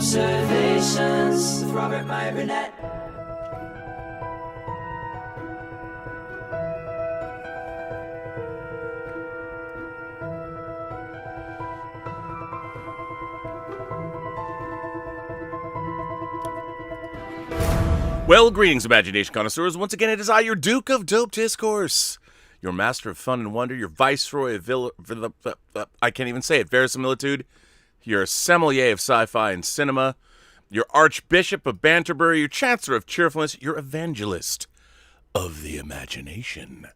Robservations with Robert Meyer Burnett. Well, greetings, imagination connoisseurs. Once again, it is I, your Duke of Dope Discourse, your master of fun and wonder, your viceroy of I can't even say it, verisimilitude, your sommelier of sci-fi and cinema, your archbishop of Banterbury, your chancellor of cheerfulness, your evangelist of the imagination.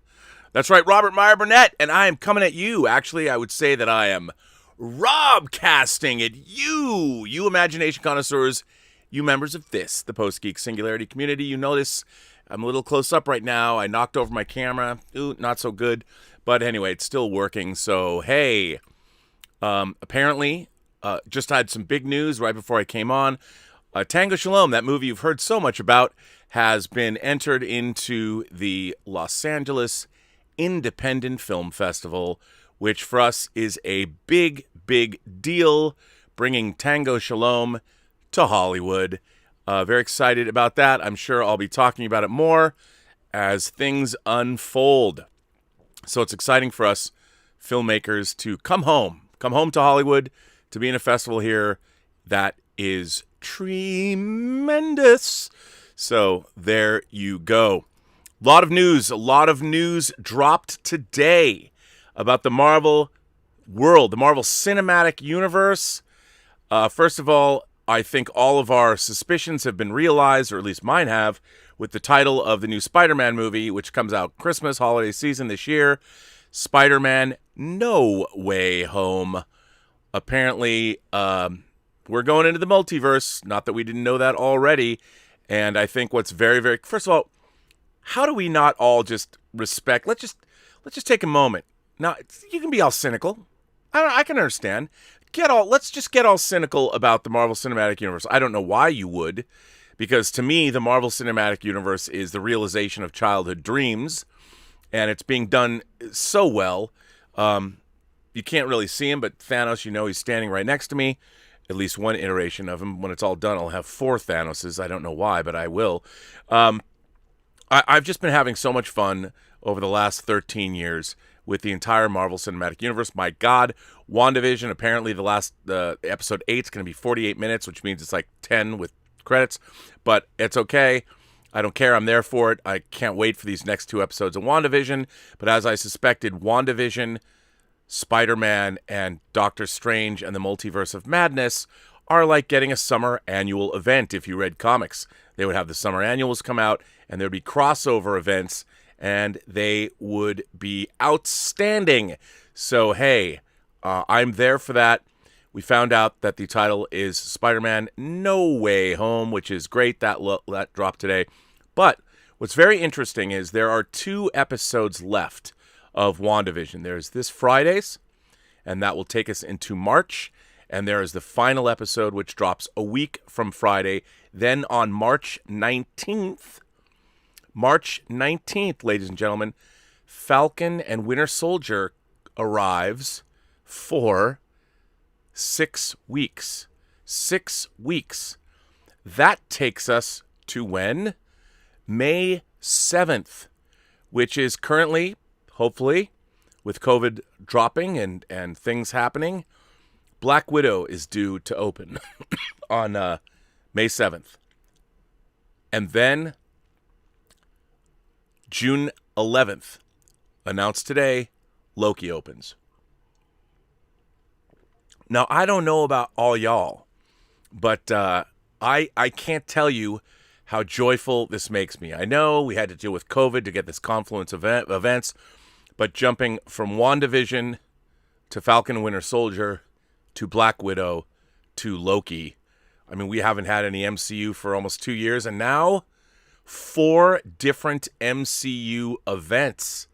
That's right, Robert Meyer Burnett, and I am coming at you. Actually, I would say that I am robcasting at you imagination connoisseurs, you members of this, the Post-Geek Singularity community. You notice I'm a little close up right now. I knocked over my camera. Ooh, not so good. But anyway, it's still working. So, hey, apparently, just had some big news right before I came on. Tango Shalom, that movie you've heard so much about, has been entered into the Los Angeles Independent Film Festival, which for us is a big, big deal, bringing Tango Shalom to Hollywood. Very excited about that. I'm sure I'll be talking about it more as things unfold. So it's exciting for us filmmakers to come home to Hollywood, to be in a festival here that is tremendous. So there you go. A lot of news dropped today about the Marvel world, the Marvel Cinematic Universe. First of all, I think all of our suspicions have been realized, or at least mine have, with the title of the new Spider-Man movie, which comes out Christmas holiday season this year, Spider-Man No Way Home. Apparently, we're going into the multiverse. Not that we didn't know that already. And I think what's very, very... First of all, how do we not all just respect... Let's just take a moment. Now, you can be all cynical. I can understand. Let's just get all cynical about the Marvel Cinematic Universe. I don't know why you would, because to me, the Marvel Cinematic Universe is the realization of childhood dreams, and it's being done so well. You can't really see him, but Thanos, he's standing right next to me. At least one iteration of him. When it's all done, I'll have 4 Thanoses. I don't know why, but I will. I've just been having so much fun over the last 13 years with the entire Marvel Cinematic Universe. My God, WandaVision, apparently the last episode 8 is going to be 48 minutes, which means it's like 10 with credits. But it's okay. I don't care. I'm there for it. I can't wait for these next 2 episodes of WandaVision. But as I suspected, WandaVision, Spider-Man, and Doctor Strange and the Multiverse of Madness are like getting a summer annual event. If you read comics, they would have the summer annuals come out, and there would be crossover events, and they would be outstanding. So, hey, I'm there for that. We found out that the title is Spider-Man No Way Home, which is great. That dropped today. But what's very interesting is there are 2 episodes left of WandaVision. There's this Friday's, and that will take us into March. And there is the final episode, which drops a week from Friday. Then on March 19th, ladies and gentlemen, Falcon and Winter Soldier arrives for 6 weeks. 6 weeks. That takes us to when? May 7th, which is currently, hopefully, with COVID dropping and things happening, Black Widow is due to open on May 7th. And then June 11th, announced today, Loki opens. Now, I don't know about all y'all, but I can't tell you how joyful this makes me. I know we had to deal with COVID to get this confluence of events, but jumping from WandaVision to Falcon and Winter Soldier to Black Widow to Loki. I mean, we haven't had any MCU for almost 2 years, and now 4 different MCU events.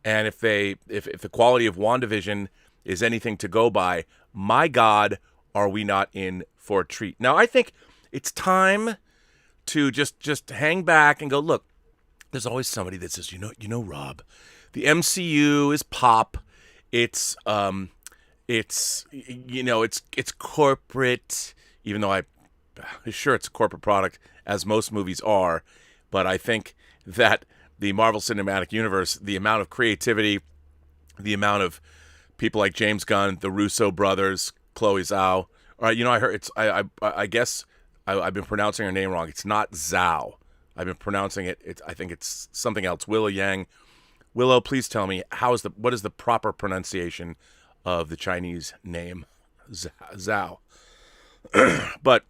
And if the quality of WandaVision is anything to go by, my God, are we not in for a treat? Now, I think it's time to just hang back and go, look, there's always somebody that says, you know, Rob, the MCU is pop. It's corporate, even though I sure, it's a corporate product, as most movies are, but I think that the Marvel Cinematic Universe, the amount of creativity, the amount of people like James Gunn, the Russo brothers, Chloe Zhao. I heard I guess I've been pronouncing her name wrong. It's not Zhao. I've been pronouncing it. I think it's something else. Willow Yang. Willow, please tell me what is the proper pronunciation of the Chinese name Zhao? But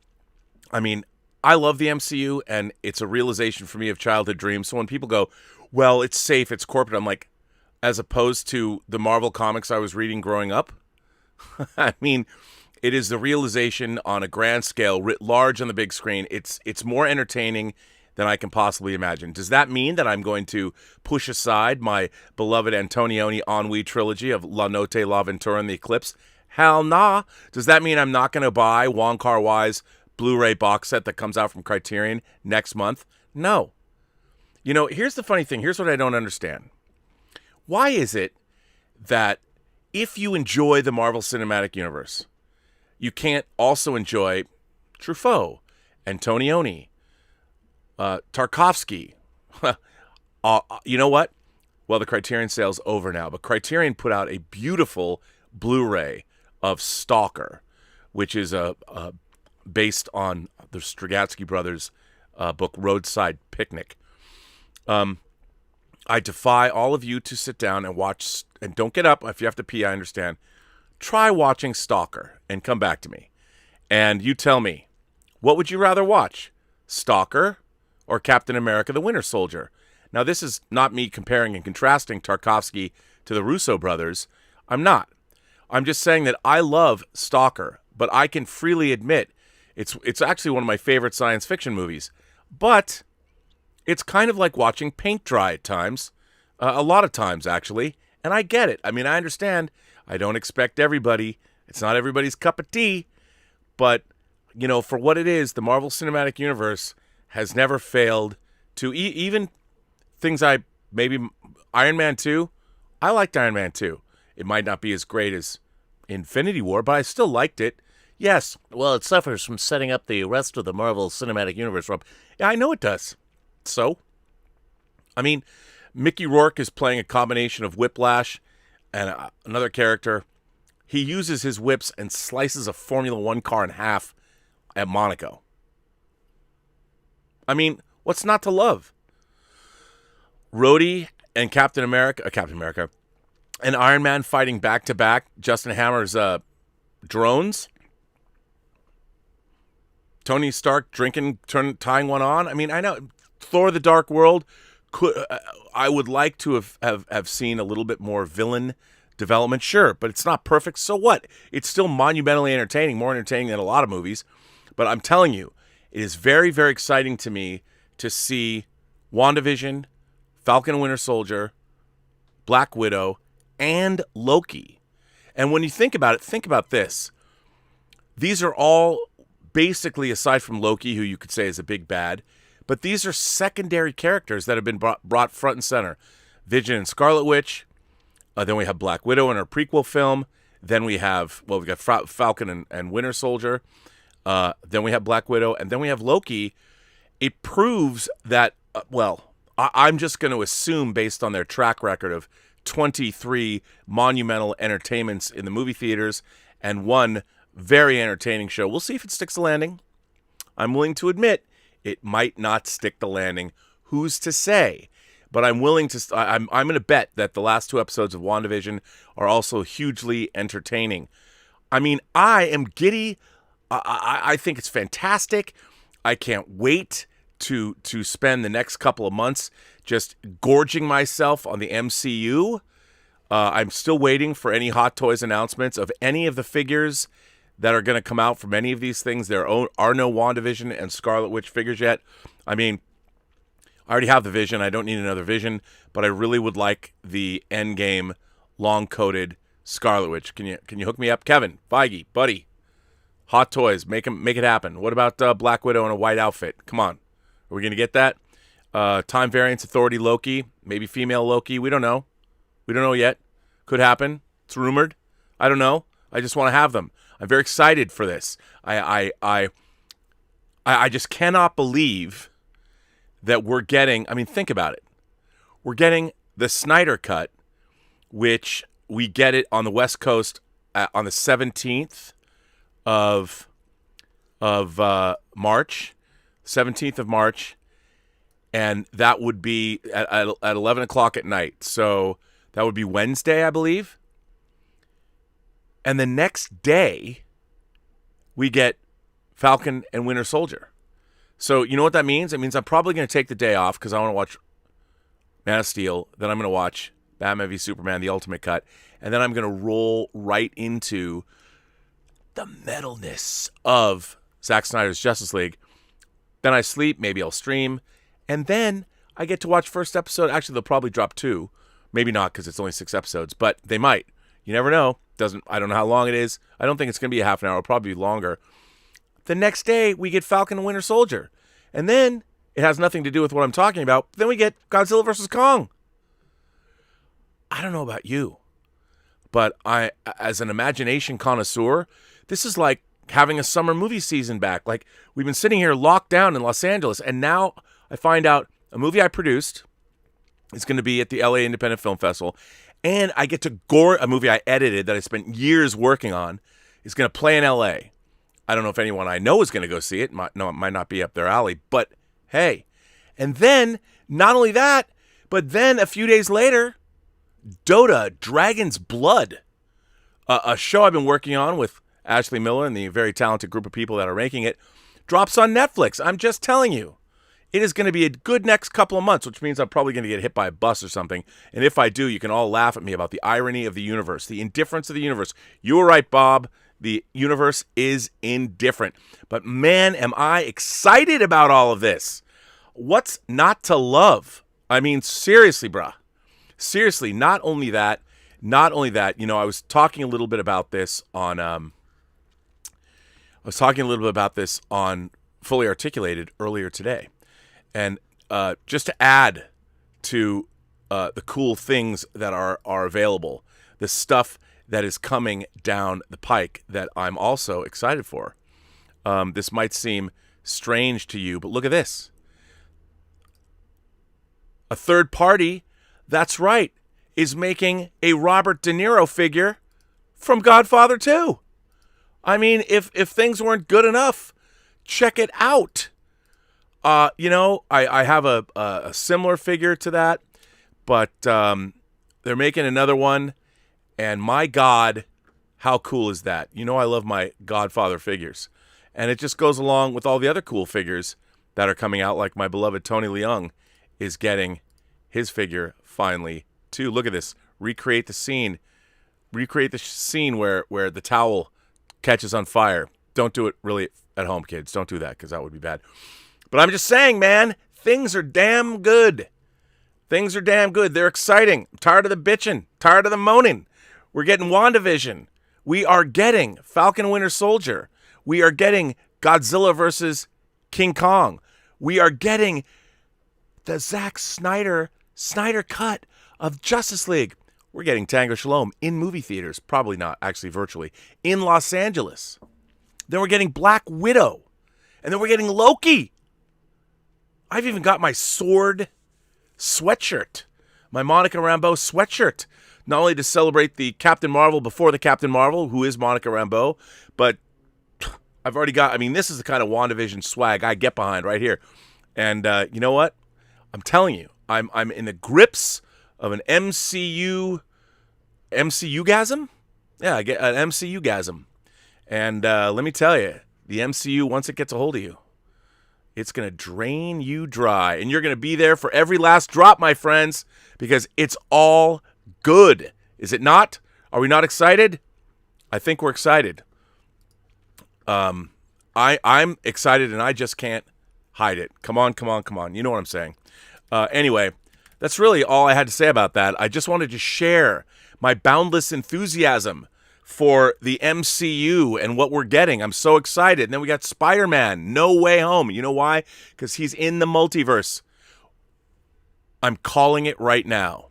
I mean, I love the MCU, and it's a realization for me of childhood dreams. So when people go, "Well, it's safe, it's corporate," I'm like, as opposed to the Marvel comics I was reading growing up. I mean, it is the realization on a grand scale, writ large on the big screen. It's more entertaining than I can possibly imagine. Does that mean that I'm going to push aside my beloved Antonioni Ennui trilogy of La Notte, La Ventura, and The Eclipse? Hell nah. Does that mean I'm not going to buy Wong Kar-wai's Blu-ray box set that comes out from Criterion next month? No. You know, here's the funny thing. Here's what I don't understand. Why is it that if you enjoy the Marvel Cinematic Universe, you can't also enjoy Truffaut, Antonioni, Tarkovsky? You know what? Well, the Criterion sale's over now, but Criterion put out a beautiful Blu-ray of Stalker, which is based on the Strugatsky brothers' book Roadside Picnic. I defy all of you to sit down and watch, and don't get up if you have to pee, I understand. Try watching Stalker and come back to me. And you tell me, what would you rather watch? Stalker or Captain America the Winter Soldier? Now, this is not me comparing and contrasting Tarkovsky to the Russo brothers. I'm not. I'm just saying that I love Stalker, but I can freely admit it's actually one of my favorite science fiction movies. But it's kind of like watching paint dry at times, a lot of times, actually. And I get it. I mean, I understand. I don't expect everybody. It's not everybody's cup of tea. But, you know, for what it is, the Marvel Cinematic Universe has never failed to even things maybe Iron Man 2. I liked Iron Man 2. It might not be as great as Infinity War, but I still liked it. Yes, well, it suffers from setting up the rest of the Marvel Cinematic Universe, Rob. Yeah, I know it does. So, I mean, Mickey Rourke is playing a combination of Whiplash and another character. He uses his whips and slices a Formula One car in half at Monaco. I mean, what's not to love? Rhodey and Captain America, and Iron Man fighting back-to-back Justin Hammer's drones. Tony Stark drinking, tying one on. I mean, I know Thor: The Dark World. I would like to have seen a little bit more villain development, sure, but it's not perfect. So what? It's still monumentally entertaining, more entertaining than a lot of movies. But I'm telling you, it is very, very exciting to me to see WandaVision, Falcon and Winter Soldier, Black Widow, and Loki. And when you think about it, think about this. These are all basically, aside from Loki, who you could say is a big bad, but these are secondary characters that have been brought front and center. Vision and Scarlet Witch. Then we have Black Widow in her prequel film. Then we have, we got Falcon and Winter Soldier. Then we have Black Widow. And then we have Loki. It proves that, I'm just going to assume, based on their track record of 23 monumental entertainments in the movie theaters and one very entertaining show. We'll see if it sticks the landing. I'm willing to admit it might not stick the landing. Who's to say? But I'm willing to. I'm going to bet that the last 2 episodes of WandaVision are also hugely entertaining. I mean, I am giddy. I think it's fantastic. I can't wait to spend the next couple of months just gorging myself on the MCU. I'm still waiting for any Hot Toys announcements of any of the figures that are going to come out from any of these things. There are no WandaVision and Scarlet Witch figures yet. I mean, I already have the Vision. I don't need another Vision, but I really would like the Endgame long-coated Scarlet Witch. Can you hook me up? Kevin, Feige, buddy, Hot Toys, make it happen. What about Black Widow in a white outfit? Come on. Are we going to get that? Time Variance Authority Loki, maybe female Loki. We don't know. We don't know yet. Could happen. It's rumored. I don't know. I just want to have them. I'm very excited for this. I just cannot believe that we're getting, I mean, think about it. We're getting the Snyder Cut, which we get it on the West Coast on the 17th of March, 17th of March, and that would be at 11 o'clock at night. So that would be Wednesday, I believe. And the next day, we get Falcon and Winter Soldier. So you know what that means? It means I'm probably going to take the day off because I want to watch Man of Steel. Then I'm going to watch Batman v Superman, the Ultimate Cut. And then I'm going to roll right into the metalness of Zack Snyder's Justice League. Then I sleep. Maybe I'll stream. And then I get to watch first episode. Actually, they'll probably drop 2. Maybe not because it's only 6 episodes. But they might. You never know. I don't know how long it is. I don't think it's going to be a half an hour. It'll probably be longer. The next day, we get Falcon and Winter Soldier. And then, it has nothing to do with what I'm talking about. Then we get Godzilla vs. Kong. I don't know about you, but I, as an imagination connoisseur, this is like having a summer movie season back. Like, we've been sitting here locked down in Los Angeles, and now I find out a movie I produced is going to be at the LA Independent Film Festival, and I get to gore a movie I edited that I spent years working on is going to play in LA. I don't know if anyone I know is going to go see it. It might not be up their alley, but hey. And then, not only that, but then a few days later, Dota, Dragon's Blood, a show I've been working on with Ashley Miller and the very talented group of people that are making it, drops on Netflix. I'm just telling you. It is going to be a good next couple of months, which means I'm probably going to get hit by a bus or something. And if I do, you can all laugh at me about the irony of the universe, the indifference of the universe. You were right, Bob. The universe is indifferent. But man, am I excited about all of this. What's not to love? I mean, seriously, bruh. Seriously, not only that, you know, I was talking a little bit about this on Fully Articulated earlier today. And just to add to the cool things that are available, the stuff that is coming down the pike that I'm also excited for. This might seem strange to you, but look at this. A third party, that's right, is making a Robert De Niro figure from Godfather 2. I mean, if things weren't good enough, check it out. You know, I have a similar figure to that, but they're making another one. And my God, how cool is that? You know I love my Godfather figures. And it just goes along with all the other cool figures that are coming out, like my beloved Tony Leung is getting his figure finally, too. Look at this. Recreate the scene where the towel catches on fire. Don't do it really at home, kids. Don't do that, because that would be bad. But I'm just saying, man, things are damn good. Things are damn good. They're exciting. I'm tired of the bitching. Tired of the moaning. We're getting WandaVision. We are getting Falcon and Winter Soldier. We are getting Godzilla versus King Kong. We are getting the Zack Snyder cut of Justice League. We're getting Tango Shalom in movie theaters. Probably not, actually virtually. In Los Angeles. Then we're getting Black Widow. And then we're getting Loki. I've even got my sword sweatshirt. My Monica Rambeau sweatshirt. Not only to celebrate the Captain Marvel before the Captain Marvel, who is Monica Rambeau, but I've already got, I mean, this is the kind of WandaVision swag I get behind right here. And you know what? I'm telling you, I'm in the grips of an MCU-gasm? Yeah, I get an MCU-gasm. And let me tell you, the MCU, once it gets a hold of you, it's going to drain you dry. And you're going to be there for every last drop, my friends, because it's all good. Is it not? Are we not excited? I think we're excited. I'm excited, and I just can't hide it. Come on. You know what I'm saying. Anyway, that's really all I had to say about that. I just wanted to share my boundless enthusiasm for the MCU and what we're getting. I'm so excited. And then we got Spider-Man, No Way Home. You know why? Because he's in the multiverse. I'm calling it right now.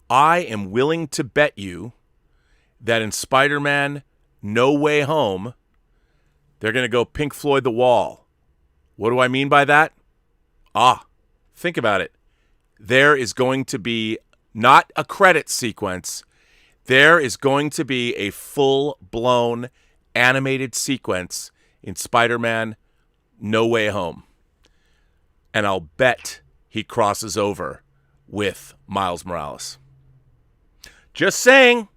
I am willing to bet you that in Spider-Man, No Way Home, they're going to go Pink Floyd The Wall. What do I mean by that? Think about it. There is going to be not a credit sequence. There is going to be a full-blown animated sequence in Spider-Man No Way Home. And I'll bet he crosses over with Miles Morales. Just saying.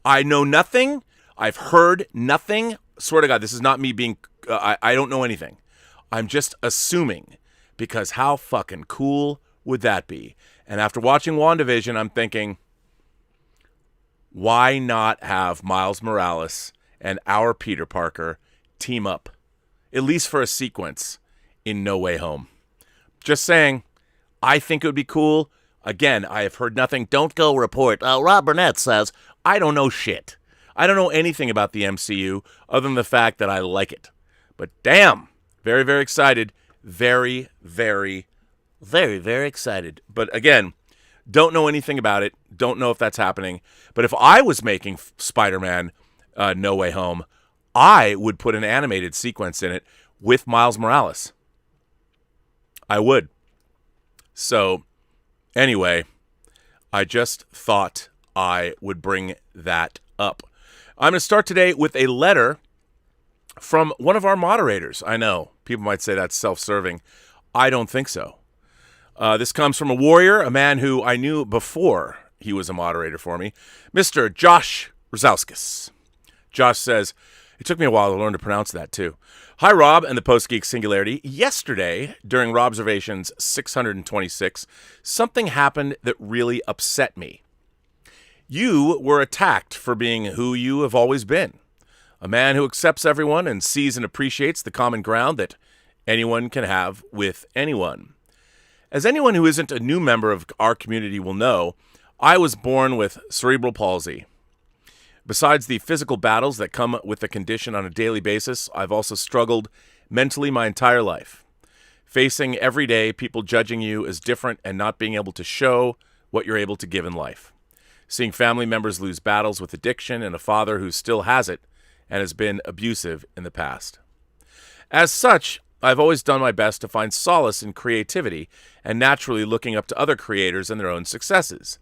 I know nothing. I've heard nothing. Swear to God, this is not me being... I don't know anything. I'm just assuming, because how fucking cool would that be? And after watching WandaVision, I'm thinking, why not have Miles Morales and our Peter Parker team up, at least for a sequence in No Way Home? Just saying, I think it would be cool. Again, I have heard nothing. Don't go report. Rob Burnett says, I don't know shit. I don't know anything about the MCU other than the fact that I like it. But damn, very, very excited. Very, very, very, very excited. But again, don't know anything about it. Don't know if that's happening. But if I was making Spider-Man No Way Home, I would put an animated sequence in it with Miles Morales. I would. So, anyway, I just thought I would bring that up. I'm going to start today with a letter from one of our moderators. I know, people might say that's self-serving. I don't think so. This comes from a warrior, a man who I knew before he was a moderator for me, Mr. Josh Rozowskis. Josh says, it took me a while to learn to pronounce that too. Hi, Rob and the Post-Geek Singularity. Yesterday, during Robservations 626, something happened that really upset me. You were attacked for being who you have always been. A man who accepts everyone and sees and appreciates the common ground that anyone can have with anyone. As anyone who isn't a new member of our community will know, I was born with cerebral palsy. Besides the physical battles that come with the condition on a daily basis, I've also struggled mentally my entire life. Facing every day people judging you as different and not being able to show what you're able to give in life. Seeing family members lose battles with addiction and a father who still has it and has been abusive in the past. As such, I've always done my best to find solace in creativity and naturally looking up to other creators and their own successes.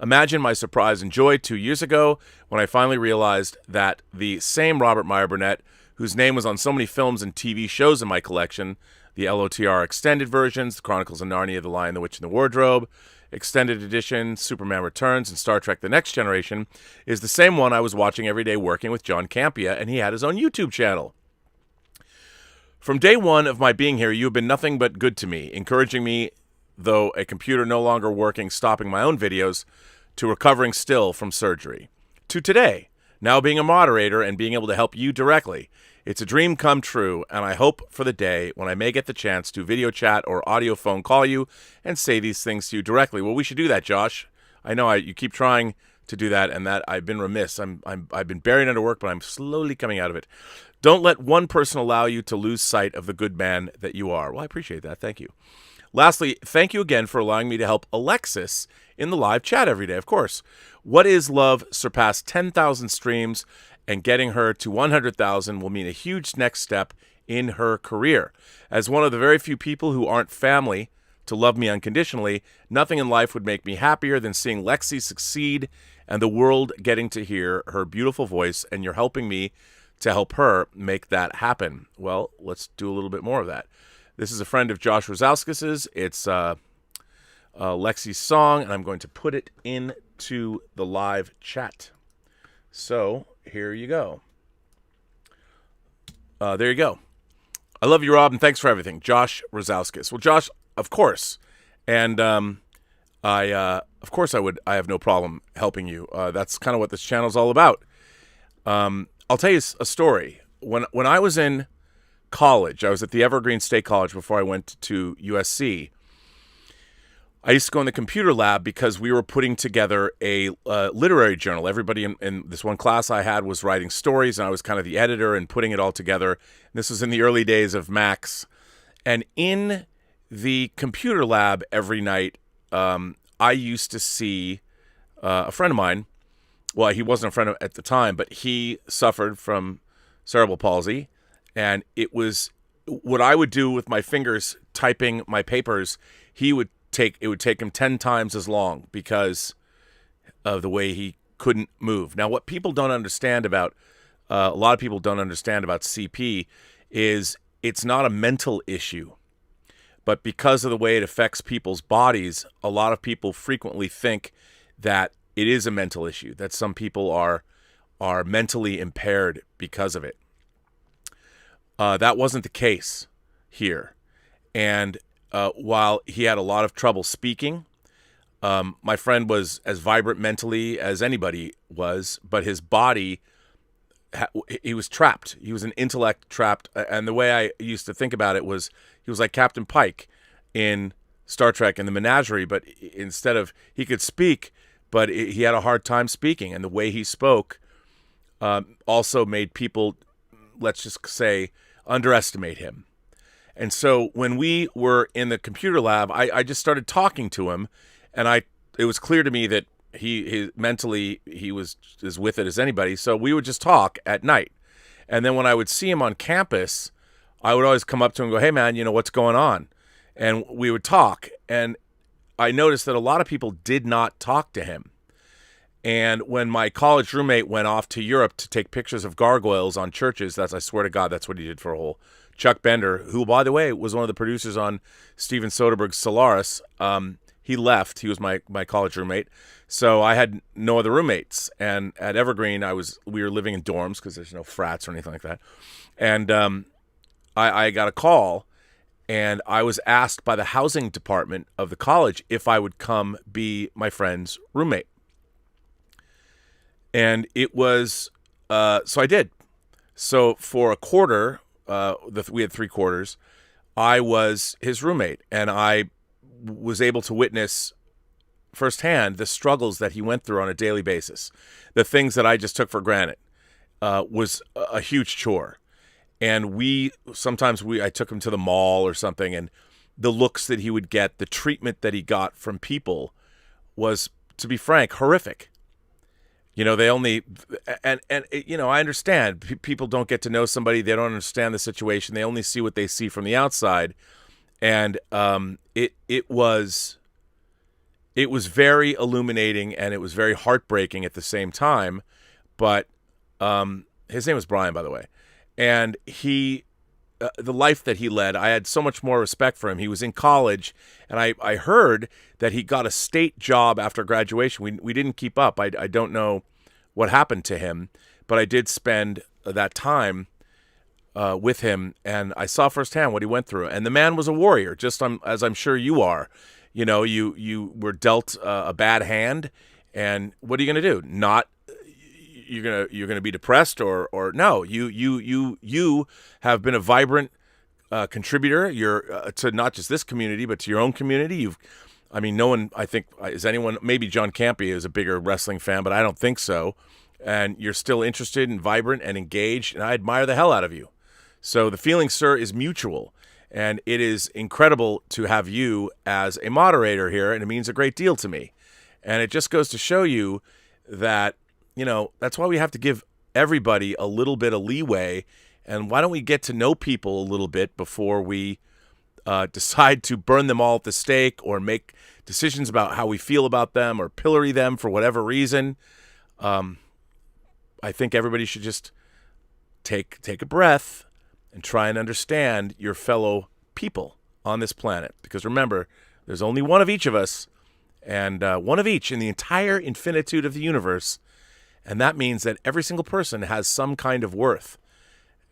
Imagine my surprise and joy 2 years ago when I finally realized that the same Robert Meyer Burnett, whose name was on so many films and TV shows in my collection, the LOTR extended versions, The Chronicles of Narnia, The Lion, the Witch, and the Wardrobe, Extended Edition, Superman Returns, and Star Trek The Next Generation, is the same one I was watching every day working with John Campea, and he had his own YouTube channel. From day one of my being here, you have been nothing but good to me, encouraging me, though a computer no longer working, stopping my own videos, to recovering still from surgery. To today, now being a moderator and being able to help you directly. It's a dream come true, and I hope for the day when I may get the chance to video chat or audio phone call you and say these things to you directly. Well, we should do that, Josh. I know you keep trying to do that, and that I've been remiss. I've been buried under work, but I'm slowly coming out of it. Don't let one person allow you to lose sight of the good man that you are. Well, I appreciate that. Thank you. Lastly, thank you again for allowing me to help Alexis in the live chat every day, of course. What is Love surpassed 10,000 streams, and getting her to 100,000 will mean a huge next step in her career. As one of the very few people who aren't family to love me unconditionally, nothing in life would make me happier than seeing Lexi succeed and the world getting to hear her beautiful voice, and you're helping me to help her make that happen. Well, let's do a little bit more of that. This is a friend of Josh Rozowskis's. It's Lexi's song, and I'm going to put it into the live chat. So here you go. There you go. I love you, Rob, and thanks for everything. Josh Rozowskis. Well, Josh, of course. And of course I would. I have no problem helping you. That's kind of what this channel is all about. I'll tell you a story. When I was in college, I was at the Evergreen State College before I went to USC. I used to go in the computer lab because we were putting together a literary journal. Everybody in this one class I had was writing stories, and I was kind of the editor and putting it all together. This was in the early days of Macs. And in the computer lab every night, I used to see a friend of mine. Well, he wasn't a friend at the time, but he suffered from cerebral palsy, and it was what I would do with my fingers typing my papers, it would take him 10 times as long because of the way he couldn't move. Now, what people don't understand about, a lot of people don't understand about CP is it's not a mental issue. But because of the way it affects people's bodies, a lot of people frequently think that it is a mental issue, that some people are mentally impaired because of it. That wasn't the case here. And while he had a lot of trouble speaking, my friend was as vibrant mentally as anybody was, but his body, he was trapped. He was an intellect trapped. And the way I used to think about it was he was like Captain Pike in Star Trek in the Menagerie, but instead of, he could speak, but he had a hard time speaking. And the way he spoke also made people, let's just say, underestimate him. And so when we were in the computer lab, I just started talking to him, and it was clear to me that he mentally he was as with it as anybody. So we would just talk at night. And then when I would see him on campus, I would always come up to him and go, "Hey man, what's going on?" And we would talk. And I noticed that a lot of people did not talk to him. And when my college roommate went off to Europe to take pictures of gargoyles on churches, I swear to God, that's what he did for a whole. Chuck Bender, who, by the way, was one of the producers on Steven Soderbergh's Solaris, he left. He was my college roommate. So I had no other roommates. And at Evergreen, we were living in dorms because there's no frats or anything like that. And I got a call, and I was asked by the housing department of the college if I would come be my friend's roommate. And it was, so I did. So for a quarter, we had 3 quarters, I was his roommate, and I was able to witness firsthand the struggles that he went through on a daily basis. The things that I just took for granted was a huge chore. And I took him to the mall or something, and the looks that he would get, the treatment that he got from people was, to be frank, horrific. I understand people don't get to know somebody. They don't understand the situation. They only see what they see from the outside. And it was very illuminating, and it was very heartbreaking at the same time. But his name was Brian, by the way. And the life that he led, I had so much more respect for him. He was in college, and I heard that he got a state job after graduation. We didn't keep up. I don't know what happened to him, but I did spend that time with him, and I saw firsthand what he went through. And the man was a warrior, just as I'm sure you are. You were dealt a bad hand, and what are you going to do? You're gonna be depressed or no? You have been a vibrant contributor. You're to not just this community, but to your own community. No one, I think, is anyone. Maybe John Campy is a bigger wrestling fan, but I don't think so. And you're still interested and vibrant and engaged, and I admire the hell out of you. So the feeling, sir, is mutual, and it is incredible to have you as a moderator here, and it means a great deal to me. And it just goes to show you that, that's why we have to give everybody a little bit of leeway. And why don't we get to know people a little bit before we decide to burn them all at the stake or make decisions about how we feel about them or pillory them for whatever reason. I think everybody should just take a breath and try and understand your fellow people on this planet. Because remember, there's only one of each of us, and one of each in the entire infinitude of the universe. And that means that every single person has some kind of worth.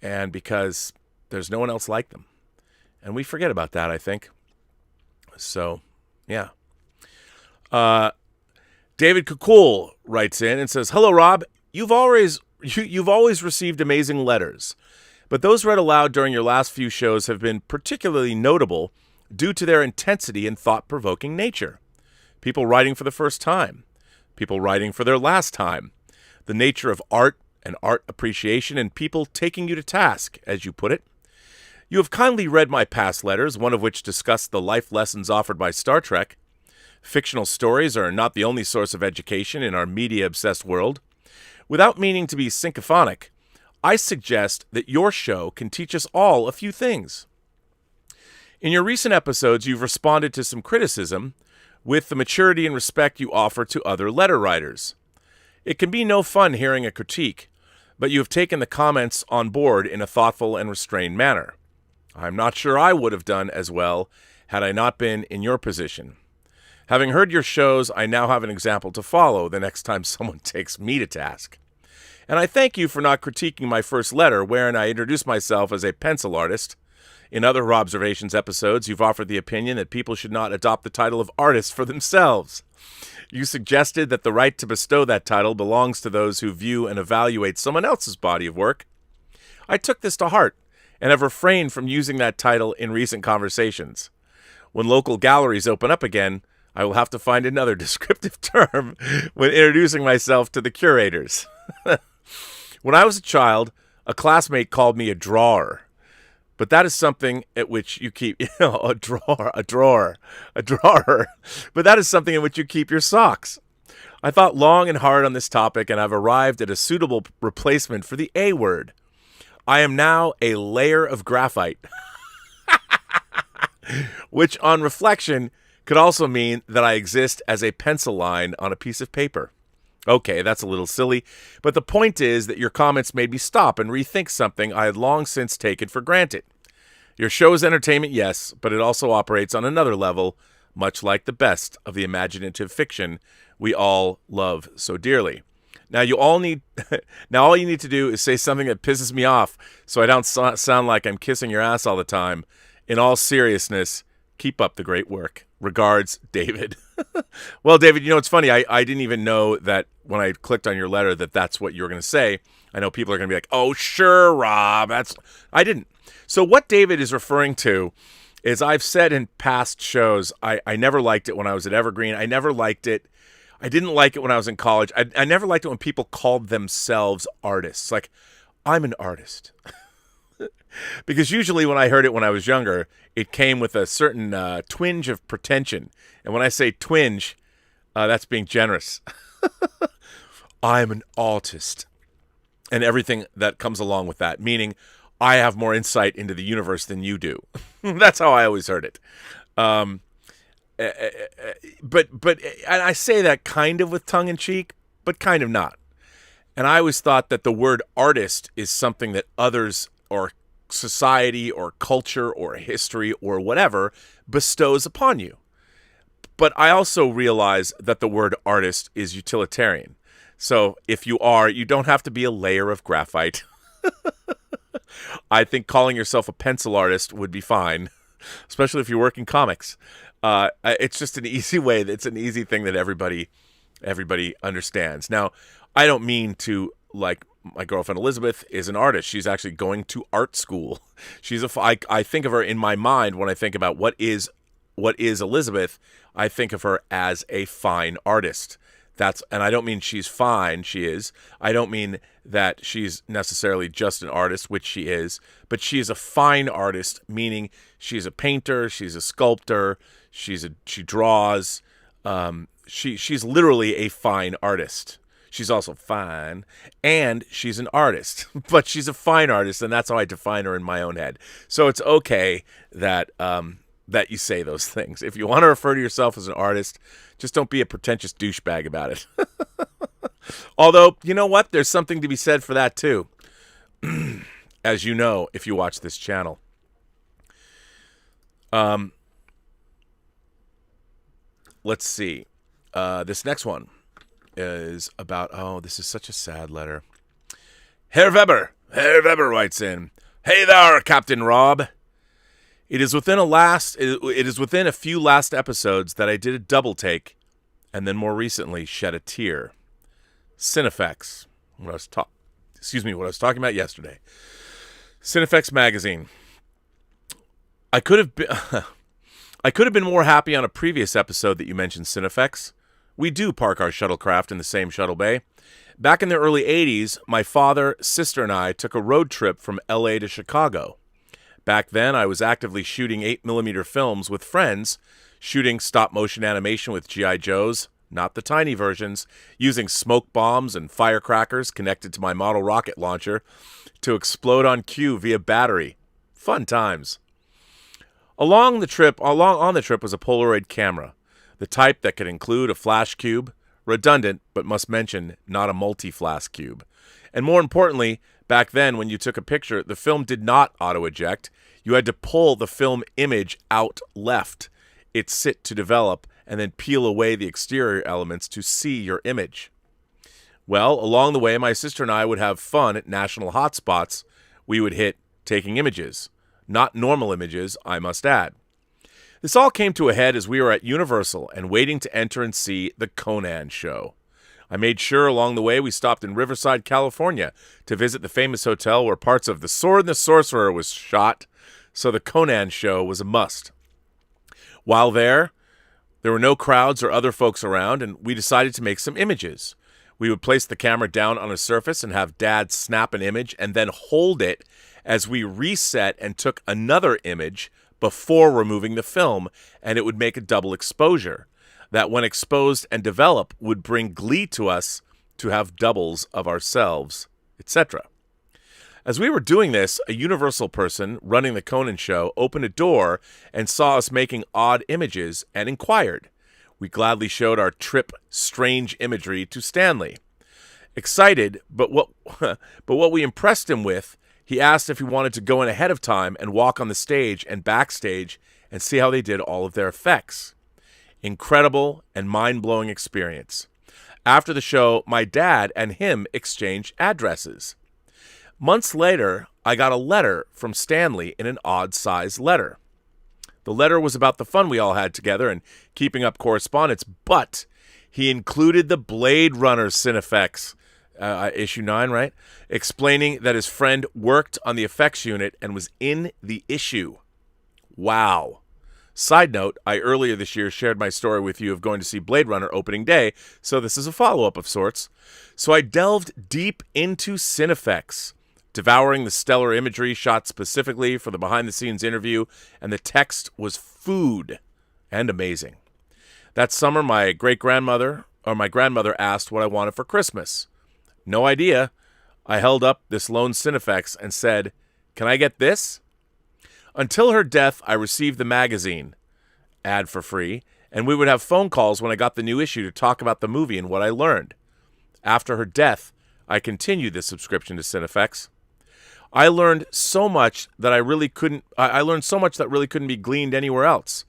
And because there's no one else like them. And we forget about that, I think. So, yeah. David Kukul writes in and says, "Hello, Rob. You've always received amazing letters. But those read aloud during your last few shows have been particularly notable due to their intensity and thought-provoking nature. People writing for the first time. People writing for their last time. The nature of art and art appreciation, and people taking you to task, as you put it. You have kindly read my past letters, one of which discussed the life lessons offered by Star Trek. Fictional stories are not the only source of education in our media-obsessed world. Without meaning to be sycophantic, I suggest that your show can teach us all a few things. In your recent episodes, you've responded to some criticism with the maturity and respect you offer to other letter writers. It can be no fun hearing a critique, but you have taken the comments on board in a thoughtful and restrained manner. I'm not sure I would have done as well had I not been in your position. Having heard your shows, I now have an example to follow the next time someone takes me to task. And I thank you for not critiquing my first letter, wherein I introduced myself as a pencil artist. In other Robservations episodes, you've offered the opinion that people should not adopt the title of artist for themselves. You suggested that the right to bestow that title belongs to those who view and evaluate someone else's body of work. I took this to heart and have refrained from using that title in recent conversations. When local galleries open up again, I will have to find another descriptive term when introducing myself to the curators. When I was a child, a classmate called me a drawer. But that is something at which you keep, a drawer. But that is something in which you keep your socks. I thought long and hard on this topic, and I've arrived at a suitable replacement for the A word. I am now a layer of graphite, which on reflection could also mean that I exist as a pencil line on a piece of paper. Okay, that's a little silly, but the point is that your comments made me stop and rethink something I had long since taken for granted. Your show is entertainment, yes, but it also operates on another level, much like the best of the imaginative fiction we all love so dearly. Now all you need to do is say something that pisses me off so I don't sound like I'm kissing your ass all the time. In all seriousness, keep up the great work. Regards, David. Well, David, it's funny. I didn't even know that when I clicked on your letter that's what you were going to say. I know people are going to be like, oh, sure, Rob. I didn't. So what David is referring to is I've said in past shows, I never liked it when I was at Evergreen. I never liked it. I didn't like it when I was in college. I never liked it when people called themselves artists. Like, I'm an artist. Because usually when I heard it when I was younger, it came with a certain twinge of pretension. And when I say twinge, that's being generous. I'm an artist. And everything that comes along with that, meaning I have more insight into the universe than you do. That's how I always heard it. But and I say that kind of with tongue-in-cheek, but kind of not. And I always thought that the word artist is something that others or society or culture or history or whatever bestows upon you. But I also realize that the word artist is utilitarian. So if you don't have to be a layer of graphite. I think calling yourself a pencil artist would be fine, especially if you work in comics. It's just an easy way. It's an easy thing that everybody understands. Now, I don't mean to, like, my girlfriend Elizabeth is an artist. She's actually going to art school. I think of her in my mind when I think about what is Elizabeth. I think of her as a fine artist. And I don't mean she's fine. She is. I don't mean that she's necessarily just an artist, which she is, but she is a fine artist, meaning she's a painter, she's a sculptor, she draws. She's literally a fine artist. She's also fine, and she's an artist, but she's a fine artist, and that's how I define her in my own head. So it's okay that you say those things. If you want to refer to yourself as an artist, just don't be a pretentious douchebag about it. Although, you know what? There's something to be said for that, too. As you know, if you watch this channel. Let's see. This next one is about, this is such a sad letter. Herr Weber writes in, "Hey there, Captain Rob. It is within a few last episodes that I did a double take, and then more recently shed a tear. Cinefex, what I was talking about yesterday. Cinefex magazine. I could have been more happy on a previous episode that you mentioned Cinefex. We do park our shuttlecraft in the same shuttle bay. Back in the early 80s, my father, sister, and I took a road trip from LA to Chicago. Back then, I was actively shooting 8mm films with friends, shooting stop-motion animation with G.I. Joes, not the tiny versions, using smoke bombs and firecrackers connected to my model rocket launcher to explode on cue via battery. Fun times. On the trip was a Polaroid camera, the type that could include a flash cube, redundant, but must mention not a multi-flash cube. And more importantly, back then when you took a picture, the film did not auto-eject. You had to pull the film image out left, it sit to develop, and then peel away the exterior elements to see your image. Well, along the way, my sister and I would have fun at national hotspots we would hit taking images. Not normal images, I must add. This all came to a head as we were at Universal and waiting to enter and see the Conan show. I made sure along the way we stopped in Riverside, California to visit the famous hotel where parts of The Sword and the Sorcerer was shot, so the Conan show was a must. While there were no crowds or other folks around, and we decided to make some images. We would place the camera down on a surface and have Dad snap an image and then hold it as we reset and took another image before removing the film, and it would make a double exposure that when exposed and develop would bring glee to us to have doubles of ourselves, etc. As we were doing this, a Universal person running the Conan show opened a door and saw us making odd images and inquired. We gladly showed our trip strange imagery to Stanley. Excited, but what we impressed him with, he asked if he wanted to go in ahead of time and walk on the stage and backstage and see how they did all of their effects. Incredible and mind-blowing experience. After the show, my dad and him exchanged addresses. Months later, I got a letter from Stanley in an odd-sized letter. The letter was about the fun we all had together and keeping up correspondence, but he included the Blade Runner Cinefex, issue 9, right? Explaining that his friend worked on the effects unit and was in the issue. Wow. Side note, I earlier this year shared my story with you of going to see Blade Runner opening day, so this is a follow-up of sorts. So I delved deep into Cinefex, devouring the stellar imagery shot specifically for the behind-the-scenes interview, and the text was food and amazing. That summer, my grandmother asked what I wanted for Christmas. No idea. I held up this lone Cinefex and said, "Can I get this?" Until her death, I received the magazine, ad for free, and we would have phone calls when I got the new issue to talk about the movie and what I learned. After her death, I continued this subscription to Cinefex. I learned so much that really couldn't be gleaned anywhere else,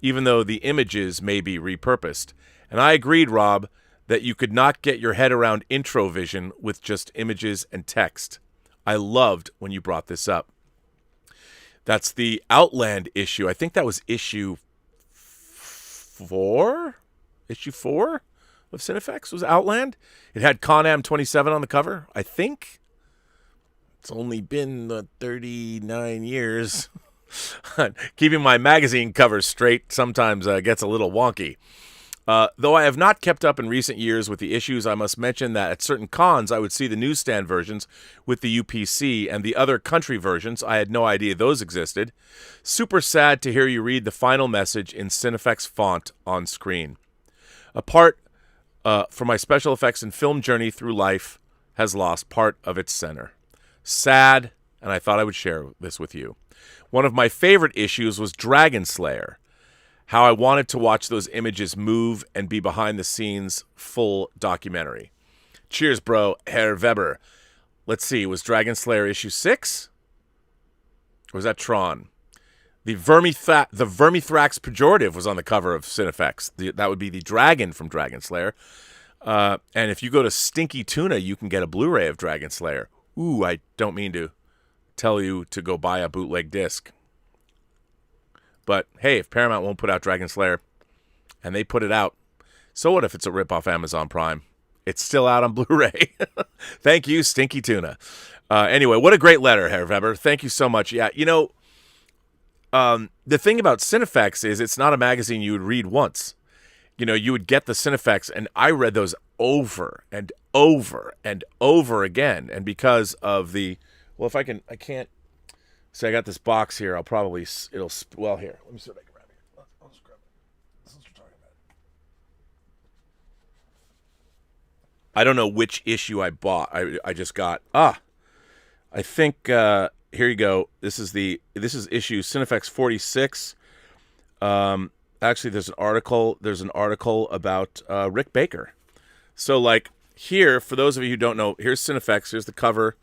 even though the images may be repurposed. And I agreed, Rob, that you could not get your head around intro vision with just images and text. I loved when you brought this up. That's the Outland issue. I think that was issue 4? Issue 4 of Cinefex was Outland. It had Con-Am 27 on the cover, I think. It's only been 39 years. Keeping my magazine covers straight sometimes gets a little wonky. Though I have not kept up in recent years with the issues, I must mention that at certain cons I would see the newsstand versions with the UPC and the other country versions. I had no idea those existed. Super sad to hear you read the final message in Cinefex font on screen. A part from my special effects and film journey through life has lost part of its center. Sad, and I thought I would share this with you. One of my favorite issues was Dragon Slayer. How I wanted to watch those images move and be behind the scenes full documentary. Cheers, bro, Herr Weber. Let's see, was Dragon Slayer issue 6? Or was that Tron? The Vermithrax Pejorative was on the cover of Cinefex. That would be the dragon from Dragon Slayer. And if you go to Stinky Tuna, you can get a Blu-ray of Dragon Slayer. Ooh, I don't mean to tell you to go buy a bootleg disc. But, hey, if Paramount won't put out Dragon Slayer, and they put it out, so what if it's a rip-off Amazon Prime? It's still out on Blu-ray. Thank you, Stinky Tuna. Anyway, what a great letter, Herr Weber. Thank you so much. Yeah, the thing about Cinefex is it's not a magazine you would read once. You would get the Cinefex, and I read those over and over and over again. And because of the, well, I can't. So I got this box here. Here, let me see what I can grab here. I'll just grab it. This is what we're talking about. I don't know which issue I bought. I just got I think here you go. This is issue Cinefex 46. Actually, there's an article about Rick Baker. So like here, for those of you who don't know, here's Cinefex. Here's the cover.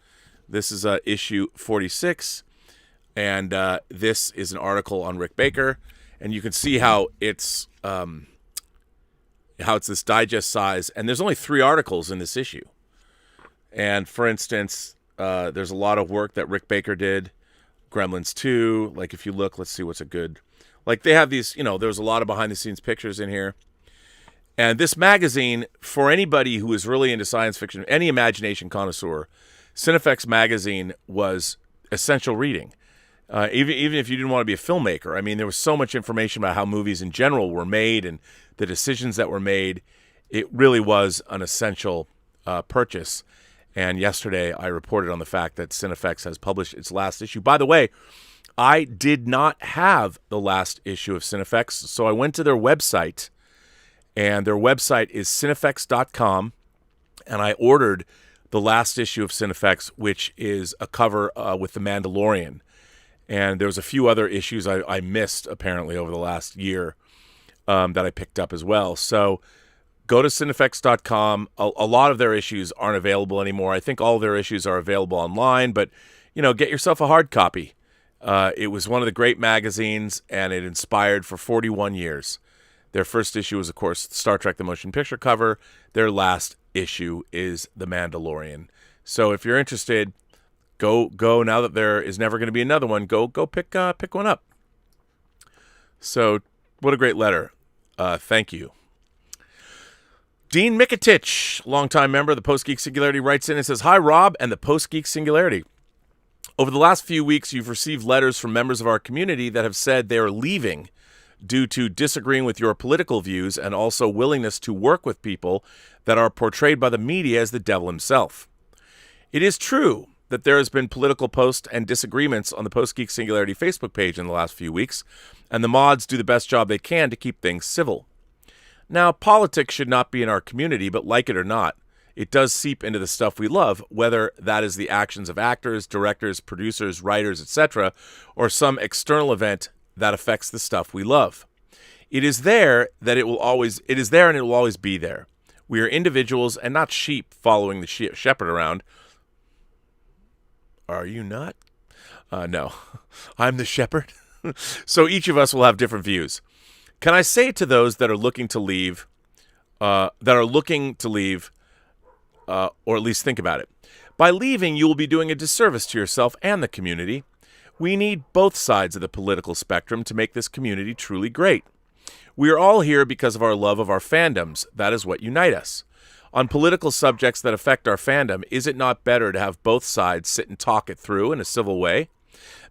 This is issue 46, and this is an article on Rick Baker, and you can see how it's this digest size, and there's only 3 articles in this issue. And for instance, there's a lot of work that Rick Baker did. Gremlins 2, like if you look, let's see what's a good. Like they have these, there's a lot of behind the scenes pictures in here. And this magazine, for anybody who is really into science fiction, any imagination connoisseur, Cinefex magazine was essential reading. Even if you didn't want to be a filmmaker. I mean, there was so much information about how movies in general were made and the decisions that were made. It really was an essential purchase. And yesterday I reported on the fact that Cinefex has published its last issue. By the way, I did not have the last issue of Cinefex, so I went to their website, and their website is cinefex.com, and I ordered the last issue of Cinefex, which is a cover with The Mandalorian. And there was a few other issues I missed, apparently, over the last year that I picked up as well. So go to cinefex.com. A lot of their issues aren't available anymore. I think all of their issues are available online, but, get yourself a hard copy. It was one of the great magazines, and it inspired for 41 years. Their first issue was, of course, Star Trek The Motion Picture cover. Their last issue is The Mandalorian. So if you're interested, go. Now that there is never going to be another one, go pick one up. So what a great letter. Thank you. Dean Mikitich, longtime member of the Post-Geek Singularity, writes in and says, "Hi, Rob and the Post-Geek Singularity. Over the last few weeks, you've received letters from members of our community that have said they are leaving due to disagreeing with your political views and also willingness to work with people that are portrayed by the media as the devil himself. It is true that there has been political posts and disagreements on the Post-Geek Singularity Facebook page in the last few weeks, and the mods do the best job they can to keep things civil. Now, politics should not be in our community, but like it or not, it does seep into the stuff we love, whether that is the actions of actors, directors, producers, writers, etc., or some external event that affects the stuff we love. It is there and it will always be there. We are individuals and not sheep following the shepherd around. Are you not? No, I'm the shepherd. So each of us will have different views. Can I say to those that are looking to leave, or at least think about it, by leaving, you will be doing a disservice to yourself and the community. We need both sides of the political spectrum to make this community truly great. We are all here because of our love of our fandoms. That is what unites us. On political subjects that affect our fandom, is it not better to have both sides sit and talk it through in a civil way?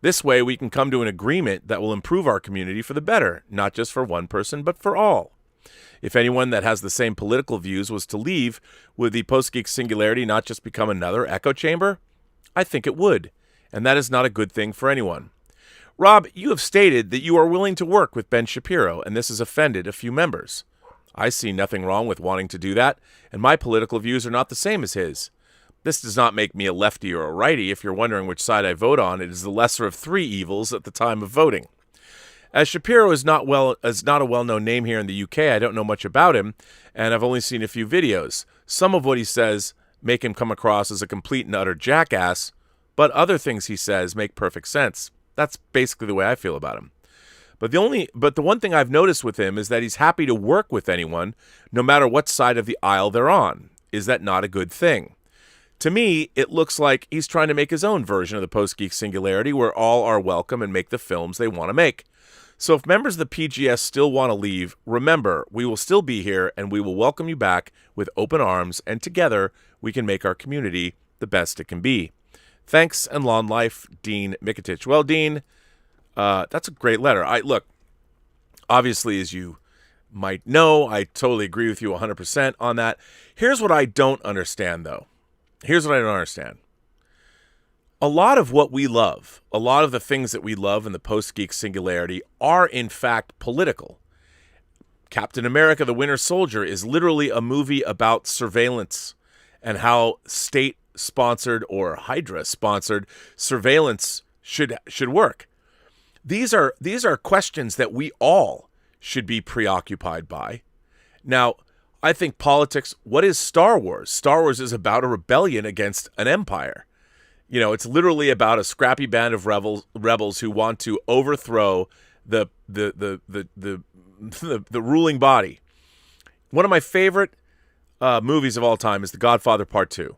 This way, we can come to an agreement that will improve our community for the better, not just for one person, but for all. If anyone that has the same political views was to leave, would the Post-Geek Singularity not just become another echo chamber? I think it would, and that is not a good thing for anyone. Rob, you have stated that you are willing to work with Ben Shapiro, and this has offended a few members. I see nothing wrong with wanting to do that, and my political views are not the same as his. This does not make me a lefty or a righty. If you're wondering which side I vote on, it is the lesser of 3 evils at the time of voting. As Shapiro is not a well-known name here in the UK, I don't know much about him, and I've only seen a few videos. Some of what he says make him come across as a complete and utter jackass, but other things he says make perfect sense. That's basically the way I feel about him. But the one thing I've noticed with him is that he's happy to work with anyone, no matter what side of the aisle they're on. Is that not a good thing? To me, it looks like he's trying to make his own version of the Post-Geek Singularity where all are welcome and make the films they want to make. So if members of the PGS still want to leave, remember, we will still be here and we will welcome you back with open arms, and together we can make our community the best it can be. Thanks and long life, Dean Mikitich. Well, Dean, that's a great letter. Look, obviously, as you might know, I totally agree with you 100% on that. Here's what I don't understand, though. Here's what I don't understand. A lot of what we love, a lot of the things that we love in the Post-Geek Singularity are, in fact, political. Captain America, the Winter Soldier is literally a movie about surveillance. and how state-sponsored or Hydra-sponsored surveillance should work. These are questions that we all should be preoccupied by. Now, I think politics, what is Star Wars? Star Wars is about a rebellion against an empire. It's literally about a scrappy band of rebels who want to overthrow the ruling body. One of my favorite movies of all time is The Godfather Part Two.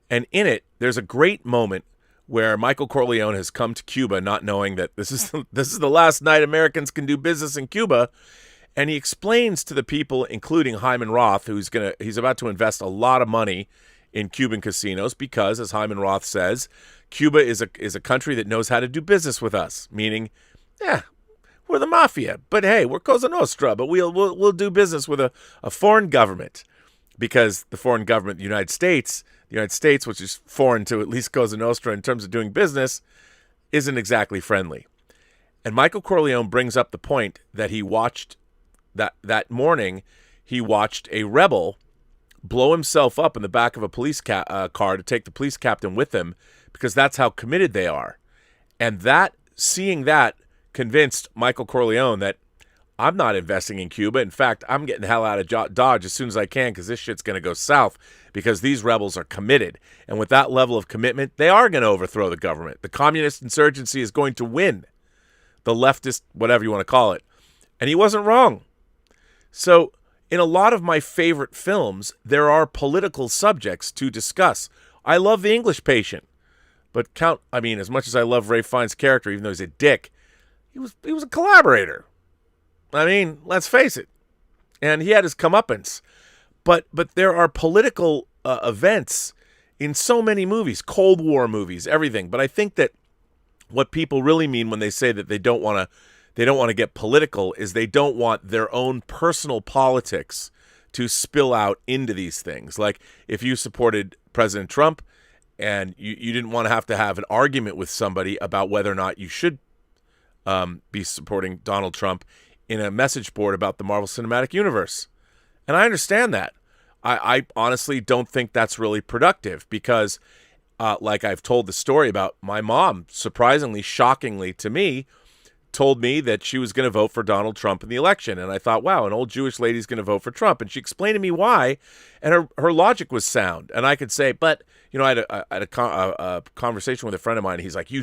And in it, there's a great moment where Michael Corleone has come to Cuba not knowing that this is the last night Americans can do business in Cuba. And he explains to the people, including Hyman Roth, he's about to invest a lot of money in Cuban casinos because, as Hyman Roth says, Cuba is a country that knows how to do business with us. Meaning, we're the mafia, but hey, we're Cosa Nostra, but we'll do business with a foreign government, because the foreign government, the United States, which is foreign to at least Cosa Nostra in terms of doing business, isn't exactly friendly. And Michael Corleone brings up the point that he watched that morning. He watched a rebel blow himself up in the back of a police car to take the police captain with him, because that's how committed they are. And seeing that convinced Michael Corleone that I'm not investing in Cuba. In fact, I'm getting the hell out of Dodge as soon as I can, because this shit's going to go south, because these rebels are committed. And with that level of commitment, they are going to overthrow the government. The communist insurgency is going to win. The leftist, whatever you want to call it. And he wasn't wrong. So in a lot of my favorite films, there are political subjects to discuss. I love The English Patient. But as much as I love Ralph Fiennes' character, even though he's a dick, he was a collaborator. Let's face it. And he had his comeuppance. But there are political events in so many movies, Cold War movies, everything. But I think that what people really mean when they say that they don't want to get political is they don't want their own personal politics to spill out into these things. Like if you supported President Trump and you didn't want to have an argument with somebody about whether or not you should be supporting Donald Trump in a message board about the Marvel Cinematic Universe. And I understand that. I honestly don't think that's really productive, because like I've told the story about, my mom, surprisingly, shockingly to me, told me that she was going to vote for Donald Trump in the election. And I thought, wow, an old Jewish lady's going to vote for Trump. And she explained to me why, and her logic was sound. And I could say, but, I had a conversation with a friend of mine. And he's like, your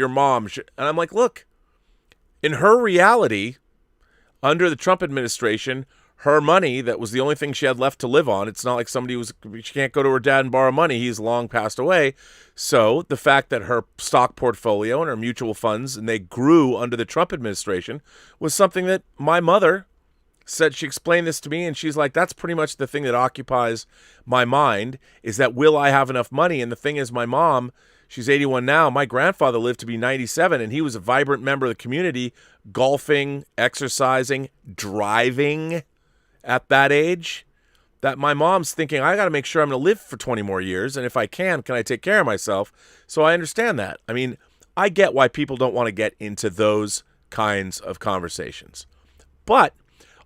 mom should. And I'm like, look, in her reality, under the Trump administration, her money, that was the only thing she had left to live on. It's not like she can't go to her dad and borrow money. He's long passed away. So the fact that her stock portfolio and her mutual funds, and they grew under the Trump administration, was something that my mother said. She explained this to me, and she's like, that's pretty much the thing that occupies my mind, is that will I have enough money? And the thing is, my mom, she's 81 now. My grandfather lived to be 97, and he was a vibrant member of the community, golfing, exercising, driving at that age, that my mom's thinking, I got to make sure I'm going to live for 20 more years. And if I can I take care of myself? So I understand that. I get why people don't want to get into those kinds of conversations. But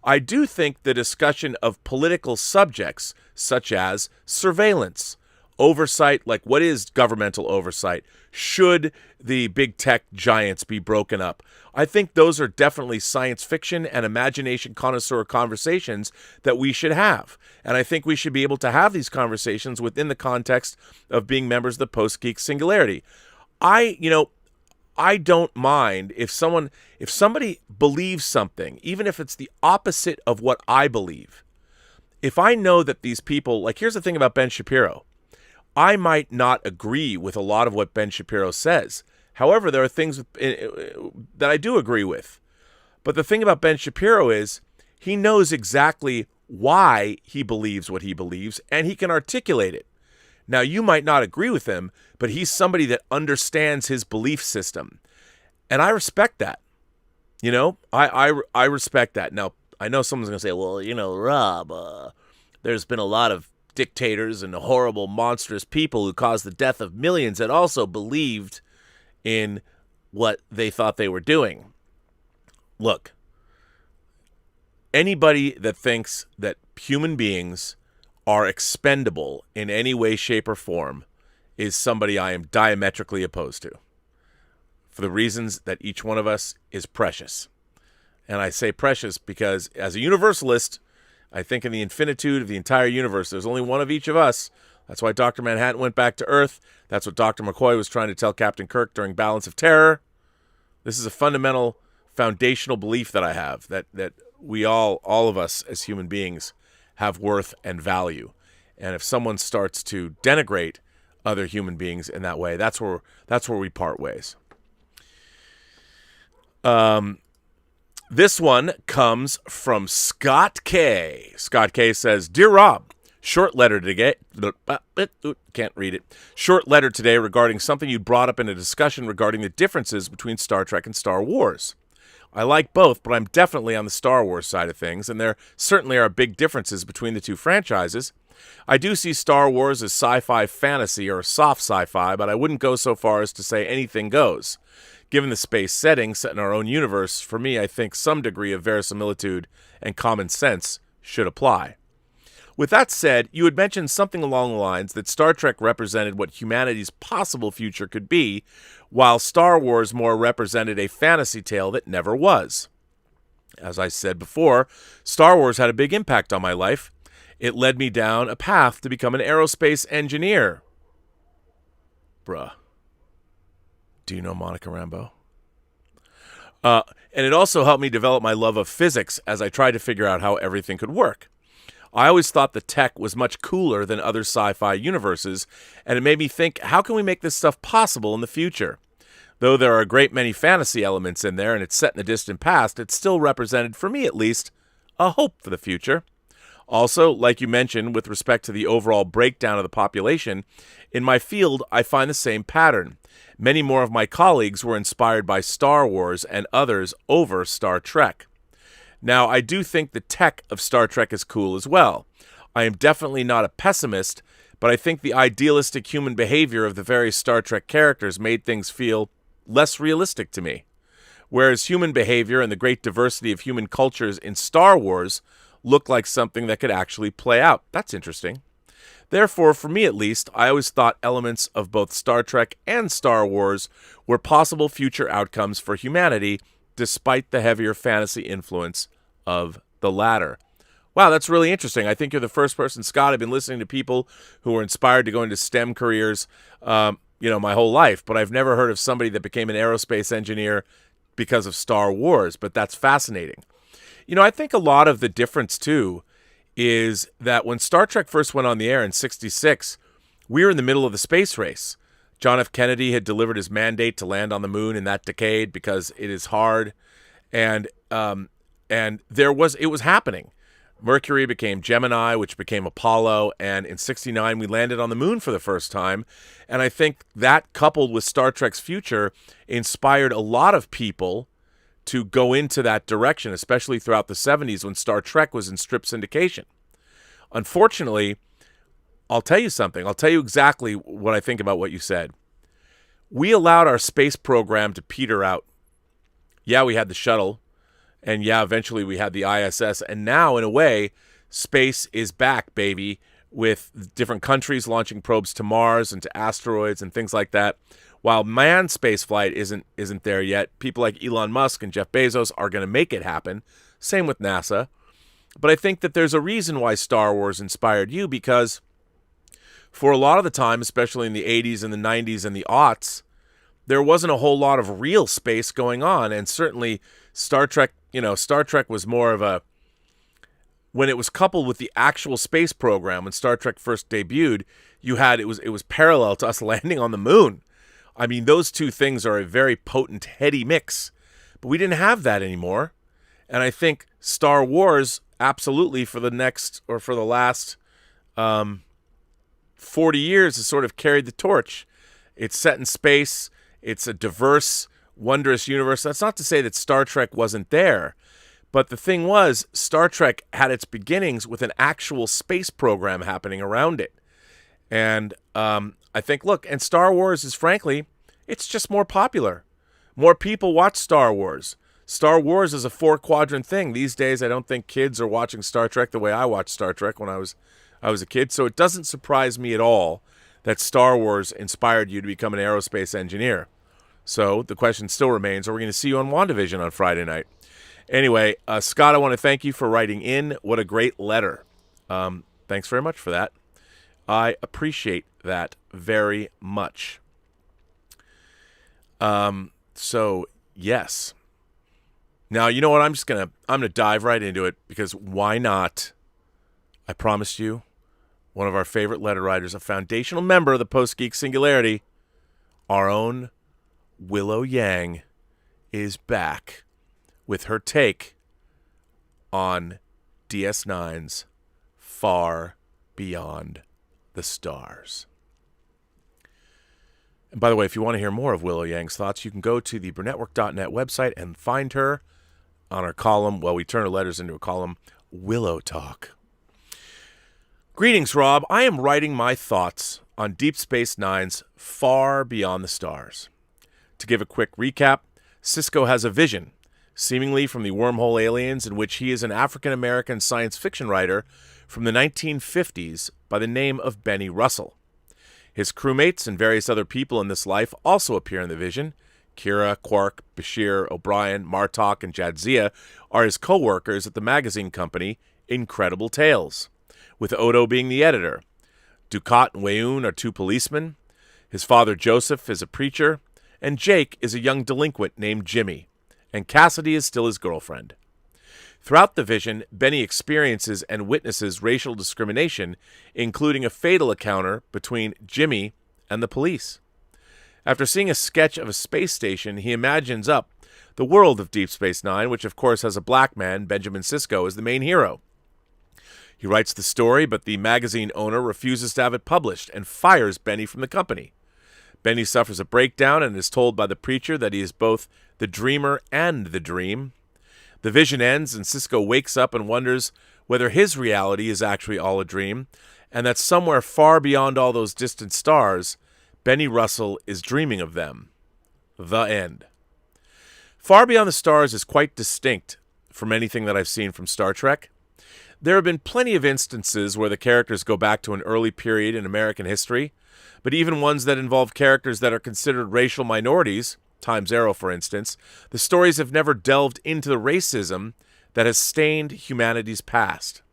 I do think the discussion of political subjects, such as surveillance, oversight, like what is governmental oversight? Should the big tech giants be broken up? I think those are definitely science fiction and imagination connoisseur conversations that we should have. And I think we should be able to have these conversations within the context of being members of the Post-Geek singularity. I don't mind if somebody believes something, even if it's the opposite of what I believe. If I know that these people, like, here's the thing about Ben Shapiro. I might not agree with a lot of what Ben Shapiro says. However, there are things that I do agree with. But the thing about Ben Shapiro is he knows exactly why he believes what he believes, and he can articulate it. Now, you might not agree with him, but he's somebody that understands his belief system. And I respect that. I respect that. Now, I know someone's going to say, well, Rob, there's been a lot of dictators and horrible, monstrous people who caused the death of millions that also believed in what they thought they were doing. Look, anybody that thinks that human beings are expendable in any way, shape, or form is somebody I am diametrically opposed to, for the reasons that each one of us is precious. And I say precious because as a universalist, I think in the infinitude of the entire universe, there's only one of each of us. That's why Dr. Manhattan went back to Earth. That's what Dr. McCoy was trying to tell Captain Kirk during Balance of Terror. This is a fundamental, foundational belief that I have, that we all of us as human beings have worth and value. And if someone starts to denigrate other human beings in that way, that's where we part ways. This one comes from Scott K. Scott K says, "Dear Rob, short letter today. Can't read it. Short letter today regarding something you brought up in a discussion regarding the differences between Star Trek and Star Wars. I like both, but I'm definitely on the Star Wars side of things, and there certainly are big differences between the two franchises. I do see Star Wars as sci-fi fantasy or soft sci-fi, but I wouldn't go so far as to say anything goes. Given the space setting set in our own universe, for me, I think some degree of verisimilitude and common sense should apply. With that said, you had mentioned something along the lines that Star Trek represented what humanity's possible future could be, while Star Wars more represented a fantasy tale that never was. As I said before, Star Wars had a big impact on my life. It led me down a path to become an aerospace engineer." Bruh. Do you know Monica Rambeau? And it also helped me develop my love of physics as I tried to figure out how everything could work. I always thought the tech was much cooler than other sci-fi universes, and it made me think, how can we make this stuff possible in the future? Though there are a great many fantasy elements in there and it's set in the distant past, it still represented, for me at least, a hope for the future. Also, like you mentioned, with respect to the overall breakdown of the population, in my field, I find the same pattern. Many more of my colleagues were inspired by Star Wars and others over Star Trek. Now, I do think the tech of Star Trek is cool as well. I am definitely not a pessimist, but I think the idealistic human behavior of the various Star Trek characters made things feel less realistic to me. Whereas human behavior and the great diversity of human cultures in Star Wars look like something that could actually play out. That's interesting. Therefore, for me at least, I always thought elements of both Star Trek and Star Wars were possible future outcomes for humanity, despite the heavier fantasy influence of the latter. Wow, that's really interesting. I think you're the first person, Scott. I've been listening to people who were inspired to go into STEM careers, my whole life, but I've never heard of somebody that became an aerospace engineer because of Star Wars, but that's fascinating. I think a lot of the difference, too, is that when Star Trek first went on the air in '66, we were in the middle of the space race. John F. Kennedy had delivered his mandate to land on the moon in that decade because it is hard, and it was happening. Mercury became Gemini, which became Apollo, and in '69 we landed on the moon for the first time. And I think that, coupled with Star Trek's future, inspired a lot of people to go into that direction, especially throughout the '70s when Star Trek was in strip syndication. Unfortunately, I'll tell you something. I'll tell you exactly what I think about what you said. We allowed our space program to peter out. Yeah, we had the shuttle, and yeah, eventually we had the ISS, and now, in a way, space is back, baby, with different countries launching probes to Mars and to asteroids and things like that. While manned spaceflight isn't there yet, people like Elon Musk and Jeff Bezos are going to make it happen. Same with NASA. But I think that there's a reason why Star Wars inspired you, because for a lot of the time, especially in the 80s and the 90s and the aughts, there wasn't a whole lot of real space going on. And certainly Star Trek was more of a, when it was coupled with the actual space program, when Star Trek first debuted, it was parallel to us landing on the moon. I mean, those two things are a very potent, heady mix. But we didn't have that anymore. And I think Star Wars, absolutely, for the last 40 years, has sort of carried the torch. It's set in space. It's a diverse, wondrous universe. That's not to say that Star Trek wasn't there. But the thing was, Star Trek had its beginnings with an actual space program happening around it. And I think, look, and Star Wars is, frankly, it's just more popular. More people watch Star Wars. Star Wars is a 4-quadrant thing. These days, I don't think kids are watching Star Trek the way I watched Star Trek when I was I was a kid, so it doesn't surprise me at all that Star Wars inspired you to become an aerospace engineer. So the question still remains, are we going to see you on WandaVision on Friday night? Anyway, Scott, I want to thank you for writing in. What a great letter. Thanks very much for that. I appreciate that very much. So, yes. Now, you know what? I'm going to dive right into it, because why not? I promised you, one of our favorite letter writers, a foundational member of the Post-Geek Singularity, our own Willow Yang, is back with her take on DS9's Far Beyond the Stars. And by the way, if you want to hear more of Willow Yang's thoughts, you can go to the Burnettwork.net website and find her on our column. Well, we turn her letters into a column, Willow Talk. Greetings, Rob. I am writing my thoughts on Deep Space Nine's Far Beyond the Stars. To give a quick recap, Sisko has a vision, seemingly from the wormhole aliens, in which he is an African-American science fiction writer from the 1950s by the name of Benny Russell. His crewmates and various other people in this life also appear in the vision. Kira, Quark, Bashir, O'Brien, Martok, and Jadzia are his co-workers at the magazine company Incredible Tales, with Odo being the editor. Dukat and Weyoun are two policemen. His father Joseph is a preacher, and Jake is a young delinquent named Jimmy, and Cassidy is still his girlfriend. Throughout the vision, Benny experiences and witnesses racial discrimination, including a fatal encounter between Jimmy and the police. After seeing a sketch of a space station, he imagines up the world of Deep Space Nine, which of course has a black man, Benjamin Sisko, as the main hero. He writes the story, but the magazine owner refuses to have it published and fires Benny from the company. Benny suffers a breakdown and is told by the preacher that he is both the dreamer and the dream. The vision ends, and Sisko wakes up and wonders whether his reality is actually all a dream, and that somewhere far beyond all those distant stars, Benny Russell is dreaming of them. The end. Far Beyond the Stars is quite distinct from anything that I've seen from Star Trek. There have been plenty of instances where the characters go back to an early period in American history, but even ones that involve characters that are considered racial minorities, Times Arrow for instance, the stories have never delved into the racism that has stained humanity's past.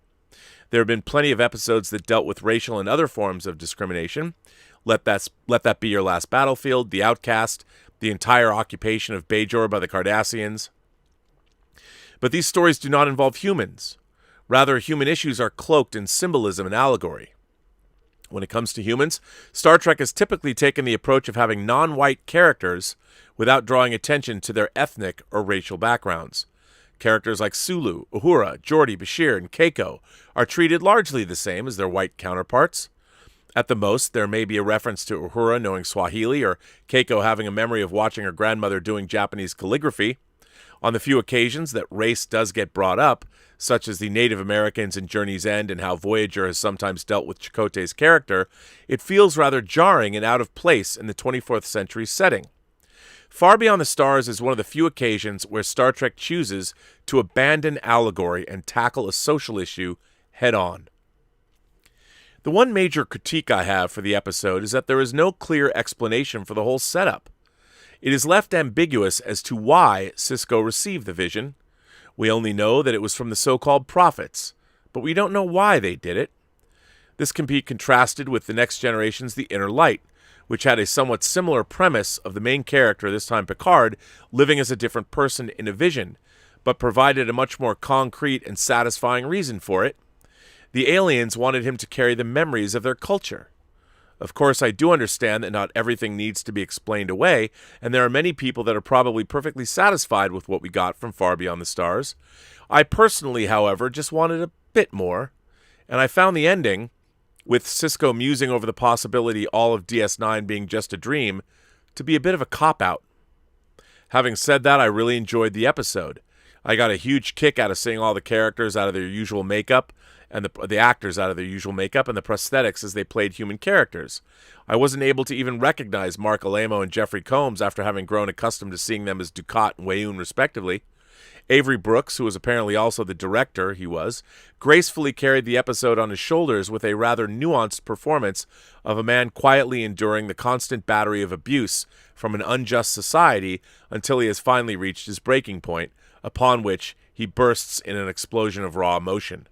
There have been plenty of episodes that dealt with racial and other forms of discrimination. Let That Be Your Last Battlefield, The Outcast, the entire occupation of Bajor by the Cardassians. But these stories do not involve humans. Rather, human issues are cloaked in symbolism and allegory. When it comes to humans, Star Trek has typically taken the approach of having non-white characters without drawing attention to their ethnic or racial backgrounds. Characters like Sulu, Uhura, Geordi, Bashir, and Keiko are treated largely the same as their white counterparts. At the most, there may be a reference to Uhura knowing Swahili or Keiko having a memory of watching her grandmother doing Japanese calligraphy. On the few occasions that race does get brought up, such as the Native Americans in Journey's End and how Voyager has sometimes dealt with Chakotay's character, it feels rather jarring and out of place in the 24th century setting. Far Beyond the Stars is one of the few occasions where Star Trek chooses to abandon allegory and tackle a social issue head-on. The one major critique I have for the episode is that there is no clear explanation for the whole setup. It is left ambiguous as to why Sisko received the vision. We only know that it was from the so-called prophets, but we don't know why they did it. This can be contrasted with The Next Generation's The Inner Light, which had a somewhat similar premise of the main character, this time Picard, living as a different person in a vision, but provided a much more concrete and satisfying reason for it. The aliens wanted him to carry the memories of their culture. Of course, I do understand that not everything needs to be explained away, and there are many people that are probably perfectly satisfied with what we got from Far Beyond the Stars. I personally, however, just wanted a bit more, and I found the ending, with Sisko musing over the possibility all of DS9 being just a dream, to be a bit of a cop-out. Having said that, I really enjoyed the episode. I got a huge kick out of seeing all the characters out of their usual makeup, and the actors out of their usual makeup and the prosthetics as they played human characters. I wasn't able to even recognize Mark Alamo and Jeffrey Combs after having grown accustomed to seeing them as Dukat and Weyoun respectively. Avery Brooks, who was apparently also the director, gracefully carried the episode on his shoulders with a rather nuanced performance of a man quietly enduring the constant battery of abuse from an unjust society until he has finally reached his breaking point, upon which he bursts in an explosion of raw emotion.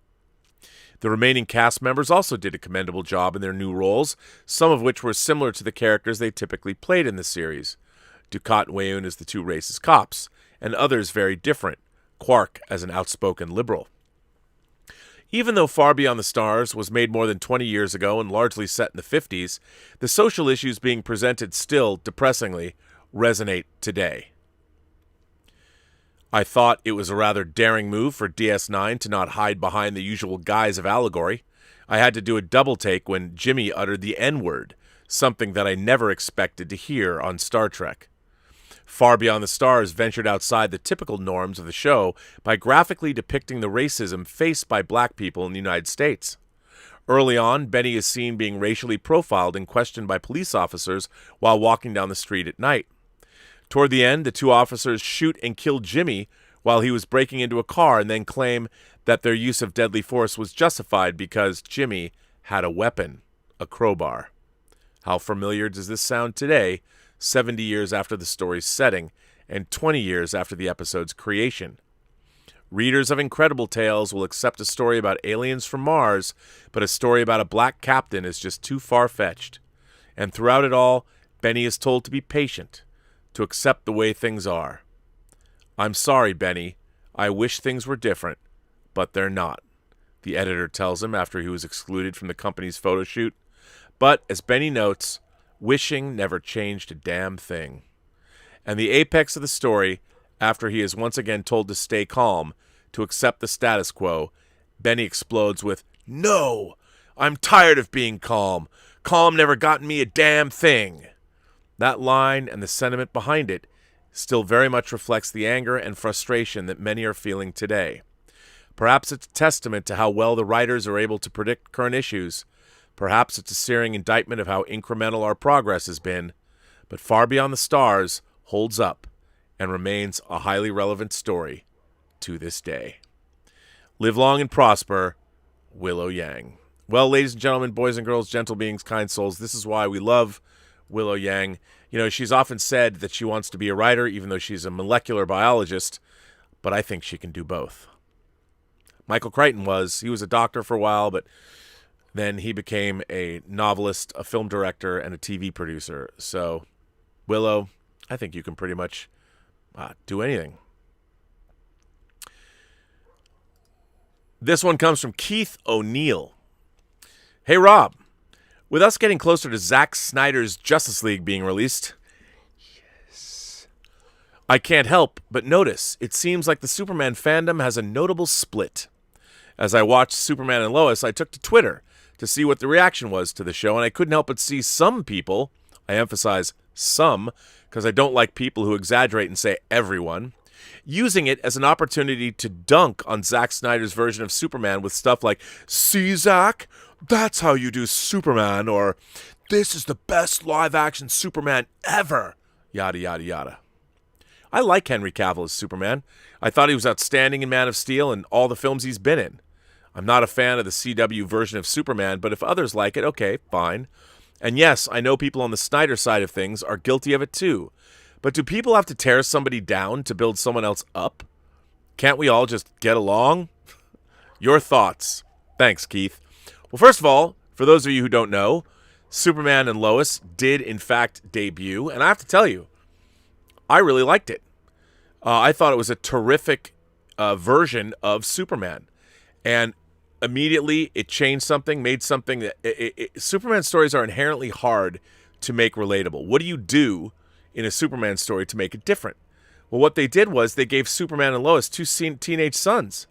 The remaining cast members also did a commendable job in their new roles, some of which were similar to the characters they typically played in the series. Ducat and Weyoun as the two racist cops, and others very different, Quark as an outspoken liberal. Even though Far Beyond the Stars was made more than 20 years ago and largely set in the 50s, the social issues being presented still, depressingly, resonate today. I thought it was a rather daring move for DS9 to not hide behind the usual guise of allegory. I had to do a double take when Jimmy uttered the N-word, something that I never expected to hear on Star Trek. Far Beyond the Stars ventured outside the typical norms of the show by graphically depicting the racism faced by black people in the United States. Early on, Benny is seen being racially profiled and questioned by police officers while walking down the street at night. Toward the end, the two officers shoot and kill Jimmy while he was breaking into a car and then claim that their use of deadly force was justified because Jimmy had a weapon, a crowbar. How familiar does this sound today, 70 years after the story's setting and 20 years after the episode's creation? Readers of Incredible Tales will accept a story about aliens from Mars, but a story about a black captain is just too far-fetched. And throughout it all, Benny is told to be patient, to accept the way things are. "I'm sorry, Benny. I wish things were different, but they're not," the editor tells him after he was excluded from the company's photo shoot. But, as Benny notes, wishing never changed a damn thing. And the apex of the story, after he is once again told to stay calm, to accept the status quo, Benny explodes with, "No! I'm tired of being calm. Calm never got me a damn thing." That line and the sentiment behind it still very much reflects the anger and frustration that many are feeling today. Perhaps it's a testament to how well the writers are able to predict current issues. Perhaps it's a searing indictment of how incremental our progress has been. But Far Beyond the Stars holds up and remains a highly relevant story to this day. Live long and prosper, Willow Yang. Well, ladies and gentlemen, boys and girls, gentle beings, kind souls, this is why we love Willow Yang. You know, she's often said that she wants to be a writer, even though she's a molecular biologist, but I think she can do both. Michael Crichton he was a doctor for a while, but then he became a novelist, a film director, and a TV producer. So, Willow, I think you can pretty much do anything. This one comes from Keith O'Neill. "Hey, Rob. With us getting closer to Zack Snyder's Justice League being released, yes, I can't help but notice it seems like the Superman fandom has a notable split. As I watched Superman and Lois, I took to Twitter to see what the reaction was to the show, and I couldn't help but see some people, I emphasize some, because I don't like people who exaggerate and say everyone, using it as an opportunity to dunk on Zack Snyder's version of Superman with stuff like, 'See, Zack? That's how you do Superman,' or 'This is the best live-action Superman ever,' yada, yada, yada. I like Henry Cavill as Superman. I thought he was outstanding in Man of Steel and all the films he's been in. I'm not a fan of the CW version of Superman, but if others like it, okay, fine. And yes, I know people on the Snyder side of things are guilty of it too. But do people have to tear somebody down to build someone else up? Can't we all just get along?" Your thoughts. Thanks, Keith. Well, first of all, for those of you who don't know, Superman and Lois did, in fact, debut. And I have to tell you, I really liked it. I thought it was a terrific version of Superman. And immediately it changed something, made something that... Superman stories are inherently hard to make relatable. What do you do in a Superman story to make it different? Well, what they did was they gave Superman and Lois two teenage sons.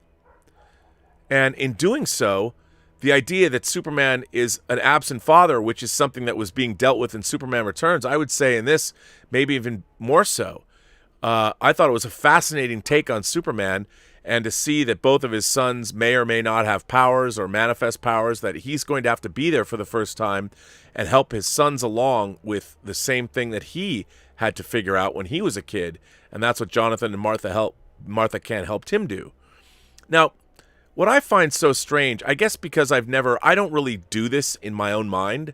And in doing so, the idea that Superman is an absent father, which is something that was being dealt with in Superman Returns, I would say in this, maybe even more so. I thought it was a fascinating take on Superman, and to see that both of his sons may or may not have powers or manifest powers, that he's going to have to be there for the first time and help his sons along with the same thing that he had to figure out when he was a kid. And that's what Jonathan and Martha Martha Kent helped him do. Now, what I find so strange, I guess because I don't really do this in my own mind.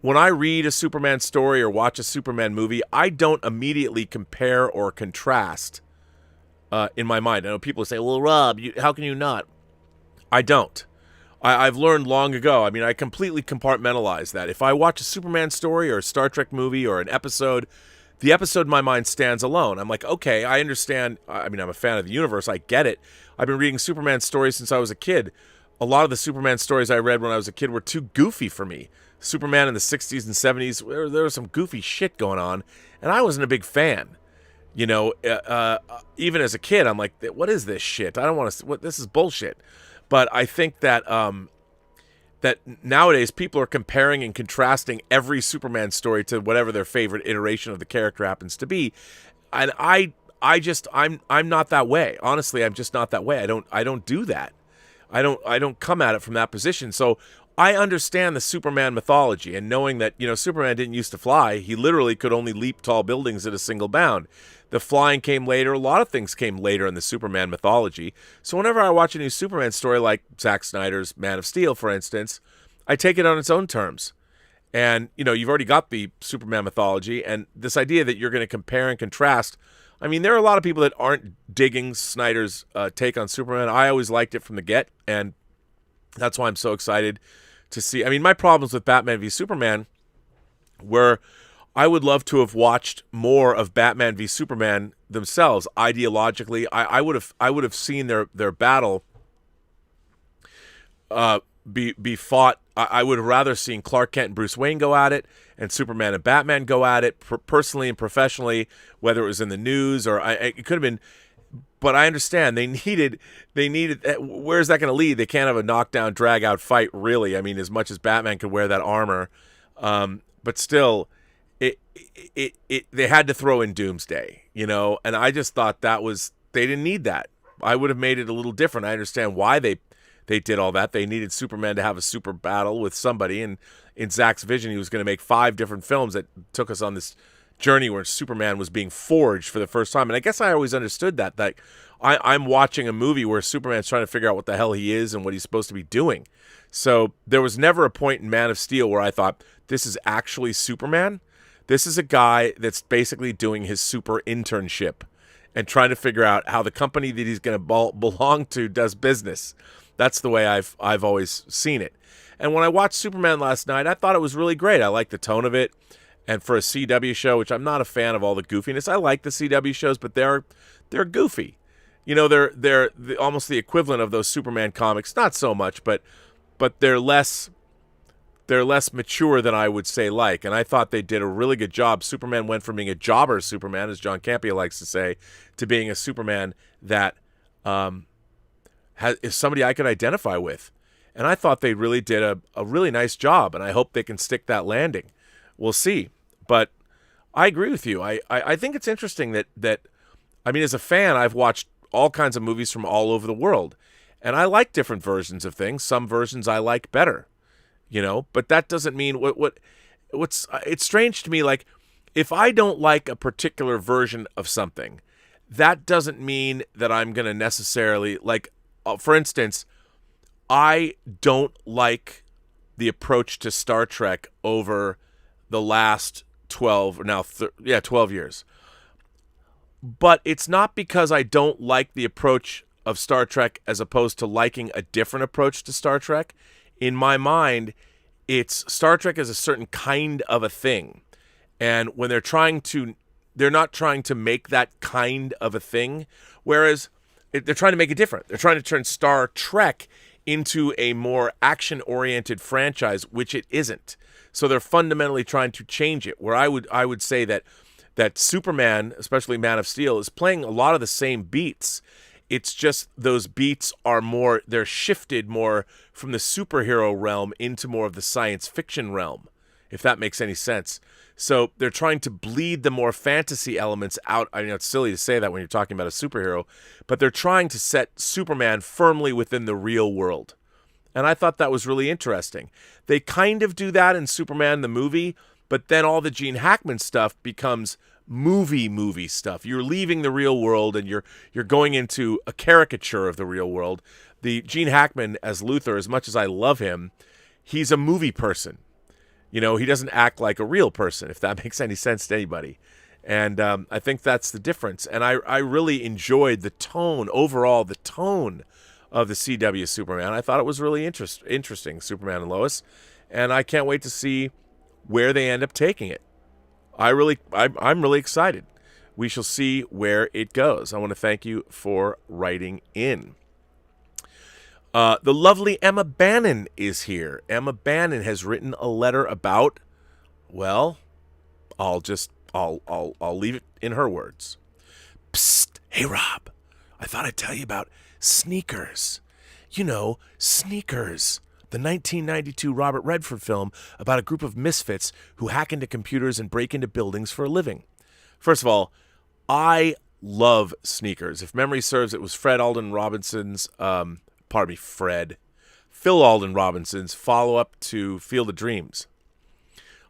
When I read a Superman story or watch a Superman movie, I don't immediately compare or contrast in my mind. I know people say, well, Rob, how can you not? I don't. I've learned long ago. I mean, I completely compartmentalize that. If I watch a Superman story or a Star Trek movie or an episode, the episode in my mind stands alone. I'm like, okay, I understand. I mean, I'm a fan of the universe. I get it. I've been reading Superman stories since I was a kid. A lot of the Superman stories I read when I was a kid were too goofy for me. Superman in the 60s and 70s, there was some goofy shit going on, and I wasn't a big fan. You know, even as a kid, I'm like, what is this shit? I don't want to. This is bullshit. But I think that that nowadays people are comparing and contrasting every Superman story to whatever their favorite iteration of the character happens to be, and I'm not that way. Honestly, I'm just not that way. I don't do that. I don't come at it from that position. So I understand the Superman mythology, and knowing that, Superman didn't used to fly. He literally could only leap tall buildings at a single bound. The flying came later. A lot of things came later in the Superman mythology. So whenever I watch a new Superman story, like Zack Snyder's Man of Steel, for instance, I take it on its own terms. And, you've already got the Superman mythology, and this idea that you're going to compare and contrast. I mean, there are a lot of people that aren't digging Snyder's take on Superman. I always liked it from the get, and that's why I'm so excited to see. I mean, my problems with Batman v Superman were I would love to have watched more of Batman v Superman themselves. Ideologically, I would have seen their battle be fought. I would have rather seen Clark Kent and Bruce Wayne go at it, and Superman and Batman go at it, personally and professionally, whether it was in the news or it could have been. But I understand they needed. Where is that going to lead? They can't have a knockdown, drag out fight, really. I mean, as much as Batman could wear that armor, but still, they had to throw in Doomsday, And I just thought they didn't need that. I would have made it a little different. I understand why they did all that. They needed Superman to have a super battle with somebody, and in Zack's vision, he was going to make 5 different films that took us on this journey where Superman was being forged for the first time. And I guess I always understood that I'm watching a movie where Superman's trying to figure out what the hell he is and what he's supposed to be doing. So there was never a point in Man of Steel where I thought, this is actually Superman. This is a guy that's basically doing his super internship and trying to figure out how the company that he's going to belong to does business. That's the way I've always seen it. And when I watched Superman last night, I thought it was really great. I liked the tone of it. And for a CW show, which I'm not a fan of all the goofiness, I like the CW shows, but they're goofy. They're almost the equivalent of those Superman comics. Not so much, but they're less mature than I would say like. And I thought they did a really good job. Superman went from being a jobber Superman, as John Campea likes to say, to being a Superman that is somebody I could identify with. And I thought they really did a really nice job, and I hope they can stick that landing. We'll see. But I agree with you. I think it's interesting that I mean, as a fan, I've watched all kinds of movies from all over the world, and I like different versions of things. Some versions I like better, but that doesn't mean it's strange to me. Like, if I don't like a particular version of something, that doesn't mean that I'm going to necessarily like, for instance, I don't like the approach to Star Trek over the last 12 years. But it's not because I don't like the approach of Star Trek as opposed to liking a different approach to Star Trek. In my mind, it's Star Trek is a certain kind of a thing. And when they're not trying to make that kind of a thing, whereas they're trying to make it different. They're trying to turn Star Trek into a more action-oriented franchise, which it isn't. So they're fundamentally trying to change it, where I would say that Superman, especially Man of Steel, is playing a lot of the same beats. It's just those beats they're shifted more from the superhero realm into more of the science fiction realm, if that makes any sense. So they're trying to bleed the more fantasy elements out. I mean, it's silly to say that when you're talking about a superhero, but they're trying to set Superman firmly within the real world. And I thought that was really interesting. They kind of do that in Superman the movie, but then all the Gene Hackman stuff becomes movie stuff. You're leaving the real world and you're going into a caricature of the real world. The Gene Hackman as Luther, as much as I love him, he's a movie person. You know, he doesn't act like a real person, if that makes any sense to anybody. And I think that's the difference. And I really enjoyed the tone, overall, the tone of the CW Superman. I thought it was really interesting, Superman and Lois. And I can't wait to see where they end up taking it. I'm really excited. We shall see where it goes. I want to thank you for writing in. The lovely Emma Bannon is here. Emma Bannon has written a letter about, well, I'll leave it in her words. Psst, hey Rob, I thought I'd tell you about Sneakers. You know, Sneakers, the 1992 Robert Redford film about a group of misfits who hack into computers and break into buildings for a living. First of all, I love Sneakers. If memory serves, it was Phil Alden Robinson's follow-up to Field of Dreams.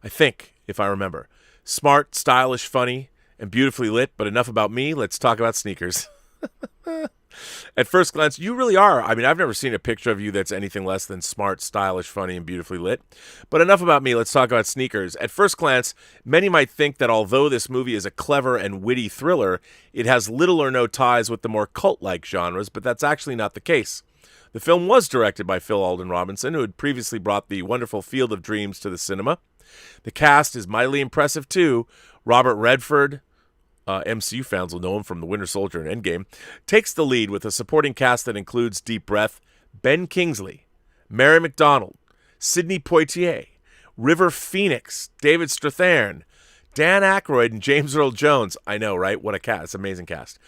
I think, if I remember. Smart, stylish, funny, and beautifully lit, but enough about me. Let's talk about Sneakers. At first glance, you really are. I mean, I've never seen a picture of you that's anything less than smart, stylish, funny, and beautifully lit. But enough about me. Let's talk about Sneakers. At first glance, many might think that although this movie is a clever and witty thriller, it has little or no ties with the more cult-like genres, but that's actually not the case. The film was directed by Phil Alden Robinson, who had previously brought the wonderful Field of Dreams to the cinema. The cast is mightily impressive, too. Robert Redford, MCU fans will know him from The Winter Soldier and Endgame, takes the lead with a supporting cast that includes Deep Breath, Ben Kingsley, Mary McDonnell, Sidney Poitier, River Phoenix, David Strathairn, Dan Aykroyd, and James Earl Jones. I know, right? What a cast. It's an amazing cast.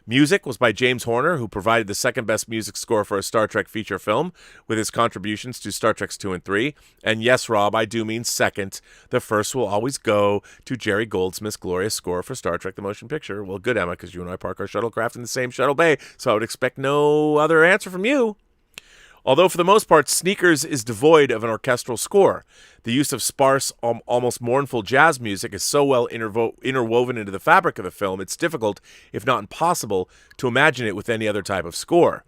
Music was by James Horner, who provided the second-best music score for a Star Trek feature film with his contributions to Star Trek 2 and 3. And yes, Rob, I do mean second. The first will always go to Jerry Goldsmith's glorious score for Star Trek The Motion Picture. Well, good, Emma, because you and I park our shuttlecraft in the same shuttle bay, so I would expect no other answer from you. Although for the most part, Sneakers is devoid of an orchestral score. The use of sparse, almost mournful jazz music is so well interwoven into the fabric of the film, it's difficult, if not impossible, to imagine it with any other type of score.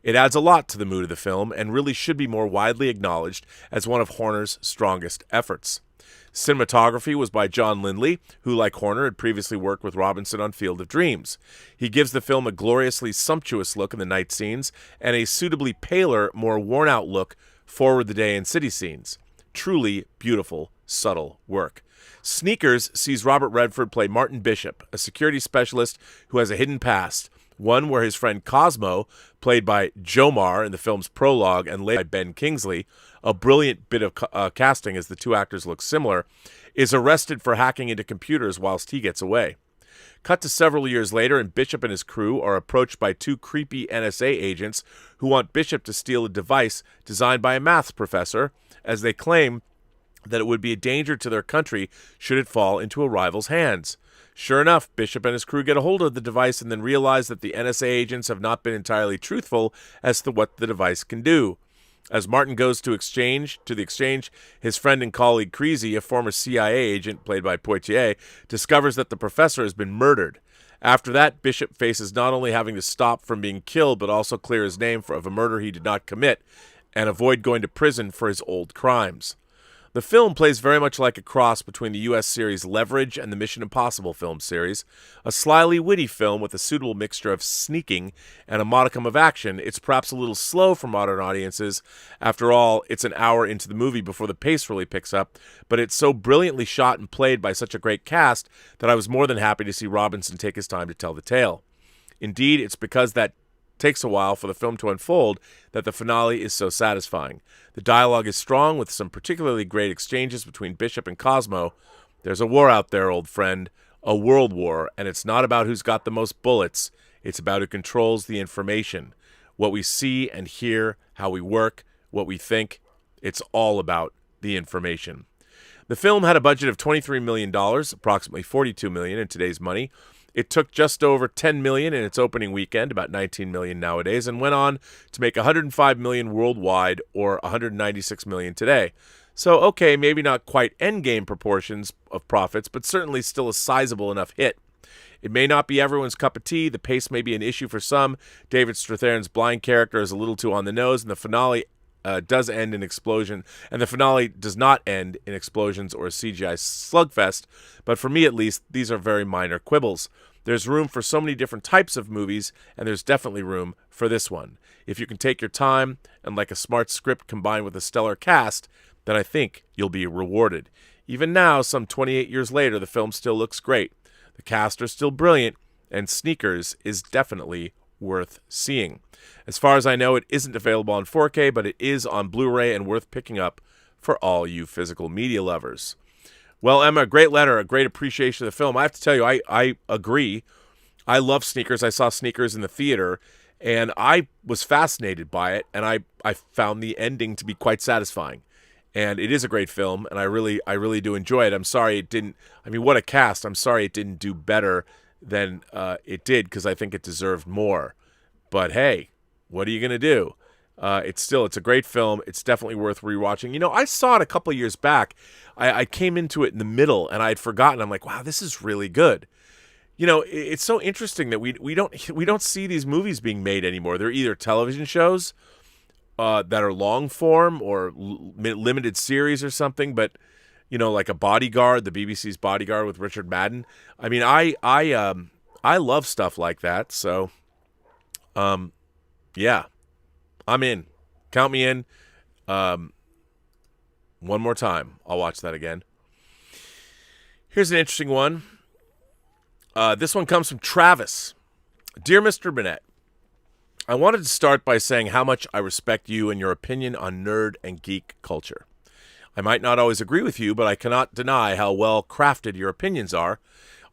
It adds a lot to the mood of the film and really should be more widely acknowledged as one of Horner's strongest efforts. Cinematography was by John Lindley, who, like Horner, had previously worked with Robinson on Field of Dreams. He gives the film a gloriously sumptuous look in the night scenes and a suitably paler, more worn-out look forward the day and city scenes. Truly beautiful, subtle work. Sneakers sees Robert Redford play Martin Bishop, a security specialist who has a hidden past, one where his friend Cosmo, played by Jomar in the film's prologue and later by Ben Kingsley, a brilliant bit of casting as the two actors look similar, is arrested for hacking into computers whilst he gets away. Cut to several years later, and Bishop and his crew are approached by two creepy NSA agents who want Bishop to steal a device designed by a maths professor, as they claim that it would be a danger to their country should it fall into a rival's hands. Sure enough, Bishop and his crew get a hold of the device and then realize that the NSA agents have not been entirely truthful as to what the device can do. As Martin goes to the exchange, his friend and colleague Creasy, a former CIA agent played by Poitier, discovers that the professor has been murdered. After that, Bishop faces not only having to stop from being killed, but also clear his name of a murder he did not commit and avoid going to prison for his old crimes. The film plays very much like a cross between the U.S. series Leverage and the Mission Impossible film series. A slyly witty film with a suitable mixture of sneaking and a modicum of action, it's perhaps a little slow for modern audiences. After all, it's an hour into the movie before the pace really picks up, but it's so brilliantly shot and played by such a great cast that I was more than happy to see Robinson take his time to tell the tale. Indeed, it's because that takes a while for the film to unfold that the finale is so satisfying. The dialogue is strong with some particularly great exchanges between Bishop and Cosmo. There's a war out there, old friend, a world war, and it's not about who's got the most bullets. It's about who controls the information. What we see and hear, how we work, what we think, it's all about the information. The film had a budget of $23 million, approximately $42 million in today's money. It took just over $10 million in its opening weekend, about $19 million nowadays, and went on to make $105 million worldwide, or $196 million today. So, okay, maybe not quite endgame proportions of profits, but certainly still a sizable enough hit. It may not be everyone's cup of tea. The pace may be an issue for some. David Strathairn's blind character is a little too on the nose, and the finale does end in explosion. And the finale does not end in explosions or a CGI slugfest. But for me, at least, these are very minor quibbles. There's room for so many different types of movies, and there's definitely room for this one. If you can take your time and like a smart script combined with a stellar cast, then I think you'll be rewarded. Even now, some 28 years later, the film still looks great. The cast are still brilliant, and Sneakers is definitely worth seeing. As far as I know, it isn't available on 4K, but it is on Blu-ray and worth picking up for all you physical media lovers. Well, Emma, a great letter, a great appreciation of the film. I have to tell you, I agree. I love Sneakers. I saw Sneakers in the theater, and I was fascinated by it, and I found the ending to be quite satisfying. And it is a great film, and I really do enjoy it. I'm sorry it didn't. I mean, what a cast! I'm sorry it didn't do better than it did, because I think it deserved more. But hey, what are you gonna do? It's a great film. It's definitely worth rewatching. You know, I saw it a couple of years back. I came into it in the middle, and I had forgotten. I'm like, wow, this is really good. You know, it's so interesting that we don't see these movies being made anymore. They're either television shows that are long form or limited series or something, but you know, like a Bodyguard, the BBC's Bodyguard with Richard Madden. I mean, I love stuff like that. So, yeah, I'm in. Count me in. One more time, I'll watch that again. Here's an interesting one. This one comes from Travis. Dear Mr. Burnett, I wanted to start by saying how much I respect you and your opinion on nerd and geek culture. I might not always agree with you, but I cannot deny how well crafted your opinions are.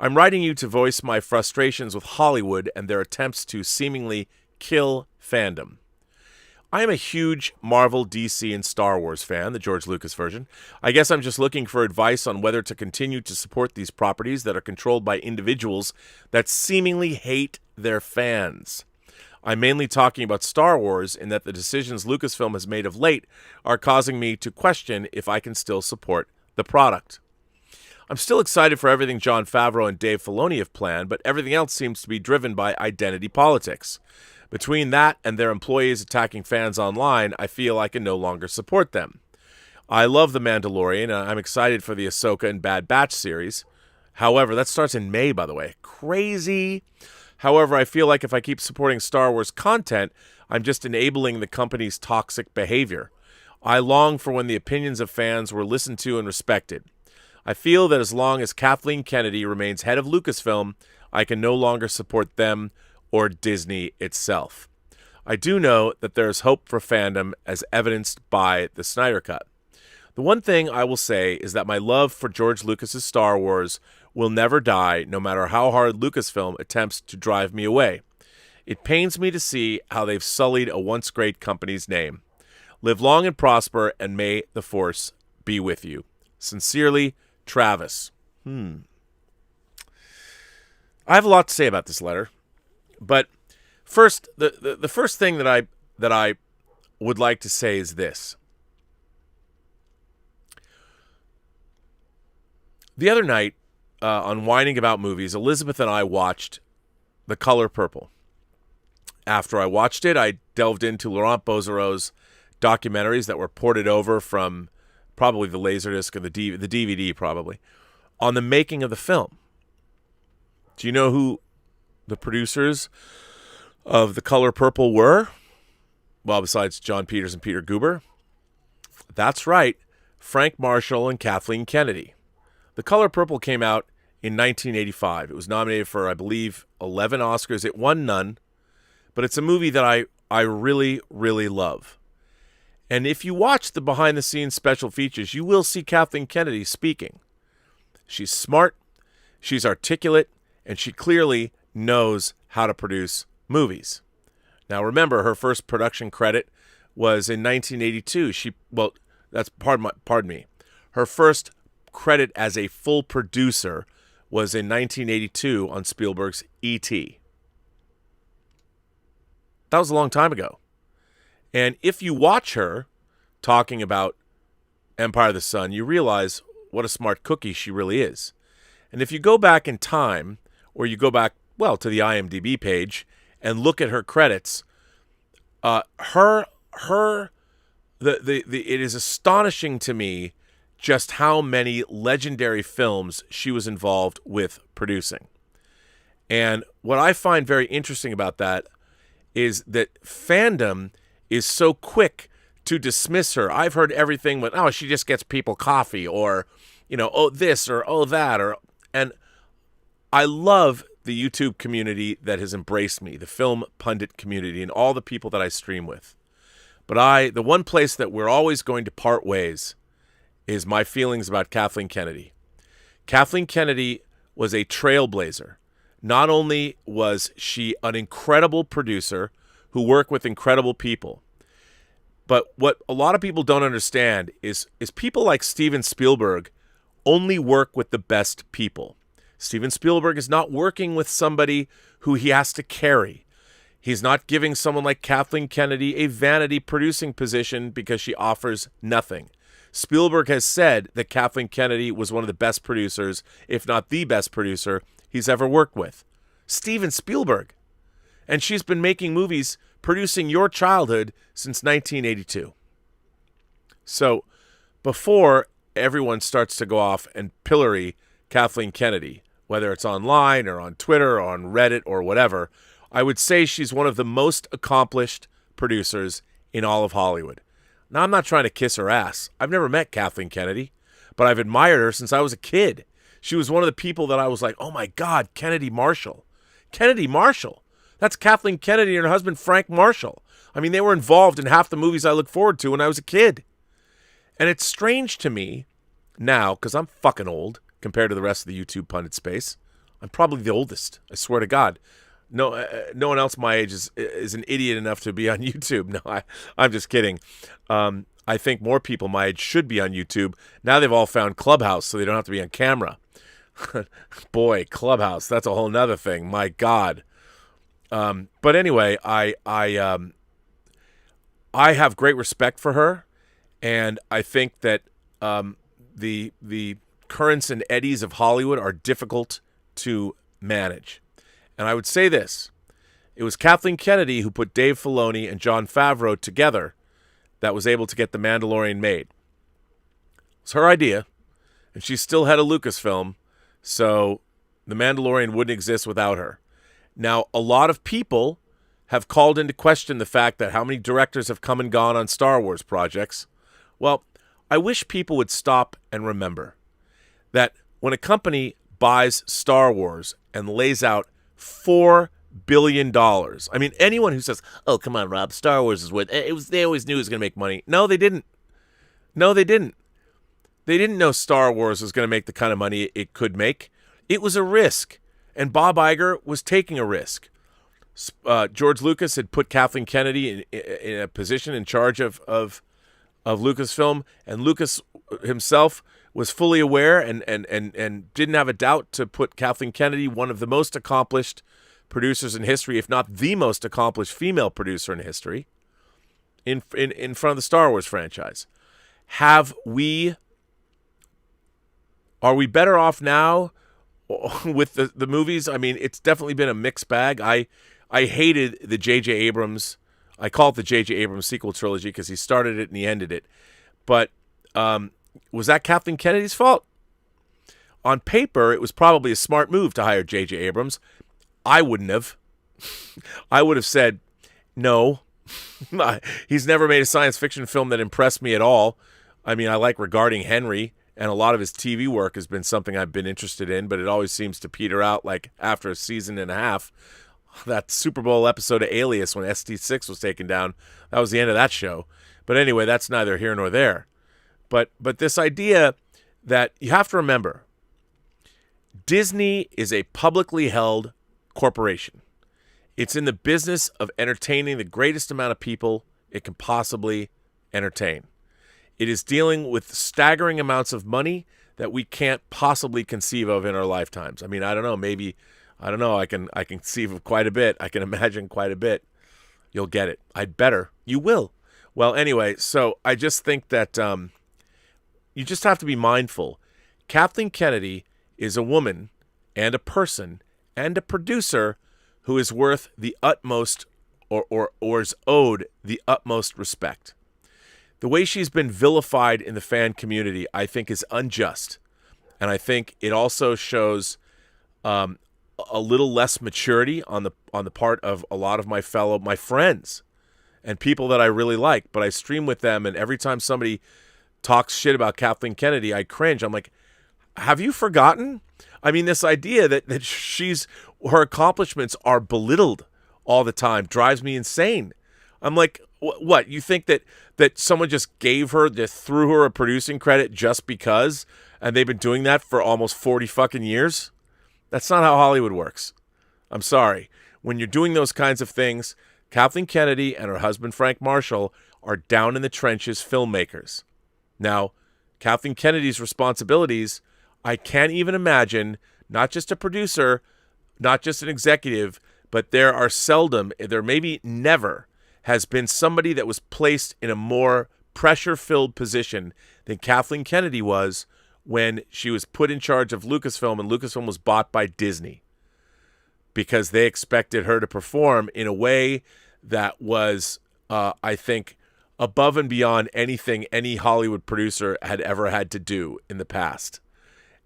I'm writing you to voice my frustrations with Hollywood and their attempts to seemingly kill fandom. I am a huge Marvel, DC, and Star Wars fan, the George Lucas version. I guess I'm just looking for advice on whether to continue to support these properties that are controlled by individuals that seemingly hate their fans. I'm mainly talking about Star Wars in that the decisions Lucasfilm has made of late are causing me to question if I can still support the product. I'm still excited for everything Jon Favreau and Dave Filoni have planned, but everything else seems to be driven by identity politics. Between that and their employees attacking fans online, I feel I can no longer support them. I love The Mandalorian, and I'm excited for the Ahsoka and Bad Batch series. However, that starts in May, by the way. Crazy. However, I feel like if I keep supporting Star Wars content, I'm just enabling the company's toxic behavior. I long for when the opinions of fans were listened to and respected. I feel that as long as Kathleen Kennedy remains head of Lucasfilm, I can no longer support them or Disney itself. I do know that there is hope for fandom as evidenced by the Snyder Cut. The one thing I will say is that my love for George Lucas's Star Wars will never die, no matter how hard Lucasfilm attempts to drive me away. It pains me to see how they've sullied a once great company's name. Live long and prosper, and may the Force be with you. Sincerely, Travis. I have a lot to say about this letter, but first, the first thing that I would like to say is this. The other night, on Whining About Movies, Elizabeth and I watched The Color Purple. After I watched it, I delved into Laurent Bozarot's documentaries that were ported over from probably the Laserdisc or the DVD, probably, on the making of the film. Do you know who the producers of The Color Purple were? Well, besides John Peters and Peter Guber. That's right, Frank Marshall and Kathleen Kennedy. The Color Purple came out in 1985. It was nominated for, I believe, 11 Oscars. It won none, but it's a movie that I really, really love. And if you watch the behind-the-scenes special features, you will see Kathleen Kennedy speaking. She's smart, she's articulate, and she clearly knows how to produce movies. Now, remember, her first production credit was in 1982. Pardon me. Her first credit as a full producer was in 1982 on Spielberg's E.T. That was a long time ago. And if you watch her talking about Empire of the Sun, you realize what a smart cookie she really is. And if you go back in time, or you go back, well, to the IMDb page and look at her credits, it is astonishing to me just how many legendary films she was involved with producing. And what I find very interesting about that is that fandom is so quick to dismiss her. I've heard everything with, oh, she just gets people coffee, or, oh, this, or oh, that, and I love the YouTube community that has embraced me, the film pundit community, and all the people that I stream with. But the one place that we're always going to part ways is my feelings about Kathleen Kennedy. Kathleen Kennedy was a trailblazer. Not only was she an incredible producer who worked with incredible people, but what a lot of people don't understand is people like Steven Spielberg only work with the best people. Steven Spielberg is not working with somebody who he has to carry. He's not giving someone like Kathleen Kennedy a vanity producing position because she offers nothing. Spielberg has said that Kathleen Kennedy was one of the best producers, if not the best producer, he's ever worked with. Steven Spielberg. And she's been making movies producing your childhood since 1982. So before everyone starts to go off and pillory Kathleen Kennedy, whether it's online or on Twitter or on Reddit or whatever, I would say she's one of the most accomplished producers in all of Hollywood. Now, I'm not trying to kiss her ass. I've never met Kathleen Kennedy, but I've admired her since I was a kid. She was one of the people that I was like, oh my God, Kennedy Marshall. Kennedy Marshall. That's Kathleen Kennedy and her husband, Frank Marshall. I mean, they were involved in half the movies I looked forward to when I was a kid. And it's strange to me now, because I'm fucking old compared to the rest of the YouTube pundit space. I'm probably the oldest, I swear to God. No one else my age is an idiot enough to be on YouTube. No, I'm just kidding. I think more people my age should be on YouTube. Now they've all found Clubhouse, so they don't have to be on camera. Boy, Clubhouse, that's a whole nother thing. My God. But anyway, I have great respect for her, and I think that the currents and eddies of Hollywood are difficult to manage. And I would say this. It was Kathleen Kennedy who put Dave Filoni and Jon Favreau together that was able to get The Mandalorian made. It's her idea, and she's still head of Lucasfilm, so The Mandalorian wouldn't exist without her. Now, a lot of people have called into question the fact that how many directors have come and gone on Star Wars projects. Well, I wish people would stop and remember that when a company buys Star Wars and lays out $4 billion. I mean, anyone who says, oh, come on, Rob, Star Wars is worth it. They always knew it was going to make money. No, they didn't. No, they didn't. They didn't know Star Wars was going to make the kind of money it could make. It was a risk, and Bob Iger was taking a risk. George Lucas had put Kathleen Kennedy in a position in charge of Lucasfilm, and Lucas himself was fully aware and didn't have a doubt to put Kathleen Kennedy, one of the most accomplished producers in history, if not the most accomplished female producer in history, in front of the Star Wars franchise. Are we better off now with the movies? I mean, it's definitely been a mixed bag. I hated the J.J. Abrams. I call it the J.J. Abrams sequel trilogy because he started it and he ended it. But was that Kathleen Kennedy's fault? On paper, it was probably a smart move to hire J.J. Abrams. I wouldn't have. I would have said, no. He's never made a science fiction film that impressed me at all. I mean, I like Regarding Henry, and a lot of his TV work has been something I've been interested in, but it always seems to peter out like after a season and a half. That Super Bowl episode of Alias when ST6 was taken down, that was the end of that show. But anyway, that's neither here nor there. But this idea that you have to remember, Disney is a publicly held corporation. It's in the business of entertaining the greatest amount of people it can possibly entertain. It is dealing with staggering amounts of money that we can't possibly conceive of in our lifetimes. I mean, I don't know, maybe, I don't know, I can conceive of quite a bit. I can imagine quite a bit. You'll get it. I'd better. You will. Well, anyway, so I just think that you just have to be mindful. Kathleen Kennedy is a woman and a person and a producer who is worth the utmost or is owed the utmost respect. The way she's been vilified in the fan community, I think, is unjust. And I think it also shows a little less maturity on the part of a lot of my friends and people that I really like. But I stream with them, and every time somebody talks shit about Kathleen Kennedy, I cringe. I'm like, have you forgotten? I mean, this idea that her accomplishments are belittled all the time drives me insane. I'm like, what? You think that someone just threw her a producing credit just because, and they've been doing that for almost 40 fucking years? That's not how Hollywood works. I'm sorry. When you're doing those kinds of things, Kathleen Kennedy and her husband Frank Marshall are down in the trenches filmmakers. Now, Kathleen Kennedy's responsibilities, I can't even imagine, not just a producer, not just an executive, but there maybe never has been somebody that was placed in a more pressure-filled position than Kathleen Kennedy was when she was put in charge of Lucasfilm, and Lucasfilm was bought by Disney because they expected her to perform in a way that was, I think, above and beyond anything any Hollywood producer had ever had to do in the past.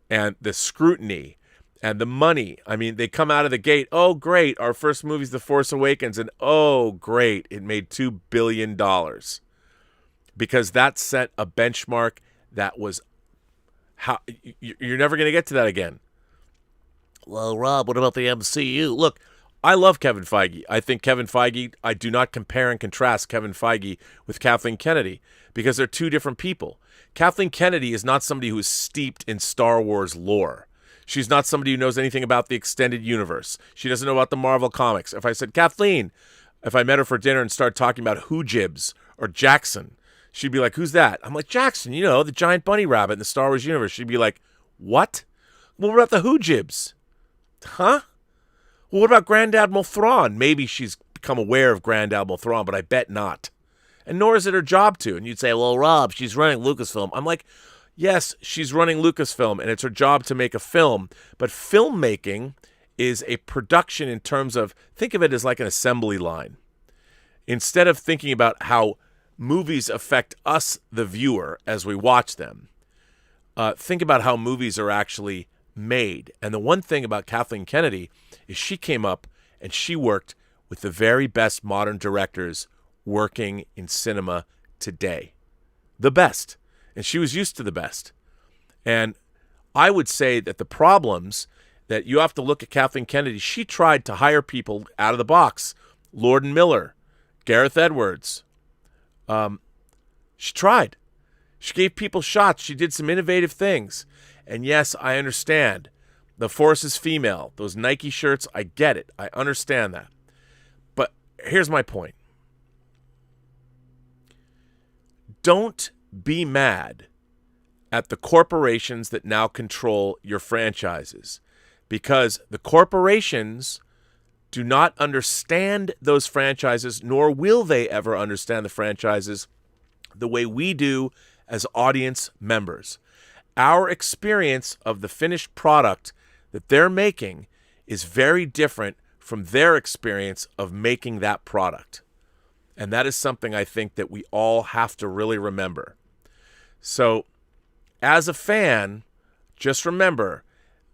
And the scrutiny and the money. I mean, they come out of the gate, oh, great, our first movie's The Force Awakens, and oh, great, it made $2 billion. Because that set a benchmark that was, you're never going to get to that again. Well, Rob, what about the MCU? Look, I love Kevin Feige. I think Kevin Feige, I do not compare and contrast Kevin Feige with Kathleen Kennedy because they're two different people. Kathleen Kennedy is not somebody who is steeped in Star Wars lore. She's not somebody who knows anything about the extended universe. She doesn't know about the Marvel comics. If I said, Kathleen, if I met her for dinner and started talking about Who Jibs or Jackson, she'd be like, who's that? I'm like, Jackson, the giant bunny rabbit in the Star Wars universe. She'd be like, what? Well, what about the Who Jibs? Huh? Well, what about Grand Admiral Thrawn? Maybe she's become aware of Grand Admiral Thrawn, but I bet not. And nor is it her job to. And you'd say, well, Rob, she's running Lucasfilm. I'm like, yes, she's running Lucasfilm, and it's her job to make a film. But filmmaking is a production in terms of, think of it as like an assembly line. Instead of thinking about how movies affect us, the viewer, as we watch them, think about how movies are actually made. And the one thing about Kathleen Kennedy is she came up and she worked with the very best modern directors working in cinema today. The best. And she was used to the best. And I would say that the problems that you have to look at Kathleen Kennedy, she tried to hire people out of the box. Lord and Miller, Gareth Edwards. She tried. She gave people shots. She did some innovative things. And yes, I understand. The Force is female. Those Nike shirts, I get it. I understand that. But here's my point. Don't be mad at the corporations that now control your franchises, because the corporations do not understand those franchises, nor will they ever understand the franchises the way we do as audience members. Our experience of the finished product that they're making is very different from their experience of making that product. And that is something I think that we all have to really remember. So, as a fan, just remember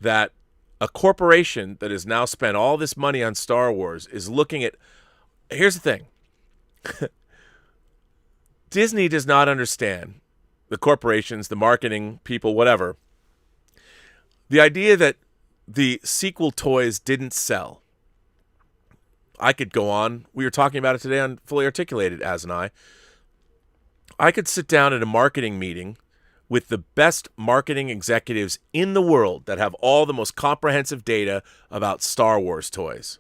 that a corporation that has now spent all this money on Star Wars is looking at... Here's the thing. Disney does not understand, the corporations, the marketing people, whatever, the idea that the sequel toys didn't sell. I could go on. We were talking about it today on Fully Articulated, Az and I could sit down at a marketing meeting with the best marketing executives in the world that have all the most comprehensive data about Star Wars toys.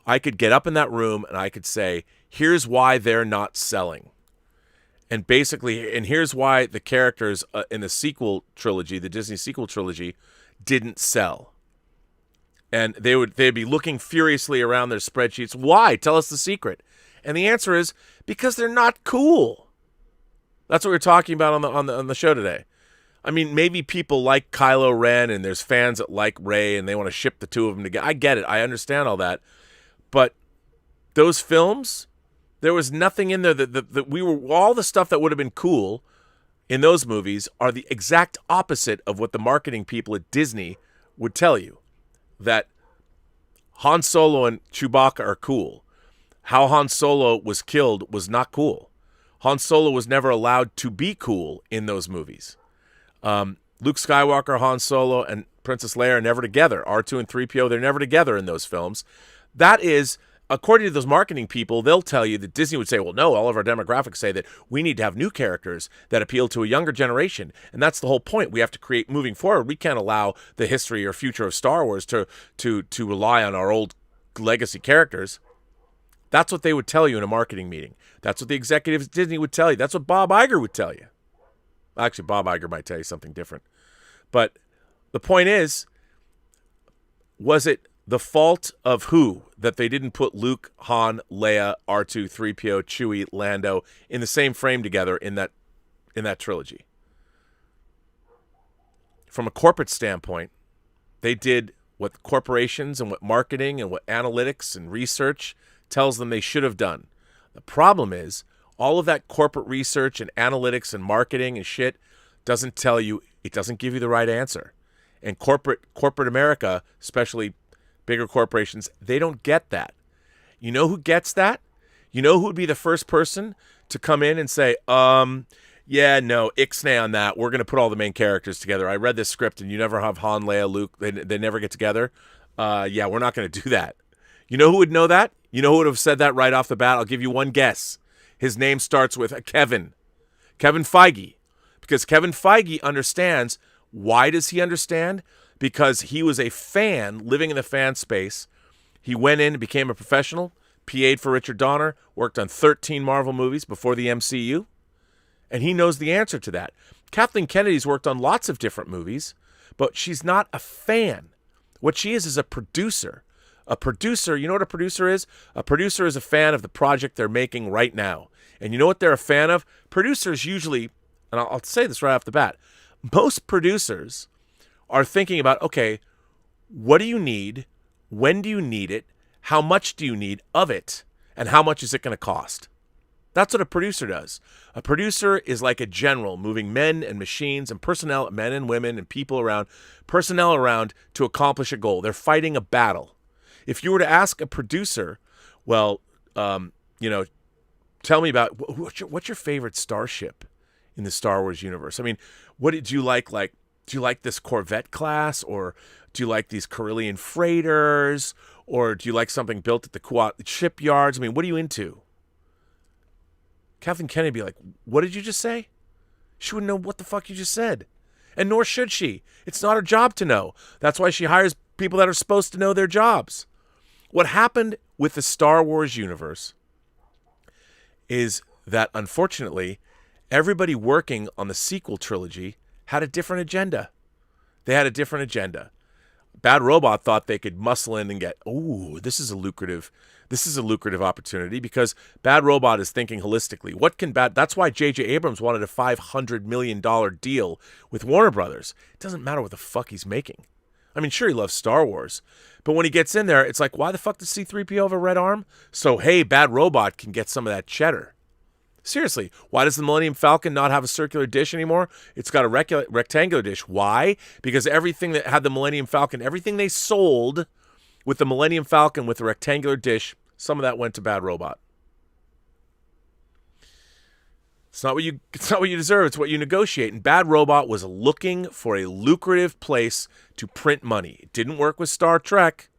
I could get up in that room and I could say, here's why they're not selling. And basically, and here's why the characters in the sequel trilogy, the Disney sequel trilogy, didn't sell. And they'd be looking furiously around their spreadsheets. Why? Tell us the secret. And the answer is because they're not cool. That's what we're talking about on the show today. I mean, maybe people like Kylo Ren and there's fans that like Rey and they want to ship the two of them together. I get it. I understand all that. But those films, there was nothing in there that we were, all the stuff that would have been cool in those movies are the exact opposite of what the marketing people at Disney would tell you. That Han Solo and Chewbacca are cool. How Han Solo was killed was not cool. Han Solo was never allowed to be cool in those movies. Luke Skywalker, Han Solo, and Princess Leia are never together. R2 and 3PO, they're never together in those films. That is, according to those marketing people, they'll tell you that Disney would say, well, no, all of our demographics say that we need to have new characters that appeal to a younger generation. And that's the whole point. We have to create, moving forward, we can't allow the history or future of Star Wars to rely on our old legacy characters. That's what they would tell you in a marketing meeting. That's what the executives at Disney would tell you. That's what Bob Iger would tell you. Actually, Bob Iger might tell you something different. But the point is, was it the fault of who that they didn't put Luke, Han, Leia, R2, 3PO, Chewie, Lando in the same frame together in that trilogy? From a corporate standpoint, they did what corporations and what marketing and what analytics and research tells them they should have done. The problem is, all of that corporate research and analytics and marketing and shit doesn't tell you, it doesn't give you the right answer. And corporate America, especially bigger corporations, they don't get that. You know who gets that? You know who would be the first person to come in and say, yeah, no, ixnay on that. We're going to put all the main characters together. I read this script and you never have Han, Leia, Luke. They never get together. Yeah, we're not going to do that. You know who would know that? You know who would have said that right off the bat? I'll give you one guess. His name starts with a Kevin Feige. Because Kevin Feige understands. Why does he understand? Because he was a fan living in the fan space. He went in and became a professional, PA'd for Richard Donner, worked on 13 Marvel movies before the MCU, and he knows the answer to that. Kathleen Kennedy's worked on lots of different movies, but she's not a fan. What she is a producer. A producer, you know what a producer is? A producer is a fan of the project they're making right now. And you know what they're a fan of? Producers usually, and I'll say this right off the bat, most producers are thinking about, okay, what do you need? When do you need it? How much do you need of it? And how much is it going to cost? That's what a producer does. A producer is like a general moving men and machines and personnel, men and women and people around, personnel around to accomplish a goal. They're fighting a battle. If you were to ask a producer, well, tell me about what's your favorite starship in the Star Wars universe? I mean, what did you like? Like, do you like this Corvette class, or do you like these Carillion freighters, or do you like something built at the Kuwait shipyards? I mean, what are you into? Kathleen Kennedy would be like, what did you just say? She wouldn't know what the fuck you just said. And nor should she. It's not her job to know. That's why she hires people that are supposed to know their jobs. What happened with the Star Wars universe is that, unfortunately, everybody working on the sequel trilogy had a different agenda. They had a different agenda. Bad Robot thought they could muscle in and get, this is a lucrative opportunity, because Bad Robot is thinking holistically. That's why J.J. Abrams wanted a $500 million deal with Warner Brothers. It doesn't matter what the fuck he's making. I mean, sure, he loves Star Wars, but when he gets in there, it's like, why the fuck does C-3PO have a red arm? So, hey, Bad Robot can get some of that cheddar. Seriously, why does the Millennium Falcon not have a circular dish anymore? It's got a rectangular dish. Why? Because everything that had the Millennium Falcon, everything they sold with the Millennium Falcon with the rectangular dish, some of that went to Bad Robot. It's not what you deserve. It's what you negotiate. And Bad Robot was looking for a lucrative place to print money. It didn't work with Star Trek.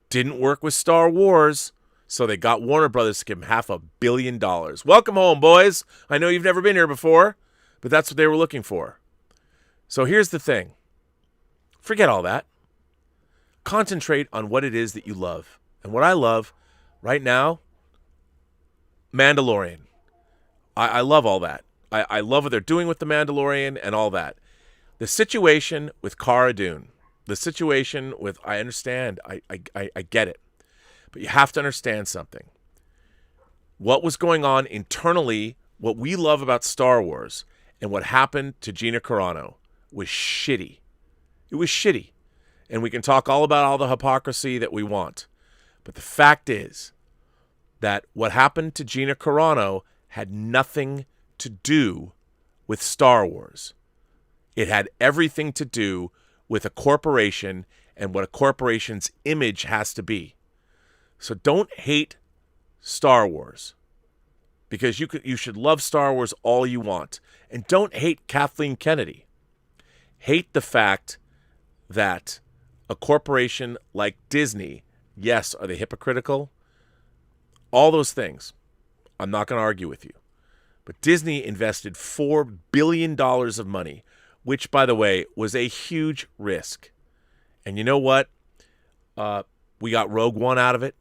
Didn't work with Star Wars. So they got Warner Brothers to give him $500 million. Welcome home, boys. I know you've never been here before, but that's what they were looking for. So here's the thing. Forget all that. Concentrate on what it is that you love. And what I love right now, Mandalorian. I love all that. I love what they're doing with the Mandalorian and all that. The situation with Cara Dune. The situation with, I understand. I get it. But you have to understand something. What was going on internally, what we love about Star Wars, and what happened to Gina Carano was shitty. It was shitty. And we can talk all about all the hypocrisy that we want. But the fact is that what happened to Gina Carano had nothing to do with Star Wars. It had everything to do with a corporation and what a corporation's image has to be. So don't hate Star Wars, because you should love Star Wars all you want. And don't hate Kathleen Kennedy. Hate the fact that a corporation like Disney, yes, are they hypocritical? All those things. I'm not going to argue with you. But Disney invested $4 billion of money, which, by the way, was a huge risk. And you know what? We got Rogue One out of it.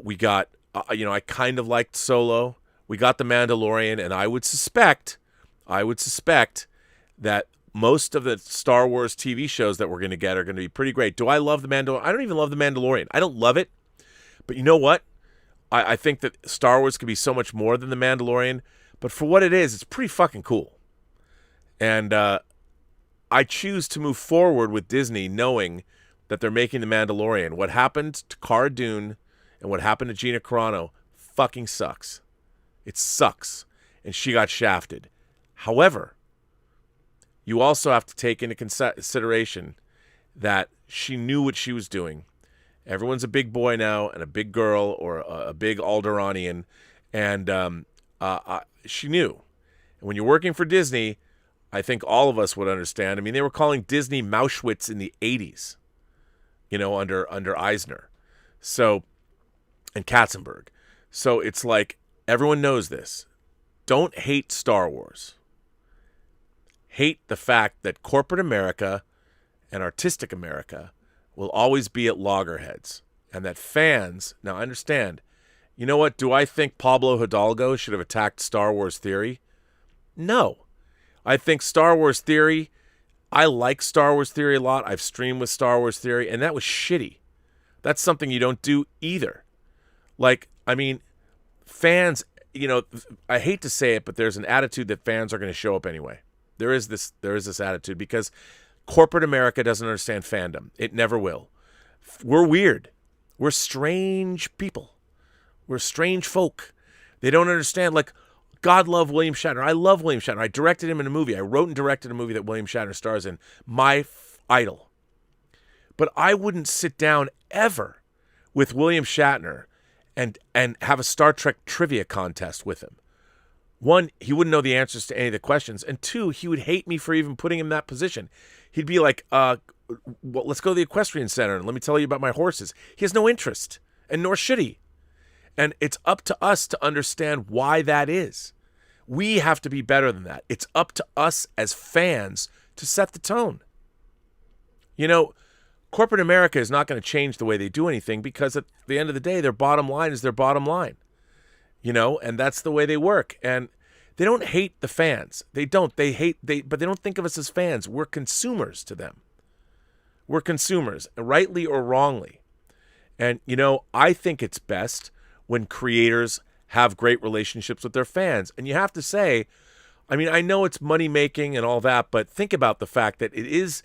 We got, I kind of liked Solo. We got The Mandalorian, and I would suspect that most of the Star Wars TV shows that we're going to get are going to be pretty great. Do I love The Mandalorian? I don't even love The Mandalorian. I don't love it. But you know what? I think that Star Wars could be so much more than The Mandalorian. But for what it is, it's pretty fucking cool. And I choose to move forward with Disney knowing that they're making The Mandalorian. What happened to Cara Dune and what happened to Gina Carano fucking sucks. It sucks. And she got shafted. However, you also have to take into consideration that she knew what she was doing. Everyone's a big boy now and a big girl or a big Alderanian. And she knew. And when you're working for Disney, I think all of us would understand. I mean, they were calling Disney Mauschwitz in the 80s, under Eisner. So, and Katzenberg. So it's like everyone knows this. Don't hate Star Wars. Hate the fact that corporate America and artistic America will always be at loggerheads. And that fans, now I understand, you know what? Do I think Pablo Hidalgo should have attacked Star Wars Theory? No. I think Star Wars Theory, I like Star Wars Theory a lot. I've streamed with Star Wars Theory, and that was shitty. That's something you don't do either. Fans, I hate to say it, but there's an attitude that fans are going to show up anyway. There is this attitude because corporate America doesn't understand fandom. It never will. We're weird. We're strange people. We're strange folk. They don't understand, God love William Shatner. I love William Shatner. I directed him in a movie. I wrote and directed a movie that William Shatner stars in. My idol. But I wouldn't sit down ever with William Shatner and have a Star Trek trivia contest with him. One, he wouldn't know the answers to any of the questions. And two, he would hate me for even putting him in that position. He'd be like, let's go to the equestrian center and let me tell you about my horses. He has no interest, and nor should he. And it's up to us to understand why that is. We have to be better than that. It's up to us as fans to set the tone. Corporate America is not going to change the way they do anything because at the end of the day, their bottom line is their bottom line. And that's the way they work. And they don't hate the fans. They don't. But they don't think of us as fans. We're consumers to them. We're consumers, rightly or wrongly. And, I think it's best when creators have great relationships with their fans. And you have to say, I know it's money making and all that, but think about the fact that it is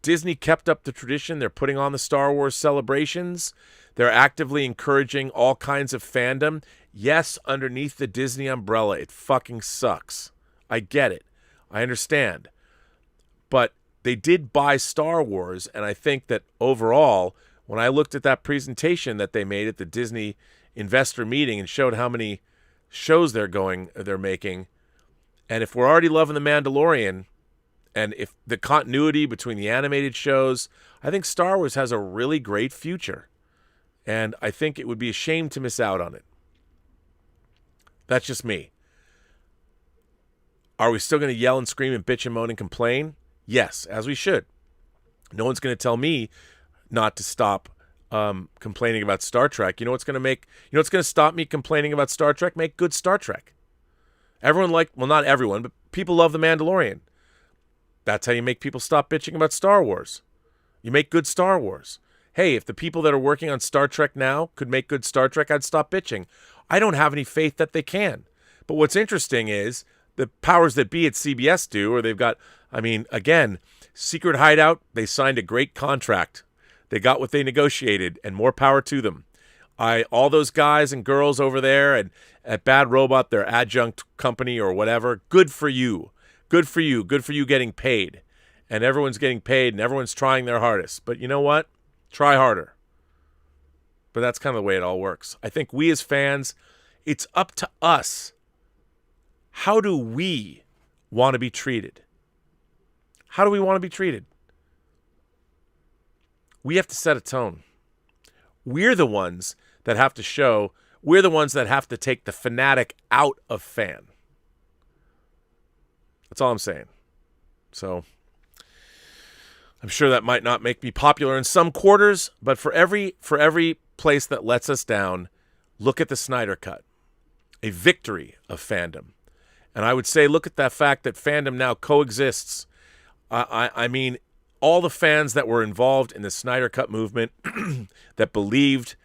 Disney kept up the tradition. They're putting on the Star Wars celebrations. They're actively encouraging all kinds of fandom. Yes, underneath the Disney umbrella, it fucking sucks. I get it. I understand. But they did buy Star Wars, and I think that overall, when I looked at that presentation that they made at the Disney investor meeting and showed how many shows they're making, and if we're already loving The Mandalorian, and if the continuity between the animated shows, I think Star Wars has a really great future. And I think it would be a shame to miss out on it. That's just me. Are we still going to yell and scream and bitch and moan and complain? Yes, as we should. No one's going to tell me not to stop complaining about Star Trek. You know what's going to stop me complaining about Star Trek? Make good Star Trek. Not everyone, but people love The Mandalorian. That's how you make people stop bitching about Star Wars. You make good Star Wars. Hey, if the people that are working on Star Trek now could make good Star Trek, I'd stop bitching. I don't have any faith that they can. But what's interesting is the powers that be at CBS do, or they've got I mean, again, Secret Hideout, they signed a great contract. They got what they negotiated, and more power to them. All those guys and girls over there and at Bad Robot, their adjunct company or whatever, good for you. Good for you. Good for you getting paid. And everyone's getting paid and everyone's trying their hardest. But you know what? Try harder. But that's kind of the way it all works. I think we as fans, it's up to us. How do we want to be treated? How do we want to be treated? We have to set a tone. We're the ones that have to show, we're the ones that have to take the fanatic out of fan. That's all I'm saying. So, I'm sure that might not make me popular in some quarters, but for every place that lets us down, look at the Snyder Cut. A victory of fandom. And I would say, look at that fact that fandom now coexists. I mean, all the fans that were involved in the Snyder Cut movement that believed,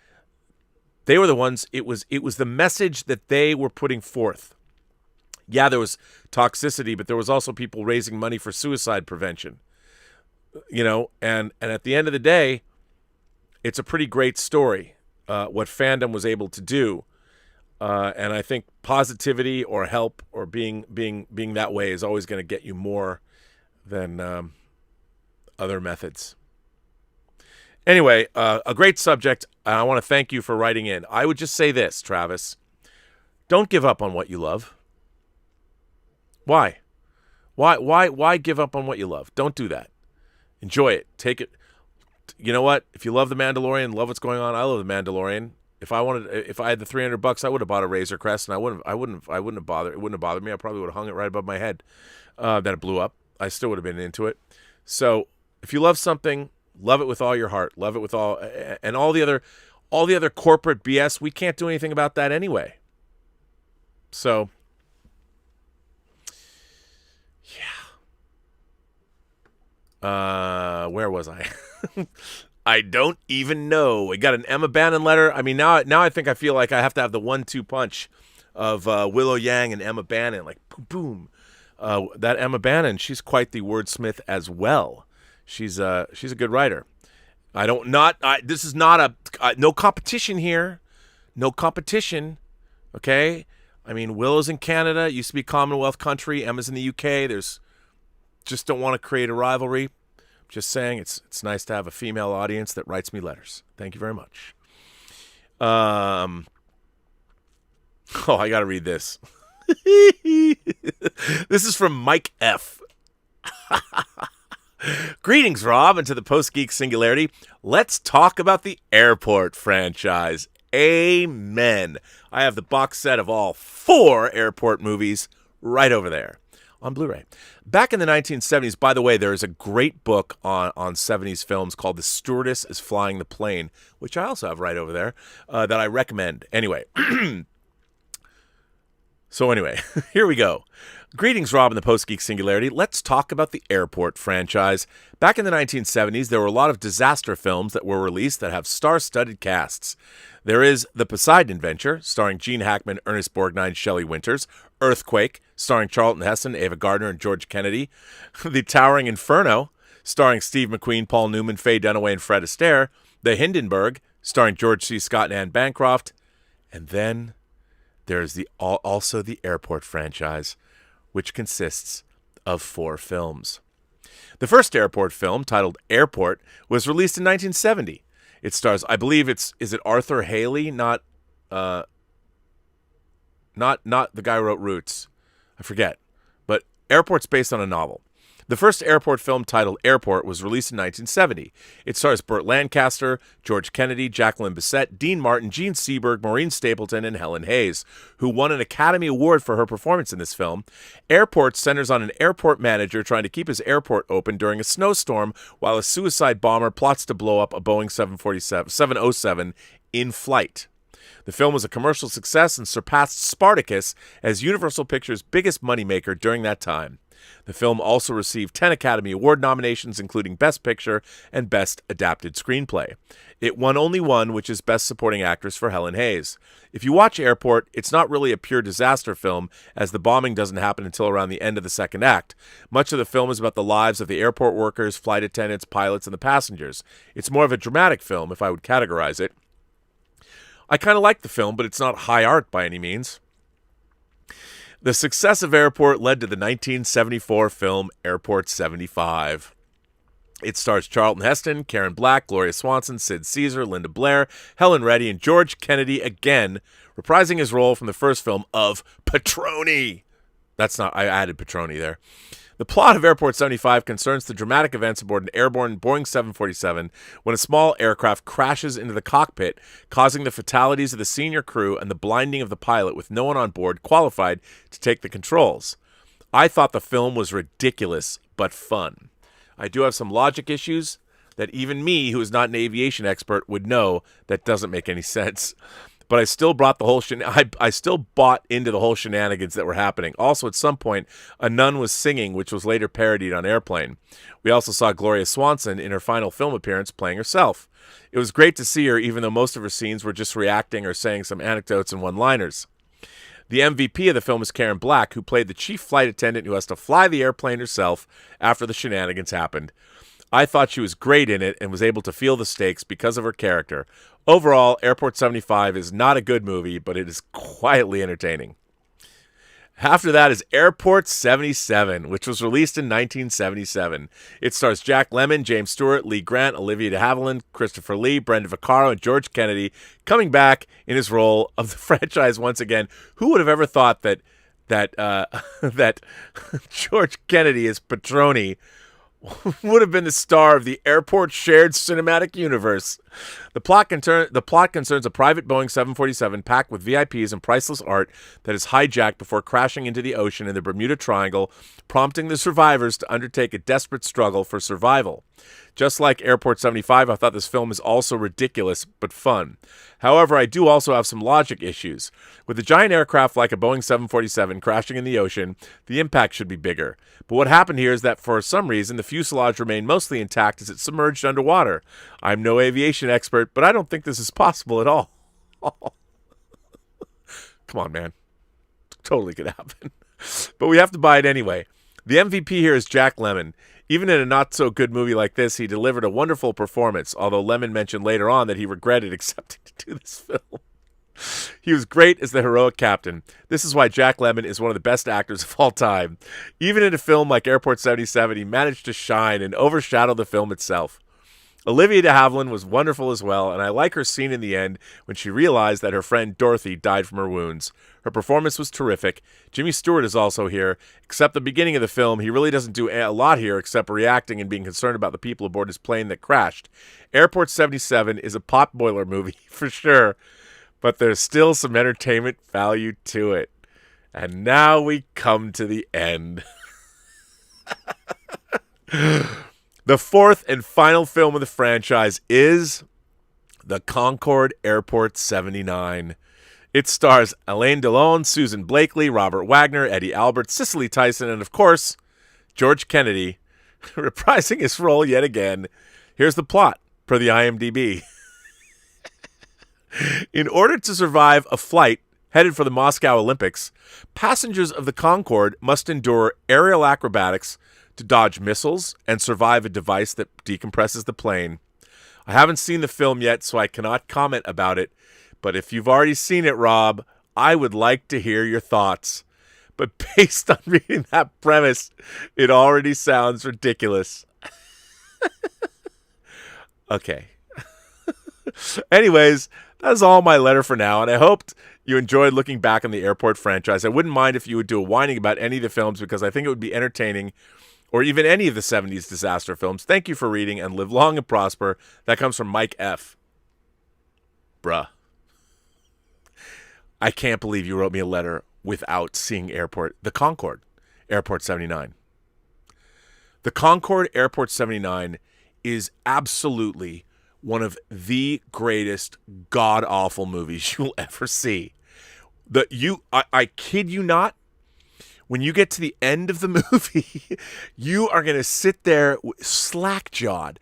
they were the ones, it was the message that they were putting forth. Yeah, there was toxicity, but there was also people raising money for suicide prevention. You know, and at the end of the day, it's a pretty great story, what fandom was able to do. And I think positivity or help or being that way is always going to get you more than other methods. Anyway, a great subject. I want to thank you for writing in. I would just say this, Travis. Don't give up on what you love. Why? Why give up on what you love? Don't do that. Enjoy it. Take it. You know what? If you love The Mandalorian, love what's going on, I love The Mandalorian. If I had the $300, I would have bought a Razor Crest, and it wouldn't have bothered me. I probably would have hung it right above my head. Then it blew up. I still would have been into it. So if you love something, love it with all your heart. Love it with all, and all the other corporate BS. We can't do anything about that anyway. So, yeah. Where was I? I don't even know. We got an Emma Bannon letter. I mean, now I think I feel like I have to have the 1-2 punch of Willow Yang and Emma Bannon. Like, boom, boom. That Emma Bannon, she's quite the wordsmith as well. She's a good writer. This is not no competition here. No competition. Okay? I mean, Willow's in Canada. It used to be Commonwealth country. Emma's in the UK. Just don't want to create a rivalry. Just saying, it's nice to have a female audience that writes me letters. Thank you very much. I got to read this. This is from Mike F. Greetings, Rob, and to the Post-Geek Singularity. Let's talk about the Airport franchise. Amen. I have the box set of all 4 Airport movies right over there on Blu-ray. Back in the 1970s, by the way, there is a great book on 70s films called The Stewardess is Flying the Plane, which I also have right over there, that I recommend. Anyway. So anyway, here we go. Greetings, Rob, and the Post-Geek Singularity. Let's talk about the Airport franchise. Back in the 1970s, there were a lot of disaster films that were released that have star-studded casts. There is The Poseidon Adventure, starring Gene Hackman, Ernest Borgnine, Shelley Winters. Earthquake, starring Charlton Heston, Ava Gardner, and George Kennedy. The Towering Inferno, starring Steve McQueen, Paul Newman, Faye Dunaway, and Fred Astaire. The Hindenburg, starring George C. Scott and Anne Bancroft. And then there's also the Airport franchise, which consists of 4 films. The first Airport film, titled Airport, was released in 1970. It stars, I believe is it Arthur Haley, not the guy who wrote Roots. I forget. But Airport's based on a novel. The first Airport film, titled Airport, was released in 1970. It stars Burt Lancaster, George Kennedy, Jacqueline Bisset, Dean Martin, Gene Seberg, Maureen Stapleton, and Helen Hayes, who won an Academy Award for her performance in this film. Airport centers on an airport manager trying to keep his airport open during a snowstorm while a suicide bomber plots to blow up a Boeing 707 in flight. The film was a commercial success and surpassed Spartacus as Universal Pictures' biggest moneymaker during that time. The film also received 10 Academy Award nominations, including Best Picture and Best Adapted Screenplay. It won only one, which is Best Supporting Actress for Helen Hayes. If you watch Airport, it's not really a pure disaster film, as the bombing doesn't happen until around the end of the second act. Much of the film is about the lives of the airport workers, flight attendants, pilots, and the passengers. It's more of a dramatic film, if I would categorize it. I kind of like the film, but it's not high art by any means. The success of Airport led to the 1974 film Airport 75. It stars Charlton Heston, Karen Black, Gloria Swanson, Sid Caesar, Linda Blair, Helen Reddy, and George Kennedy again, reprising his role from the first film of Petroni. I added Petroni there. The plot of Airport 75 concerns the dramatic events aboard an airborne Boeing 747 when a small aircraft crashes into the cockpit, causing the fatalities of the senior crew and the blinding of the pilot with no one on board qualified to take the controls. I thought the film was ridiculous, but fun. I do have some logic issues that even me, who is not an aviation expert, would know that doesn't make any sense. But I still brought the whole I still bought into the whole shenanigans that were happening. Also, at some point, a nun was singing, which was later parodied on Airplane. We also saw Gloria Swanson in her final film appearance playing herself. It was great to see her, even though most of her scenes were just reacting or saying some anecdotes and one-liners. The MVP of the film is Karen Black, who played the chief flight attendant who has to fly the airplane herself after the shenanigans happened. I thought she was great in it and was able to feel the stakes because of her character. Overall, Airport 75 is not a good movie, but it is quietly entertaining. After that is Airport 77, which was released in 1977. It stars Jack Lemmon, James Stewart, Lee Grant, Olivia de Havilland, Christopher Lee, Brenda Vaccaro, and George Kennedy coming back in his role of the franchise once again. Who would have ever thought that George Kennedy as Petroni would have been the star of the Airport shared cinematic universe? The plot concerns a private Boeing 747 packed with VIPs and priceless art that is hijacked before crashing into the ocean in the Bermuda Triangle, prompting the survivors to undertake a desperate struggle for survival. Just like Airport 75, I thought this film is also ridiculous but fun. However, I do also have some logic issues. With a giant aircraft like a Boeing 747 crashing in the ocean, the impact should be bigger. But what happened here is that for some reason, the fuselage remained mostly intact as it submerged underwater. I'm no aviation expert, but I don't think this is possible at all. Come on, man. Totally could happen. But we have to buy it anyway. The MVP here is Jack Lemmon. Even in a not-so-good movie like this, he delivered a wonderful performance, although Lemmon mentioned later on that he regretted accepting to do this film. He was great as the heroic captain. This is why Jack Lemmon is one of the best actors of all time. Even in a film like Airport 77, he managed to shine and overshadow the film itself. Olivia de Havilland was wonderful as well, and I like her scene in the end when she realized that her friend Dorothy died from her wounds. Her performance was terrific. Jimmy Stewart is also here. Except the beginning of the film, he really doesn't do a lot here except reacting and being concerned about the people aboard his plane that crashed. Airport 77 is a potboiler movie for sure, but there's still some entertainment value to it. And now we come to the end. The fourth and final film of the franchise is The Concorde Airport 79. It stars Alain Delon, Susan Blakely, Robert Wagner, Eddie Albert, Cicely Tyson, and of course, George Kennedy, reprising his role yet again. Here's the plot, per the IMDb. In order to survive a flight headed for the Moscow Olympics, passengers of the Concorde must endure aerial acrobatics to dodge missiles and survive a device that decompresses the plane. I haven't seen the film yet, so I cannot comment about it, but if you've already seen it, Rob, I would like to hear your thoughts. But based on reading that premise, it already sounds ridiculous. Okay. Anyways, that's all my letter for now, and I hoped you enjoyed looking back on the Airport franchise. I wouldn't mind if you would do a whining about any of the films because I think it would be entertaining, or even any of the 70s disaster films. Thank you for reading, and live long and prosper. That comes from Mike F. Bruh. I can't believe you wrote me a letter without seeing The Concorde, Airport 79. The Concorde, Airport 79 is absolutely one of the greatest god-awful movies you'll ever see. I kid you not, when you get to the end of the movie, you are going to sit there slack-jawed,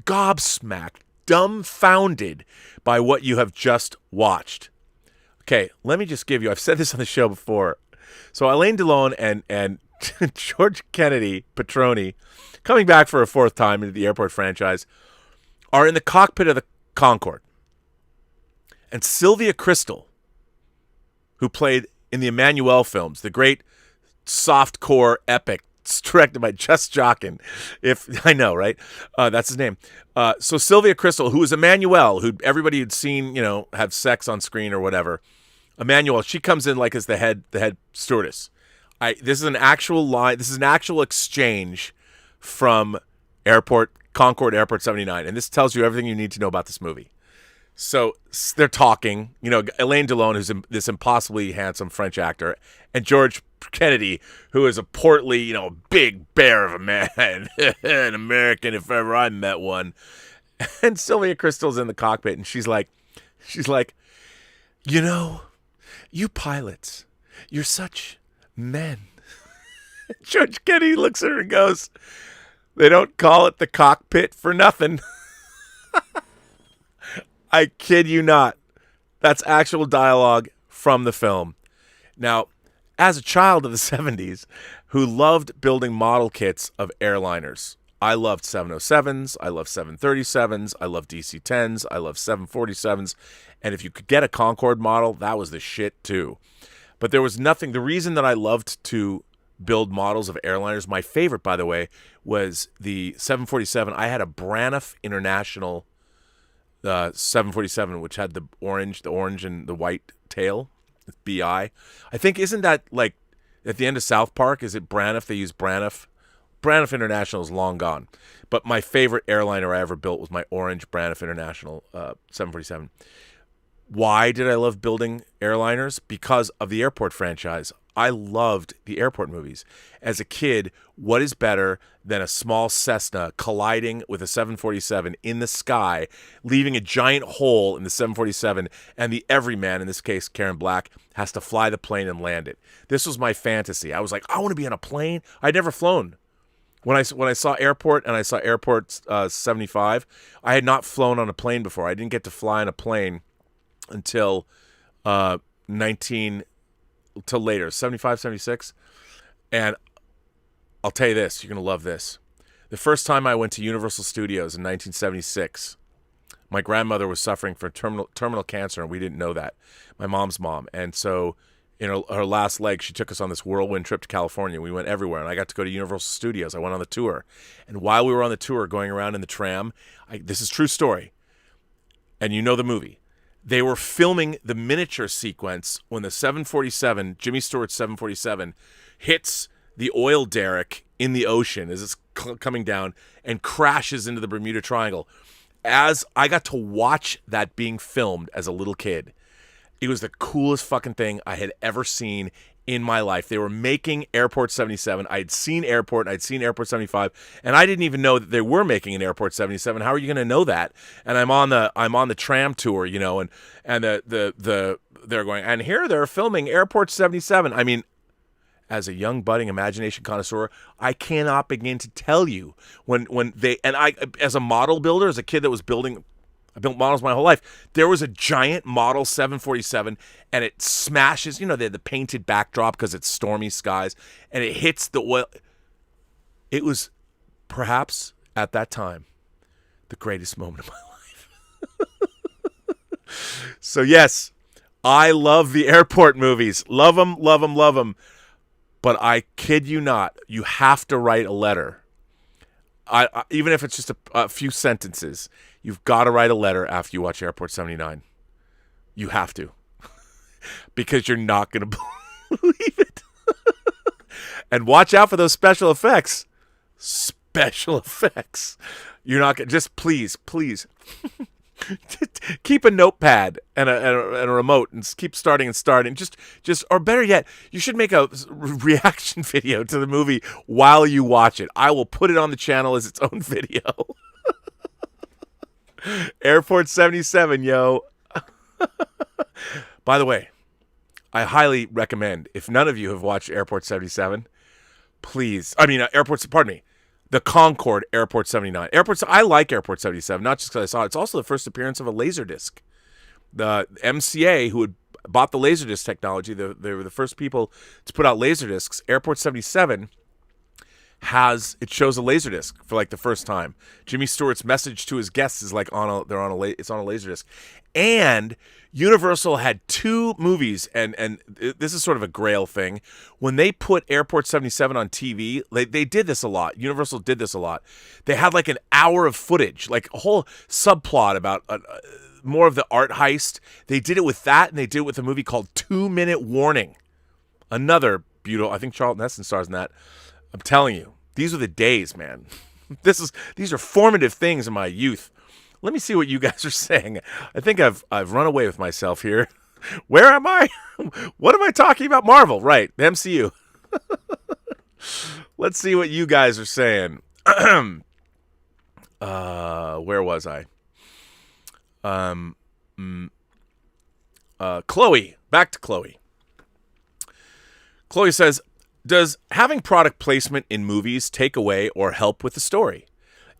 gobsmacked, dumbfounded by what you have just watched. Okay, let me just give you, I've said this on the show before. So Alain Delon and George Kennedy Petroni, coming back for a fourth time into the airport franchise, are in the cockpit of the Concorde. And Sylvia Crystal, who played in the Emmanuelle films, the great softcore epic directed by Just Jochen. If I know, right? That's his name. So Sylvia Crystal, who was Emmanuelle, who everybody had seen, have sex on screen or whatever. Emmanuelle, she comes in like as the head stewardess. This is an actual line. This is an actual exchange from Concorde Airport 79, and this tells you everything you need to know about this movie. So they're talking, Alain Delon, who's this impossibly handsome French actor, and George Kennedy, who is a portly, big bear of a man, an American if ever I met one. And Sylvia Crystal's in the cockpit, and she's like, you pilots, you're such men. George Kennedy looks at her and goes, they don't call it the cockpit for nothing. I kid you not. That's actual dialogue from the film. Now, as a child of the 70s who loved building model kits of airliners, I loved 707s, I loved 737s, I loved DC-10s, I loved 747s, and if you could get a Concorde model, that was the shit too. But there was nothing, the reason that I loved to build models of airliners, my favorite, by the way, was the 747. I had a Braniff International 747, which had the orange and the white tail, BI. I think, isn't that like at the end of South Park? Is it Braniff? They use Braniff. Braniff International is long gone. But my favorite airliner I ever built was my orange Braniff International 747. Why did I love building airliners? Because of the airport franchise. I loved the airport movies. As a kid, what is better than a small Cessna colliding with a 747 in the sky, leaving a giant hole in the 747, and the everyman, in this case Karen Black, has to fly the plane and land it. This was my fantasy. I was like, I want to be on a plane. I'd never flown. When I saw Airport and I saw Airport 75, I had not flown on a plane before. I didn't get to fly on a plane until till later, 75, 76. And I'll tell you this, you're going to love this. The first time I went to Universal Studios in 1976, my grandmother was suffering from terminal cancer, and we didn't know that, my mom's mom. And so in her last leg, she took us on this whirlwind trip to California. We went everywhere, and I got to go to Universal Studios. I went on the tour. And while we were on the tour going around in the tram, this is a true story, and you know the movie. They were filming the miniature sequence when the 747, Jimmy Stewart's 747, hits the oil derrick in the ocean as it's coming down and crashes into the Bermuda Triangle. As I got to watch that being filmed as a little kid, it was the coolest fucking thing I had ever seen in my life. They were making Airport 77. I'd seen Airport, and I'd seen Airport 75, and I didn't even know that they were making an Airport 77. How are you going to know that? And I'm on the tram tour, and they're going, and here they're filming Airport 77. I mean, as a young budding imagination connoisseur, I cannot begin to tell you when they, and I, as a model builder, as a kid that was building, I built models my whole life. There was a giant model 747, and it smashes, they had the painted backdrop because it's stormy skies, and it hits the oil. It was perhaps, at that time, the greatest moment of my life. So yes, I love the airport movies. Love them, love them, love them. But I kid you not, you have to write a letter. Even if it's just a few sentences, you've got to write a letter after you watch Airport 79. You have to. Because you're not going to believe it. And watch out for those special effects. Special effects. You're not going to, just please. Keep a notepad and a remote and keep starting. Just, or better yet, you should make a reaction video to the movie while you watch it. I will put it on the channel as its own video. Airport 77, yo. By the way, I highly recommend, if none of you have watched Airport 77, please. I mean, pardon me. The Concorde Airport 79. I like Airport 77, not just because I saw it. It's also the first appearance of a Laserdisc. The MCA, who had bought the Laserdisc technology, they were the first people to put out Laserdiscs. Airport 77 shows a Laserdisc for like the first time. Jimmy Stewart's message to his guests is like it's on a Laserdisc. And Universal had 2 movies, and this is sort of a grail thing. When they put Airport 77 on TV, they did this a lot. Universal did this a lot. They had like an hour of footage, like a whole subplot about more of the art heist. They did it with that, and they did it with a movie called 2 Minute Warning. Another beautiful, I think Charlton Heston stars in that. I'm telling you, these are the days, man. These are formative things in my youth. Let me see what you guys are saying. I think I've run away with myself here. Where am I? What am I talking about? Marvel, right? The MCU. Let's see what you guys are saying. Where was I? Chloe. Back to Chloe. Chloe says, does having product placement in movies take away or help with the story?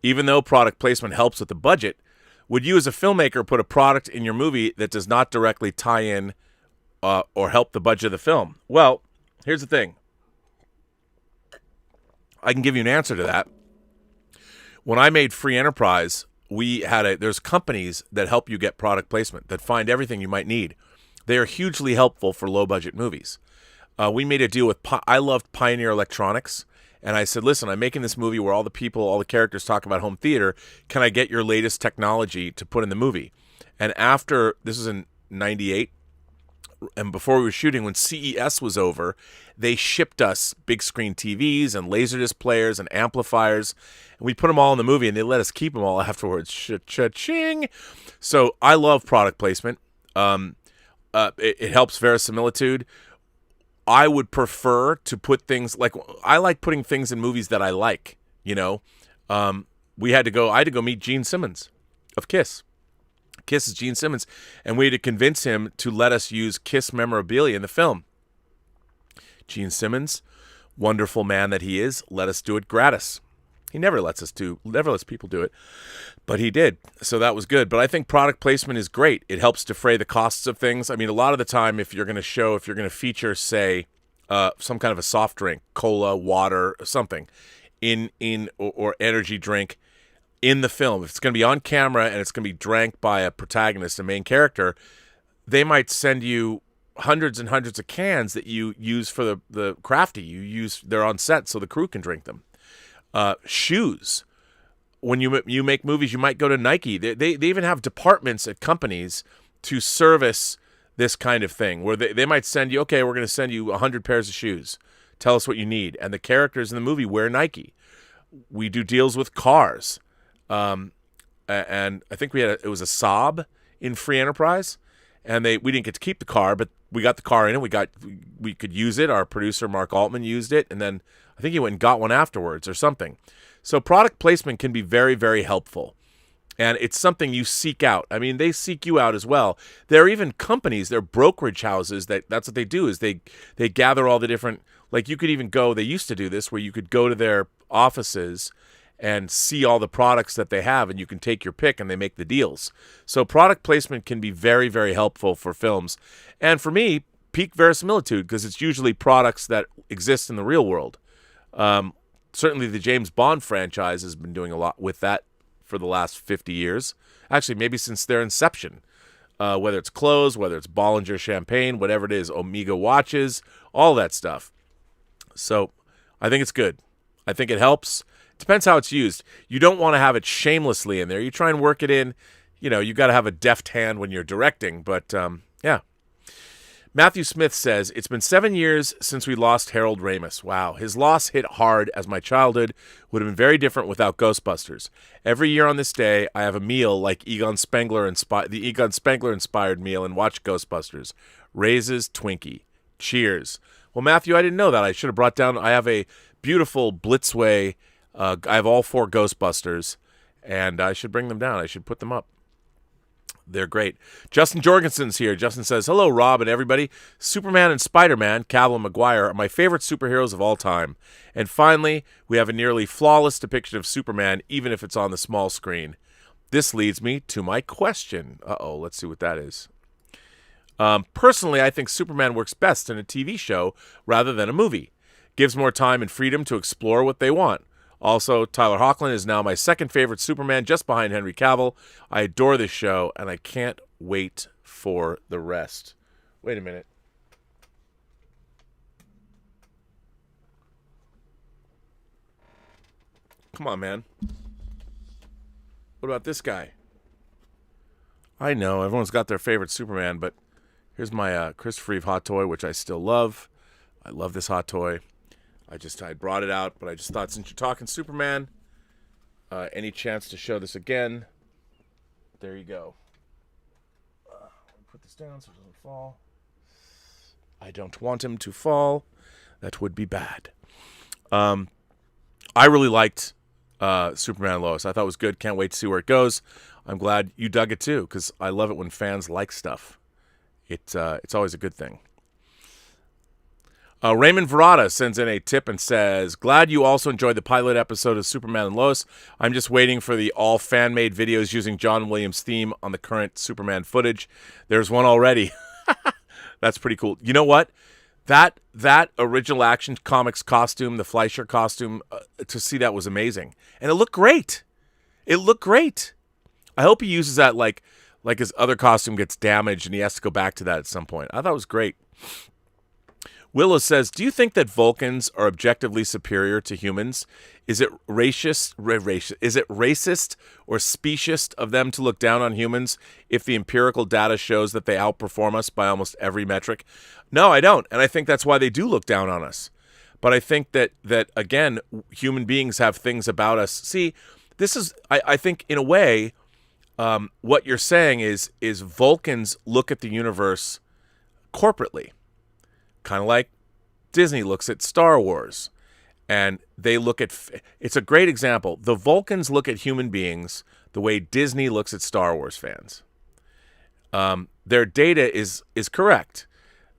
Even though product placement helps with the budget, would you as a filmmaker put a product in your movie that does not directly tie in or help the budget of the film? Well, here's the thing. I can give you an answer to that. When I made Free Enterprise, there's companies that help you get product placement, that find everything you might need. They are hugely helpful for low-budget movies. We made a deal with, I loved Pioneer Electronics, and I said, listen, I'm making this movie where all the characters talk about home theater. Can I get your latest technology to put in the movie? And after, this was in 98, and before we were shooting, when CES was over, they shipped us big screen TVs and Laserdisc players and amplifiers, and we put them all in the movie, and they let us keep them all afterwards. Cha-ching! So I love product placement. It helps verisimilitude. I would prefer to put things like, I like putting things in movies that I like, you know. I had to go meet Gene Simmons of Kiss. Kiss is Gene Simmons, and we had to convince him to let us use Kiss memorabilia in the film. Gene Simmons, wonderful man that he is, let us do it gratis. He never lets people do it, but he did. So that was good. But I think product placement is great. It helps defray the costs of things. I mean, a lot of the time, if you're going to feature, say, some kind of a soft drink, cola, water, something, or energy drink in the film, if it's going to be on camera and it's going to be drank by a protagonist, a main character, they might send you hundreds and hundreds of cans that you use for the crafty. They're on set so the crew can drink them. Shoes. When you make movies, you might go to Nike. They even have departments at companies to service this kind of thing, where they might send you, okay, we're going to send you 100 pairs of shoes. Tell us what you need. And the characters in the movie wear Nike. We do deals with cars. And I think it was a Saab in Free Enterprise, and we didn't get to keep the car, but we got the car in, and we could use it. Our producer Mark Altman used it, and then I think he went and got one afterwards or something. So product placement can be very, very helpful, and it's something you seek out. I mean, they seek you out as well. There are even companies, there are brokerage houses that's what they do, is they gather all the different, like you could even go, they used to do this, where you could go to their offices and see all the products that they have, and you can take your pick, and they make the deals. So product placement can be very, very helpful for films. And for me, peak verisimilitude, because it's usually products that exist in the real world. Certainly the James Bond franchise has been doing a lot with that for the last 50 years. Actually, maybe since their inception. Whether it's clothes, whether it's Bollinger champagne, whatever it is, Omega watches, all that stuff. So I think it's good. I think it helps. Depends how it's used. You don't want to have it shamelessly in there. You try and work it in. You got to have a deft hand when you're directing. But, yeah. Matthew Smith says, it's been 7 years since we lost Harold Ramis. Wow. His loss hit hard, as my childhood would have been very different without Ghostbusters. Every year on this day, I have a meal like the Egon Spengler-inspired meal, and watch Ghostbusters. Raises, Twinkie. Cheers. Well, Matthew, I didn't know that. I should have brought down, I have a beautiful Blitzway. I have all 4 Ghostbusters, and I should bring them down. I should put them up. They're great. Justin Jorgensen's here. Justin says, hello, Rob and everybody. Superman and Spider-Man, Cavill and Maguire, are my favorite superheroes of all time. And finally, we have a nearly flawless depiction of Superman, even if it's on the small screen. This leads me to my question. Let's see what that is. Personally, I think Superman works best in a TV show rather than a movie. Gives more time and freedom to explore what they want. Also, Tyler Hoechlin is now my second favorite Superman, just behind Henry Cavill. I adore this show, and I can't wait for the rest. Wait a minute. Come on, man. What about this guy? I know, everyone's got their favorite Superman, but here's my Christopher Reeve hot toy, which I still love. I love this hot toy. I brought it out, but I just thought since you're talking Superman, any chance to show this again, there you go. Put this down so it doesn't fall. I don't want him to fall. That would be bad. I really liked Superman and Lois. I thought it was good. Can't wait to see where it goes. I'm glad you dug it too, because I love it when fans like stuff. It's always a good thing. Raymond Verrata sends in a tip and says, glad you also enjoyed the pilot episode of Superman and Lois. I'm just waiting for the all fan-made videos using John Williams' theme on the current Superman footage. There's one already. That's pretty cool. You know what? That original Action Comics costume, the Fleischer costume, to see that was amazing. And it looked great. I hope he uses that like his other costume gets damaged and he has to go back to that at some point. I thought it was great. Willow says, do you think that Vulcans are objectively superior to humans? Is it racist or speciest of them to look down on humans if the empirical data shows that they outperform us by almost every metric? No, I don't. And I think that's why they do look down on us. But I think that again, human beings have things about us. See, this is, I think in a way, what you're saying is Vulcans look at the universe corporately. Kind of like Disney looks at Star Wars, and they look at, it's a great example. The Vulcans look at human beings the way Disney looks at Star Wars fans. Their data is correct.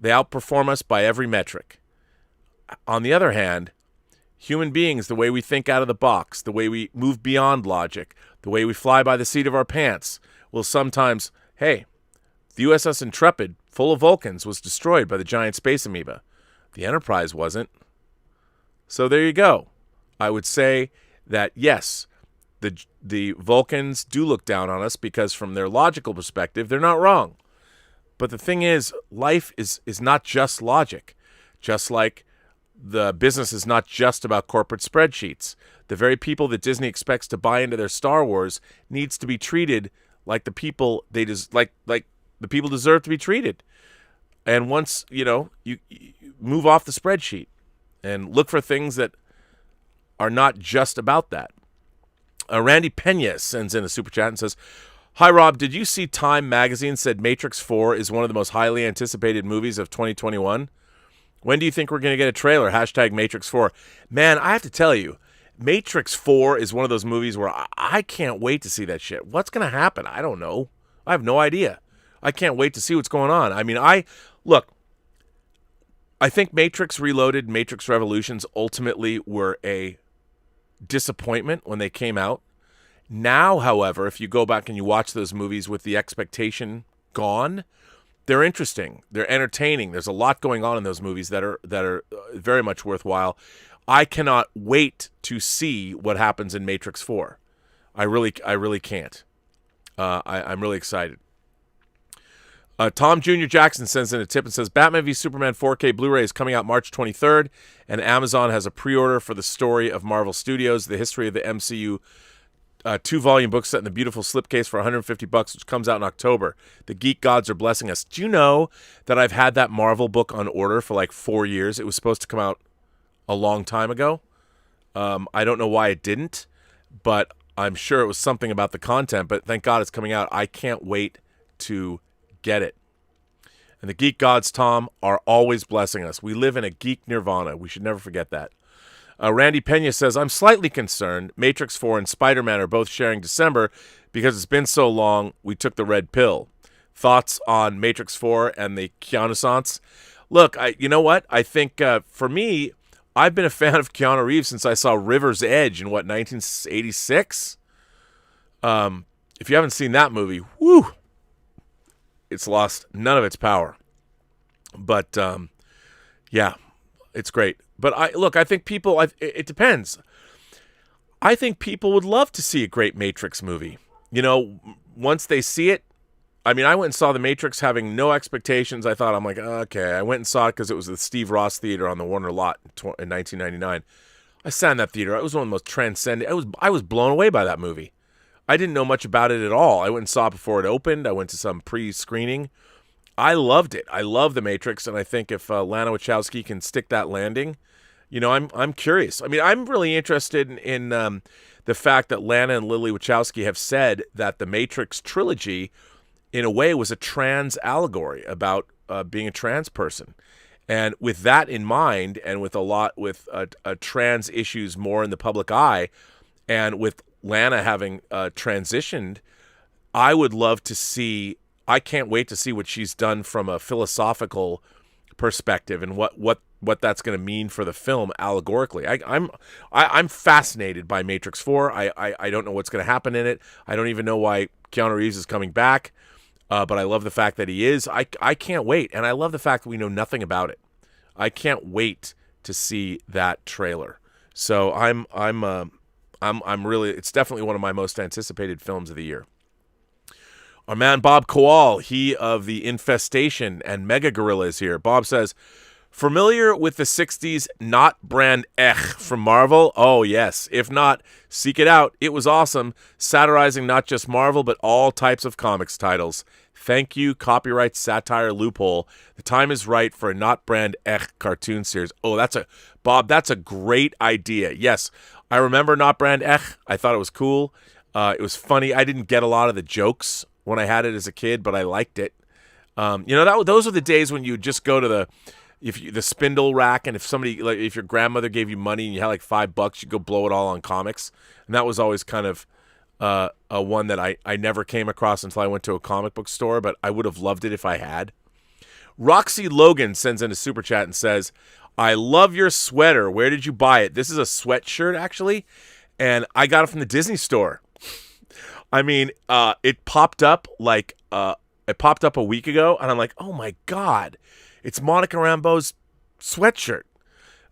They outperform us by every metric. On the other hand, human beings, the way we think out of the box, the way we move beyond logic, the way we fly by the seat of our pants, will sometimes, hey, the USS Intrepid, full of Vulcans, was destroyed by the giant space amoeba. The Enterprise wasn't. So there you go. I would say that, yes, the Vulcans do look down on us because from their logical perspective, they're not wrong. But the thing is, life is not just logic. Just like the business is not just about corporate spreadsheets. The very people that Disney expects to buy into their Star Wars needs to be treated like the people they like the people deserve to be treated. And once, you move off the spreadsheet and look for things that are not just about that. Randy Pena sends in a super chat and says, hi, Rob, did you see Time Magazine said Matrix 4 is one of the most highly anticipated movies of 2021? When do you think we're going to get a trailer? Hashtag Matrix 4. Man, I have to tell you, Matrix 4 is one of those movies where I can't wait to see that shit. What's going to happen? I don't know. I have no idea. I can't wait to see what's going on. I mean, I think Matrix Reloaded, Matrix Revolutions ultimately were a disappointment when they came out. Now, however, if you go back and you watch those movies with the expectation gone, they're interesting. They're entertaining. There's a lot going on in those movies that are very much worthwhile. I cannot wait to see what happens in Matrix 4. I really can't. I'm really excited. Tom Jr. Jackson sends in a tip and says, Batman v Superman 4K Blu-ray is coming out March 23rd, and Amazon has a pre-order for the story of Marvel Studios, the history of the MCU 2-volume book set in the beautiful slipcase for $150, which comes out in October. The geek gods are blessing us. Do you know that I've had that Marvel book on order for like 4 years? It was supposed to come out a long time ago. I don't know why it didn't, but I'm sure it was something about the content, but thank God it's coming out. I can't wait to get it. And the geek gods, Tom, are always blessing us. We live in a geek nirvana. We should never forget that. Randy Pena says, I'm slightly concerned. Matrix 4 and Spider-Man are both sharing December because it's been so long, we took the red pill. Thoughts on Matrix 4 and the Keanu-sance? Look, you know what? I think for me, I've been a fan of Keanu Reeves since I saw River's Edge in, 1986? If you haven't seen that movie, whoo, it's lost none of its power. But, yeah, it's great. But, I think people, it depends. I think people would love to see a great Matrix movie. Once they see it, I mean, I went and saw The Matrix having no expectations. I'm like, okay. I went and saw it because it was the Steve Ross Theater on the Warner lot in 1999. I sat in that theater. It was one of the most transcendent. I was blown away by that movie. I didn't know much about it at all. I went and saw it before it opened. I went to some pre-screening. I loved it. I love The Matrix, and I think if Lana Wachowski can stick that landing, I'm curious. I mean, I'm really interested in the fact that Lana and Lily Wachowski have said that the Matrix trilogy, in a way, was a trans allegory about being a trans person. And with that in mind, and with trans issues more in the public eye, and with Lana having transitioned, I would love to see. I can't wait to see what she's done from a philosophical perspective and what that's going to mean for the film allegorically. I'm fascinated by Matrix 4. I don't know what's going to happen in it. I don't even know why Keanu Reeves is coming back. But I love the fact that he is. I can't wait, and I love the fact that we know nothing about it. I can't wait to see that trailer. So I'm really. It's definitely one of my most anticipated films of the year. Our man Bob Kowal, he of the Infestation and Mega Gorilla, is here. Bob says, familiar with the 60s Not Brand Ech from Marvel? Oh, yes. If not, seek it out. It was awesome, satirizing not just Marvel, but all types of comics titles. Thank you, copyright satire loophole. The time is right for a Not Brand Ech cartoon series. Oh, Bob, that's a great idea. Yes, I remember Not Brand Ech. I thought it was cool. It was funny. I didn't get a lot of the jokes when I had it as a kid, but I liked it. Those are the days when you just go to the spindle rack, and if your grandmother gave you money and you had like $5, you go blow it all on comics. And that was always kind of a one that I never came across until I went to a comic book store, but I would have loved it if I had. Roxy Logan sends in a super chat and says, I love your sweater. Where did you buy it? This is a sweatshirt, actually, and I got it from the Disney store. I mean, it popped up a week ago, and I'm like, oh my God, it's Monica Rambeau's sweatshirt.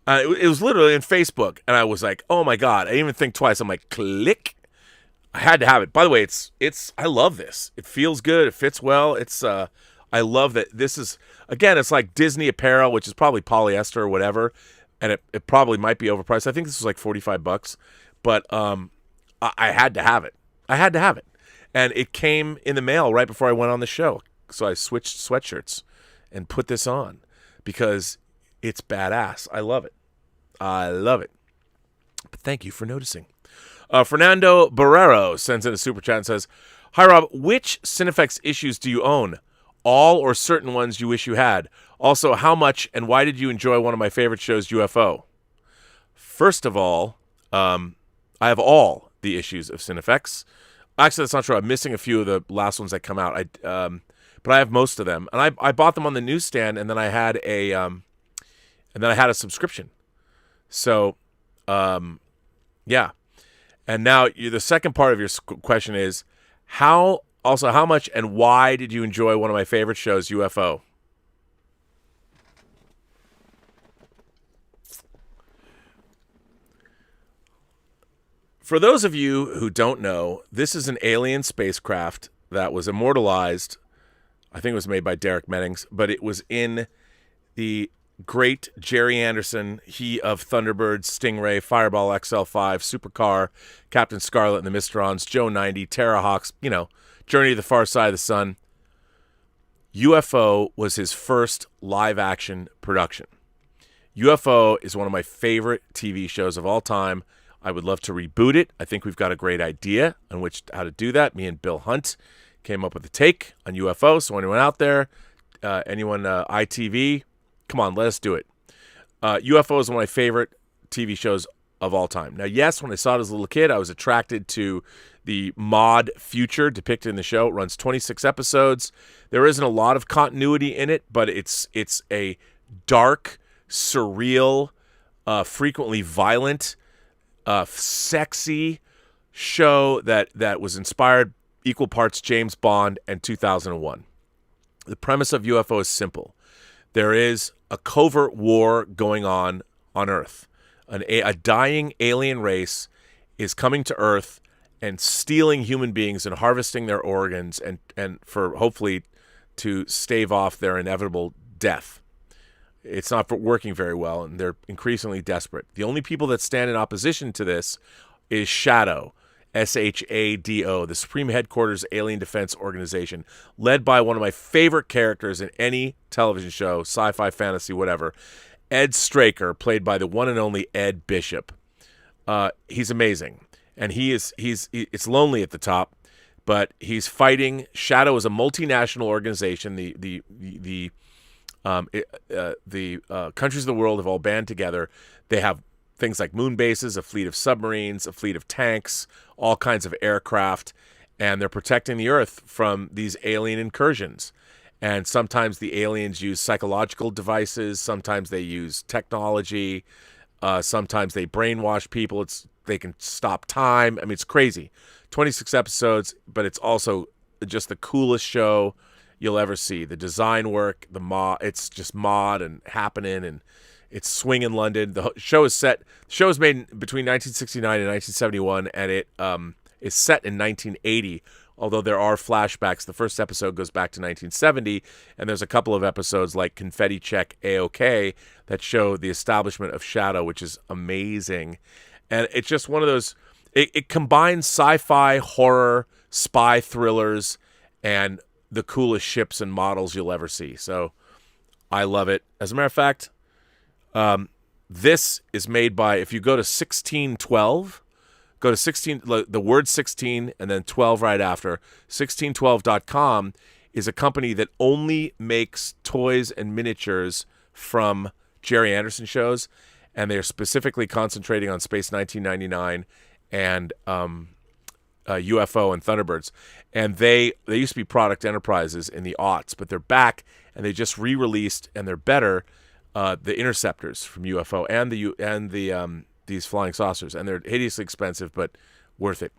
It was literally in Facebook, and I was like, oh my God. I didn't even think twice. I'm like, click. I had to have it. By the way, I love this. It feels good. It fits well. I love that this is, again, it's like Disney apparel, which is probably polyester or whatever, and it probably might be overpriced. I think this was like $45, but I had to have it. I had to have it. And it came in the mail right before I went on the show. So I switched sweatshirts and put this on because it's badass. I love it. I love it. But thank you for noticing. Fernando Barrero sends in a super chat and says, hi, Rob. Which Cinefex issues do you own? All or certain ones you wish you had? Also, how much and why did you enjoy one of my favorite shows, UFO? First of all, I have all the issues of Cinefex. Actually, that's not true. I'm missing a few of the last ones that come out. But I have most of them, and I bought them on the newsstand, and then I had a subscription. So, yeah. And now the second part of your question is how much and why did you enjoy one of my favorite shows, UFO? For those of you who don't know, this is an alien spacecraft that was immortalized. I think it was made by Derek Mettings, but it was in the great Jerry Anderson, he of Thunderbirds, Stingray, Fireball XL5, Supercar, Captain Scarlet and the Mysterons, Joe 90, Terrahawks, Journey to the Far Side of the Sun. UFO was his first live-action production. UFO is one of my favorite TV shows of all time. I would love to reboot it. I think we've got a great idea on how to do that. Me and Bill Hunt came up with a take on UFO. So anyone out there, ITV, come on, let us do it. UFO is one of my favorite TV shows of all time. Now, yes, when I saw it as a little kid, I was attracted to the mod future depicted in the show. It runs 26 episodes. There isn't a lot of continuity in it, but it's a dark, surreal, frequently violent, sexy show that was inspired equal parts James Bond and 2001. The premise of UFO is simple. There is a covert war going on Earth. A dying alien race is coming to Earth and stealing human beings and harvesting their organs and for hopefully to stave off their inevitable death. It's not working very well, and they're increasingly desperate. The only people that stand in opposition to this is Shadow, SHADO, the Supreme Headquarters Alien Defense Organization, led by one of my favorite characters in any television show, sci-fi, fantasy, whatever, Ed Straker, played by the one and only Ed Bishop. He's amazing, and it's lonely at the top, but he's fighting. Shadow is a multinational organization. The countries of the world have all band together. They have things like moon bases, a fleet of submarines, a fleet of tanks, all kinds of aircraft, and they're protecting the Earth from these alien incursions. And sometimes the aliens use psychological devices. Sometimes they use technology. Sometimes they brainwash people. They can stop time. I mean, it's crazy. 26 episodes, but it's also just the coolest show you'll ever see. The design work, it's just mod and happening, and it's swinging London. The show is made between 1969 and 1971, and it is set in 1980. Although there are flashbacks. The first episode goes back to 1970, and there's a couple of episodes like Confetti Check A-OK that show the establishment of Shadow, which is amazing. And it's just one of those, it combines sci-fi, horror, spy thrillers, and the coolest ships and models you'll ever see. So I love it. As a matter of fact, this is made by, if you go to 1612, go to 16, the word 16 and then 12 right after. 1612.com is a company that only makes toys and miniatures from Jerry Anderson shows, and they're specifically concentrating on Space 1999 and UFO and Thunderbirds. And they used to be Product Enterprises in the aughts, but they're back, and they just re-released, and they're better, the Interceptors from UFO and these flying saucers, and they're hideously expensive, but worth it.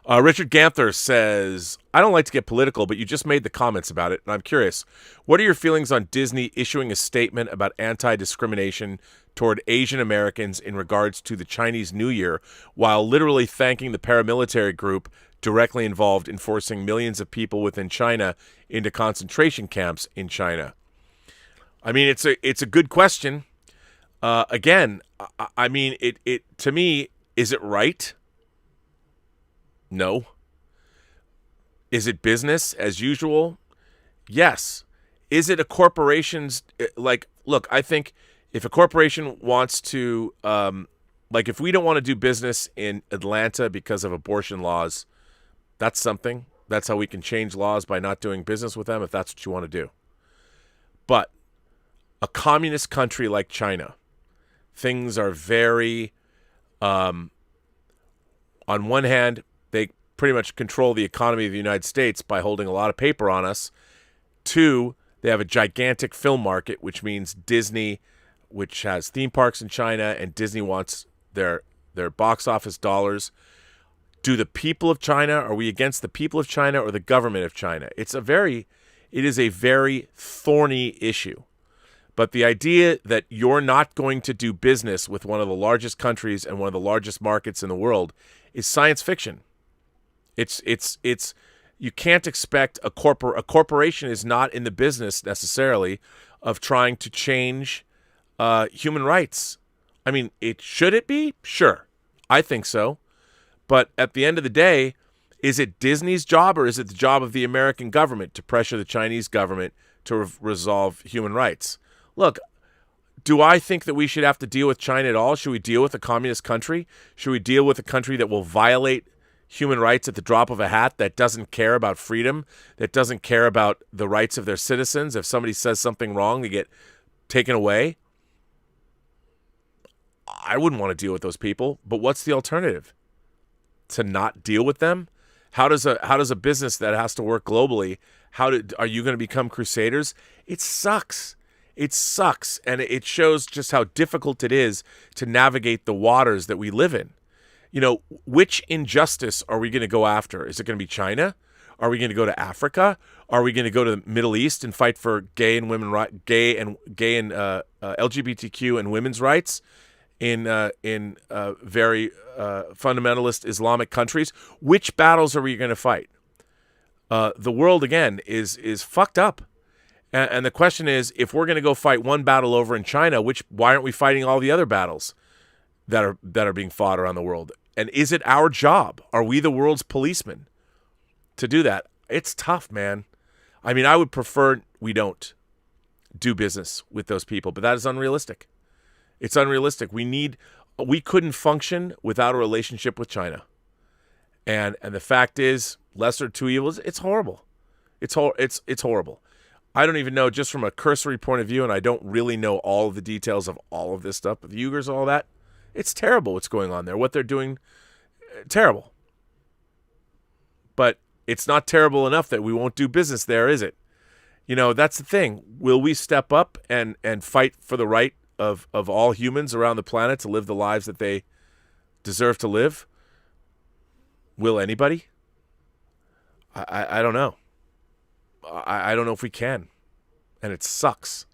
Richard Ganther says, I don't like to get political, but you just made the comments about it, and I'm curious. What are your feelings on Disney issuing a statement about anti-discrimination toward Asian Americans in regards to the Chinese New Year, while literally thanking the paramilitary group directly involved in forcing millions of people within China into concentration camps in China? I mean, it's a good question. Again, I mean, it to me, is it right? No. Is it business as usual? Yes. Is it a corporation's, look, I think if a corporation wants to, if we don't want to do business in Atlanta because of abortion laws, that's something. That's how we can change laws, by not doing business with them, if that's what you want to do. But a communist country like China, things are very, on one hand, they pretty much control the economy of the United States by holding a lot of paper on us. Two, they have a gigantic film market, which means Disney, which has theme parks in China, and Disney wants their box office dollars. Do the people of China, are we against the people of China or the government of China? It is a very thorny issue. But the idea that you're not going to do business with one of the largest countries and one of the largest markets in the world is science fiction. It's you can't expect a corporation is not in the business necessarily of trying to change human rights. I mean, should it be? Sure. I think so. But at the end of the day, is it Disney's job, or is it the job of the American government to pressure the Chinese government to resolve human rights? Look, do I think that we should have to deal with China at all? Should we deal with a communist country? Should we deal with a country that will violate human rights at the drop of a hat, that doesn't care about freedom, that doesn't care about the rights of their citizens? If somebody says something wrong, they get taken away. I wouldn't want to deal with those people, but what's the alternative? To not deal with them? How does a business that has to work globally, are you going to become crusaders? It sucks. It sucks, and it shows just how difficult it is to navigate the waters that we live in. You know, which injustice are we going to go after? Is it going to be China? Are we going to go to Africa? Are we going to go to the Middle East and fight for gay and LGBTQ and women's rights in very fundamentalist Islamic countries? Which battles are we going to fight? The world again is fucked up, and the question is, if we're going to go fight one battle over in China, why aren't we fighting all the other battles that are being fought around the world? And is it our job? Are we the world's policemen to do that? It's tough, man. I mean, I would prefer we don't do business with those people, but that is unrealistic. It's unrealistic. We couldn't function without a relationship with China. And the fact is, lesser of two evils, it's horrible. It's horrible. I don't even know, just from a cursory point of view, and I don't really know all of the details of all of this stuff, with the Uyghurs and all that. It's terrible what's going on there. What they're doing, terrible. But it's not terrible enough that we won't do business there, is it? You know, that's the thing. Will we step up and fight for the right of all humans around the planet to live the lives that they deserve to live? Will anybody? I don't know. I don't know if we can. And it sucks.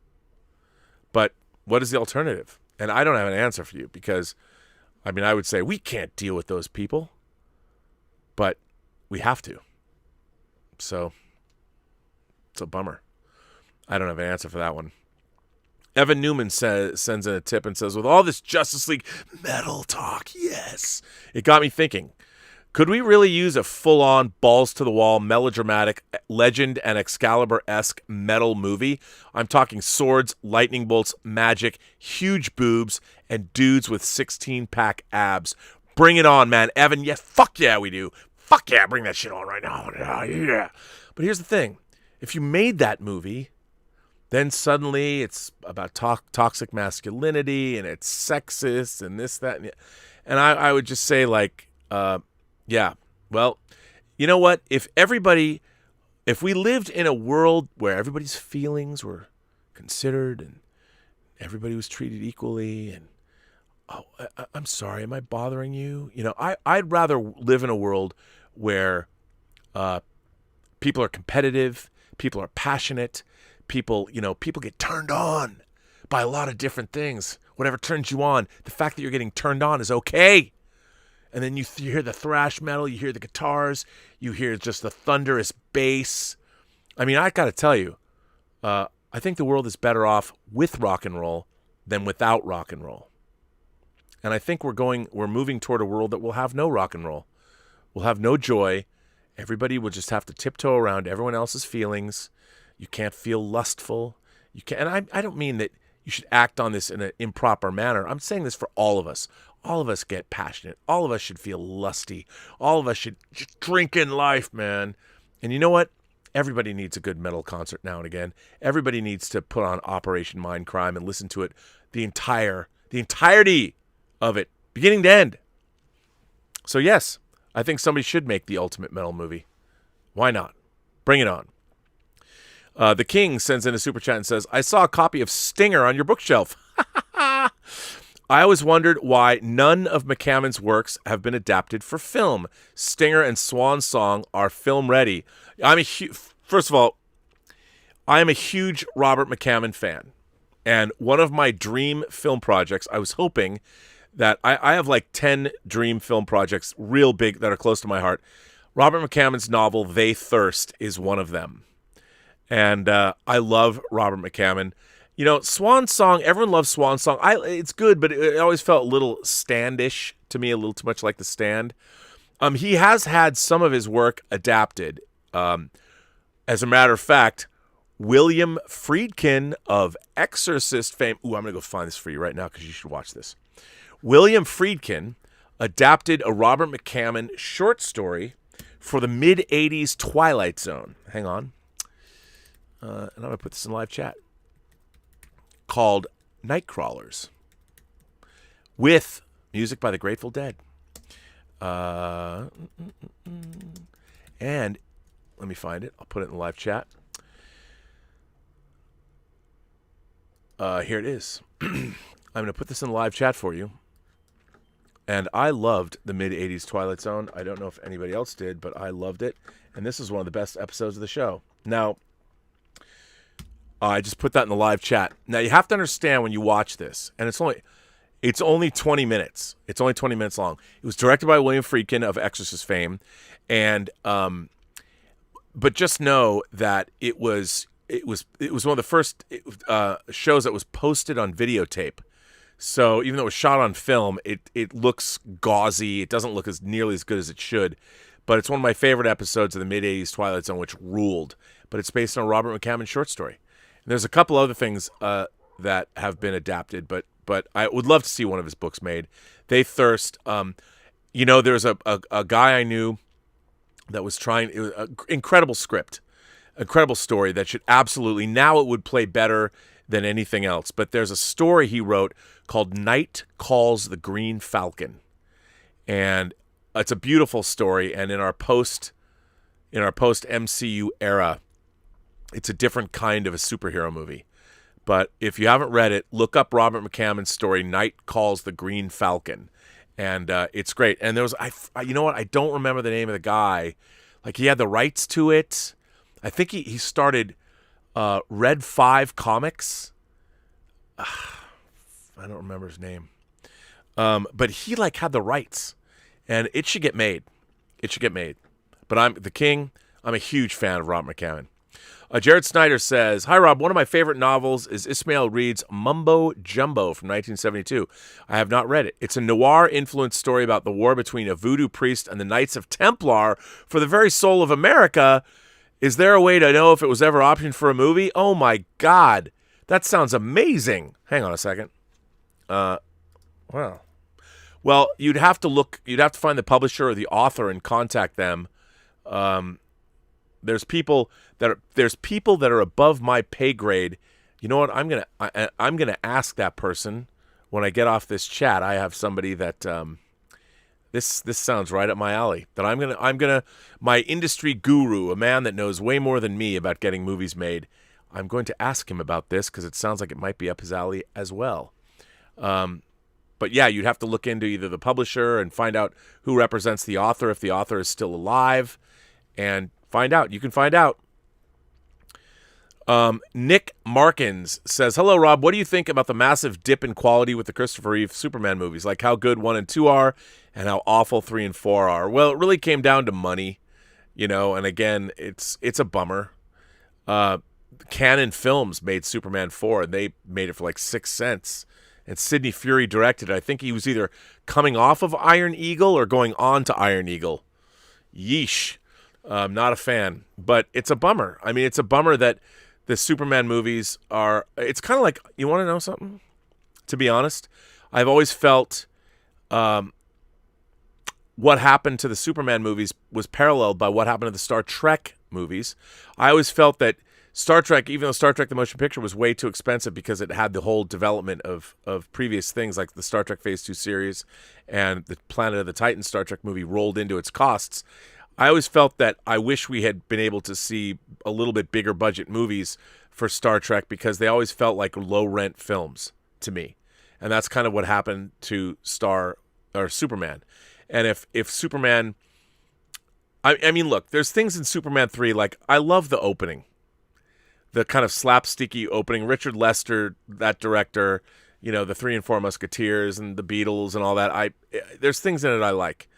But what is the alternative? And I don't have an answer for you because, I mean, I would say we can't deal with those people. But we have to. So, it's a bummer. I don't have an answer for that one. Evan Newman sends in a tip and says, with all this Justice League metal talk, yes, it got me thinking. Could we really use a full-on, balls-to-the-wall, melodramatic, Legend and Excalibur-esque metal movie? I'm talking swords, lightning bolts, magic, huge boobs, and dudes with 16-pack abs. Bring it on, man. Evan, yes, fuck yeah, we do. Fuck yeah, bring that shit on right now. Yeah. But here's the thing. If you made that movie, then suddenly it's about toxic masculinity, and it's sexist, and this, that, and I would just say, like, yeah, well, you know what? If we lived in a world where everybody's feelings were considered and everybody was treated equally, and I'm sorry, am I bothering you? You know, I'd rather live in a world where people are competitive, people are passionate, people get turned on by a lot of different things. Whatever turns you on, the fact that you're getting turned on is okay. And then you hear the thrash metal, you hear the guitars, you hear just the thunderous bass. I mean, I got to tell you, I think the world is better off with rock and roll than without rock and roll. And I think we're moving toward a world that will have no rock and roll. We'll have no joy. Everybody will just have to tiptoe around everyone else's feelings. You can't feel lustful. You can't, and I don't mean that you should act on this in an improper manner. I'm saying this for all of us. All of us get passionate. All of us should feel lusty. All of us should just drink in life, man. And you know what? Everybody needs a good metal concert now and again. Everybody needs to put on Operation Mindcrime and listen to it, the entirety of it, beginning to end. So yes, I think somebody should make the ultimate metal movie. Why not? Bring it on. The King sends in a super chat and says, I saw a copy of Stinger on your bookshelf. I always wondered why none of McCammon's works have been adapted for film. Stinger and Swan Song are film ready. First of all, I am a huge Robert McCammon fan. And one of my dream film projects, I was hoping that I have like 10 dream film projects real big that are close to my heart. Robert McCammon's novel, They Thirst, is one of them. And I love Robert McCammon. You know, Swan Song, everyone loves Swan Song. It's good, but it always felt a little Standish to me, a little too much like The Stand. He has had some of his work adapted. As a matter of fact, William Friedkin of Exorcist fame. Ooh, I'm going to go find this for you right now because you should watch this. William Friedkin adapted a Robert McCammon short story for the mid-'80s Twilight Zone. Hang on. And I'm going to put this in live chat. Called Nightcrawlers. with music by the Grateful Dead. And let me find it. I'll put it in the live chat. Here it is. I'm going to put this in the live chat for you. And I loved the mid-'80s Twilight Zone. I don't know if anybody else did, but I loved it. And this is one of the best episodes of the show. Now, I just put that in the live chat. Now, you have to understand when you watch this, and it's only 20 minutes. It's only 20 minutes long. It was directed by William Friedkin of Exorcist fame. And but just know that it was one of the first shows that was posted on videotape. So even though it was shot on film, it looks gauzy. It doesn't look nearly as good as it should. But it's one of my favorite episodes of the mid-'80s Twilight Zone, which ruled. But it's based on a Robert McCammon short story. And there's a couple other things that have been adapted, but I would love to see one of his books made. They Thirst. There's a guy I knew that was trying. It was an incredible script, incredible story that should absolutely, now it would play better than anything else. But there's a story he wrote called Night Calls the Green Falcon. And it's a beautiful story. And in our post MCU era, it's a different kind of a superhero movie. But if you haven't read it, look up Robert McCammon's story, Night Calls the Green Falcon. And it's great. And there was, you know what? I don't remember the name of the guy. Like, he had the rights to it. I think he started Red 5 Comics. I don't remember his name. But he had the rights. And it should get made. It should get made. But I'm a huge fan of Rob McCammon. Jared Snyder says, "Hi, Rob. One of my favorite novels is Ismail Reed's Mumbo Jumbo from 1972. I have not read it. It's a noir-influenced story about the war between a voodoo priest and the Knights of Templar for the very soul of America. Is there a way to know if it was ever optioned for a movie? Oh, my God. That sounds amazing." Hang on a second. Wow. Well, you'd have to find the publisher or the author and contact them. There's people that are above my pay grade. You know what? I'm gonna ask that person when I get off this chat. I have somebody that this sounds right up my alley. That I'm gonna my industry guru, a man that knows way more than me about getting movies made. I'm going to ask him about this because it sounds like it might be up his alley as well. But yeah, you'd have to look into either the publisher and find out who represents the author, if the author is still alive, and find out. You can find out. Nick Markins says, "Hello, Rob. What do you think about the massive dip in quality with the Christopher Reeve Superman movies? Like how good 1 and 2 are and how awful 3 and 4 are?" Well, it really came down to money, and again, it's a bummer. Canon Films made Superman 4, and they made it for like 6 cents. And Sidney Furie directed it. I think he was either coming off of Iron Eagle or going on to Iron Eagle. Yeesh. Not a fan. But it's a bummer. I mean, it's a bummer that the Superman movies are... It's kind of like... You want to know something? To be honest, I've always felt what happened to the Superman movies was paralleled by what happened to the Star Trek movies. I always felt that Star Trek, even though Star Trek the Motion Picture was way too expensive because it had the whole development of previous things like the Star Trek Phase 2 series and the Planet of the Titans Star Trek movie rolled into its costs, I always felt that I wish we had been able to see a little bit bigger budget movies for Star Trek because they always felt like low-rent films to me. And that's kind of what happened to Superman. And if Superman... I mean, look, there's things in Superman 3, like, I love the opening. The kind of slapsticky opening, Richard Lester, that director, the 3 and 4 Musketeers and the Beatles and all that. There's things in it I like,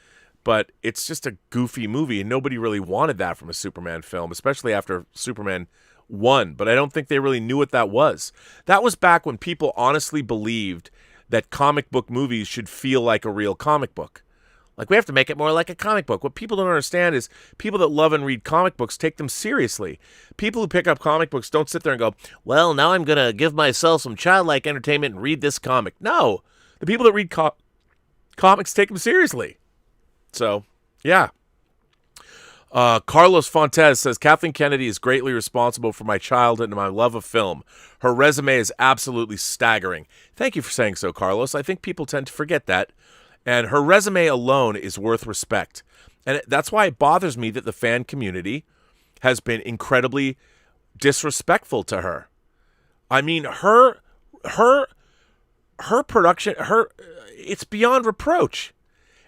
but it's just a goofy movie, and nobody really wanted that from a Superman film, especially after Superman 1. But I don't think they really knew what that was. That was back when people honestly believed that comic book movies should feel like a real comic book. Like, we have to make it more like a comic book. What people don't understand is people that love and read comic books take them seriously. People who pick up comic books don't sit there and go, well, now I'm going to give myself some childlike entertainment and read this comic. No. The people that read comics take them seriously. So, yeah. Carlos Fontes says, Kathleen Kennedy is greatly responsible for my childhood and my love of film. Her resume is absolutely staggering. Thank you for saying so, Carlos. I think people tend to forget that. And her resume alone is worth respect. And that's why it bothers me that the fan community has been incredibly disrespectful to her. I mean, her production, it's beyond reproach.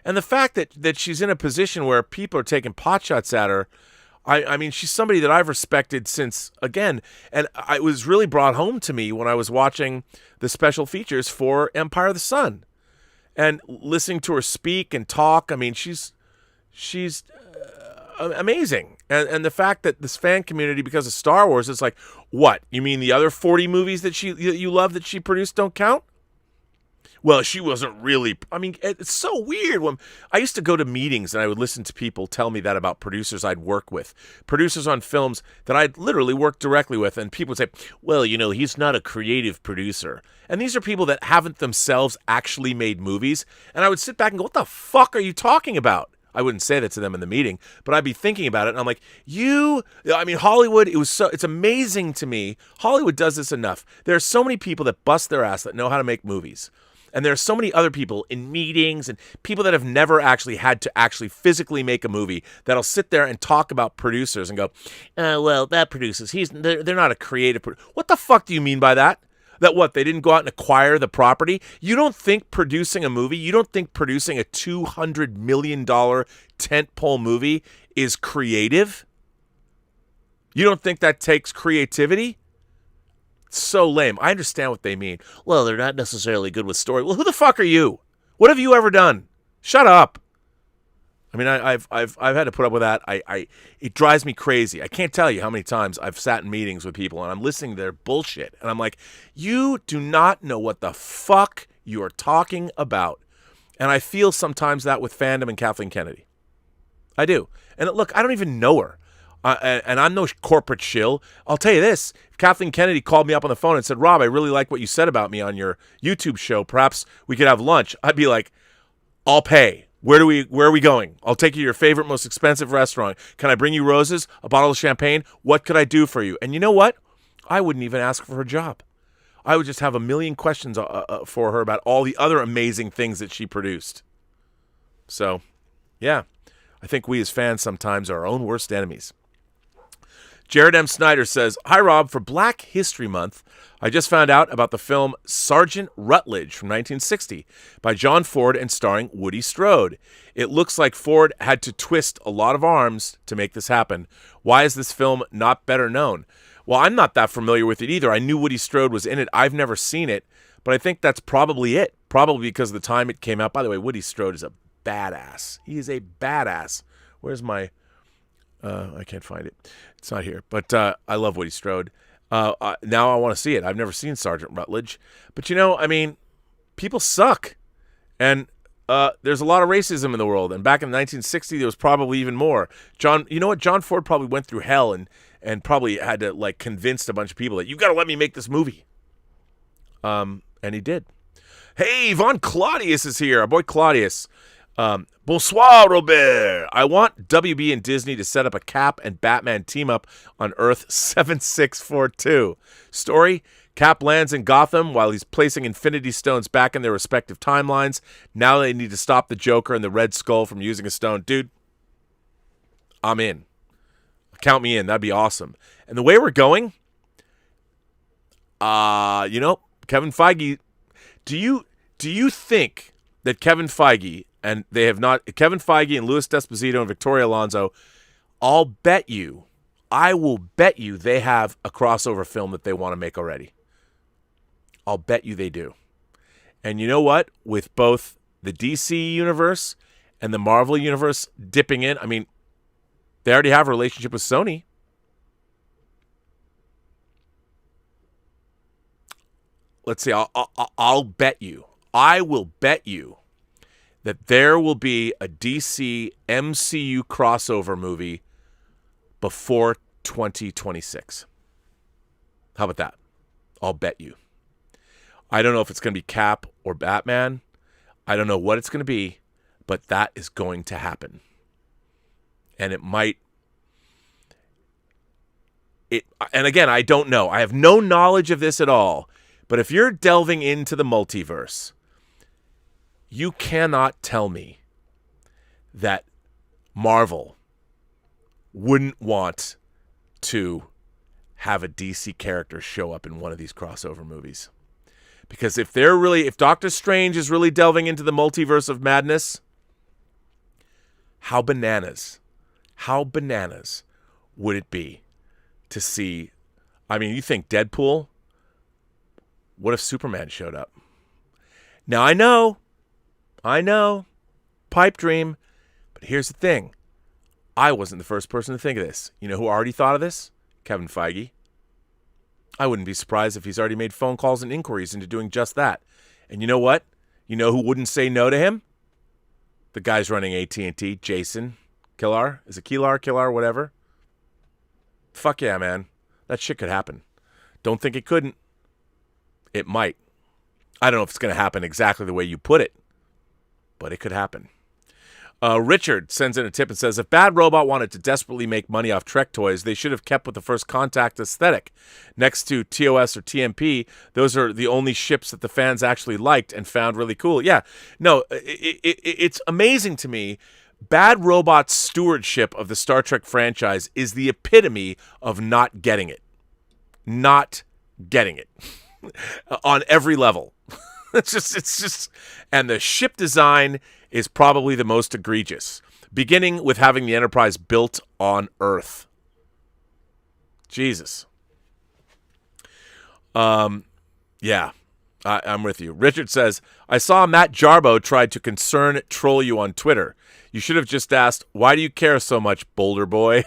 And the fact that she's in a position where people are taking potshots at her, I mean, she's somebody that I've respected since, again, and it was really brought home to me when I was watching the special features for Empire of the Sun. And listening to her speak and talk, I mean, she's amazing. And the fact that this fan community, because of Star Wars, is like, what? You mean the other 40 movies that you love that she produced don't count? Well, she wasn't really. I mean, it's so weird. When I used to go to meetings and I would listen to people tell me that about producers I'd work with, producers on films that I'd literally worked directly with, and people would say, well, he's not a creative producer. And these are people that haven't themselves actually made movies. And I would sit back and go, what the fuck are you talking about? I wouldn't say that to them in the meeting, but I'd be thinking about it, and I'm like, Hollywood, it's amazing to me. Hollywood does this enough. There are so many people that bust their ass that know how to make movies. And there are so many other people in meetings and people that have never actually had to actually physically make a movie that'll sit there and talk about producers and go, well, that produces, they're not a creative producer. What the fuck do you mean by that? That what, they didn't go out and acquire the property? You don't think producing a movie, you don't think producing a $200 million tentpole movie is creative? You don't think that takes creativity? So lame. I understand what they mean. Well, they're not necessarily good with story. Well, who the fuck are you? What have you ever done? Shut up. I mean, I've had to put up with that. It drives me crazy. I can't tell you how many times I've sat in meetings with people and I'm listening to their bullshit, and I'm like, you do not know what the fuck you are talking about. And I feel sometimes that with fandom and Kathleen Kennedy. I do. And look, I don't even know her. And I'm no corporate shill. I'll tell you this. If Kathleen Kennedy called me up on the phone and said, Rob, I really like what you said about me on your YouTube show. Perhaps we could have lunch. I'd be like, I'll pay. Where are we going? I'll take you to your favorite, most expensive restaurant. Can I bring you roses? A bottle of champagne? What could I do for you? And you know what? I wouldn't even ask for her job. I would just have a million questions for her about all the other amazing things that she produced. So, yeah. I think we as fans sometimes are our own worst enemies. Jared M. Snyder says, hi, Rob. For Black History Month, I just found out about the film Sergeant Rutledge from 1960 by John Ford and starring Woody Strode. It looks like Ford had to twist a lot of arms to make this happen. Why is this film not better known? Well, I'm not that familiar with it either. I knew Woody Strode was in it. I've never seen it, but I think that's probably it. Probably because of the time it came out. By the way, Woody Strode is a badass. He is a badass. Where's my... I can't find it. It's not here. But I love Woody Strode. Now I want to see it. I've never seen Sergeant Rutledge. But, I mean, people suck. And there's a lot of racism in the world. And back in 1960, there was probably even more. You know what? John Ford probably went through hell and probably had to, convince a bunch of people that you got to let me make this movie. And he did. Hey, Von Claudius is here. Our boy Claudius. Bonsoir, Robert. I want WB and Disney to set up a Cap and Batman team-up on Earth 7642. Story, Cap lands in Gotham while he's placing Infinity Stones back in their respective timelines. Now they need to stop the Joker and the Red Skull from using a stone. Dude, I'm in. Count me in. That'd be awesome. And the way we're going, Kevin Feige, do you think that Kevin Feige... and they have not, Kevin Feige and Louis D'Esposito and Victoria Alonso, I will bet you they have a crossover film that they want to make already. I'll bet you they do. And you know what? With both the DC universe and the Marvel universe dipping in, I mean, they already have a relationship with Sony. Let's see, I'll bet you. I will bet you that there will be a DC MCU crossover movie before 2026. How about that? I'll bet you. I don't know if it's going to be Cap or Batman. I don't know what it's going to be, but that is going to happen. And it might and again, I don't know. I have no knowledge of this at all. But if you're delving into the multiverse, you cannot tell me that Marvel wouldn't want to have a DC character show up in one of these crossover movies. Because if Doctor Strange is really delving into the multiverse of madness, how bananas would it be to see, I mean, you think Deadpool? What if Superman showed up? Now, I know, pipe dream, but here's the thing. I wasn't the first person to think of this. You know who already thought of this? Kevin Feige. I wouldn't be surprised if he's already made phone calls and inquiries into doing just that. And you know what? You know who wouldn't say no to him? The guy's running AT&T, Jason Kilar. Is it Kilar, whatever? Fuck yeah, man. That shit could happen. Don't think it couldn't. It might. I don't know if it's going to happen exactly the way you put it, but it could happen. Richard sends in a tip and says, if Bad Robot wanted to desperately make money off Trek toys, they should have kept with the First Contact aesthetic. Next to TOS or TMP, those are the only ships that the fans actually liked and found really cool. Yeah, no, it's amazing to me. Bad Robot's stewardship of the Star Trek franchise is the epitome of not getting it. Not getting it. On every level. It's just, and the ship design is probably the most egregious, beginning with having the Enterprise built on Earth. Jesus. Yeah, I'm with you. Richard says, I saw Matt Jarbo tried to concern troll you on Twitter. You should have just asked, why do you care so much, Boulder Boy?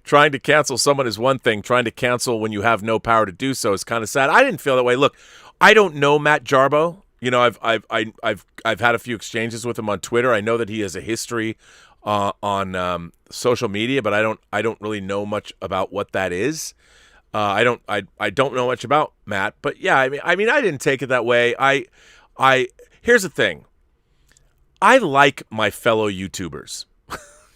Trying to cancel someone is one thing. Trying to cancel when you have no power to do so is kind of sad. I didn't feel that way. Look, I don't know Matt Jarbo. You know, I've had a few exchanges with him on Twitter. I know that he has a history on social media, but I don't really know much about what that is. I don't know much about Matt, but yeah, I mean I didn't take it that way. Here's the thing. I like my fellow YouTubers.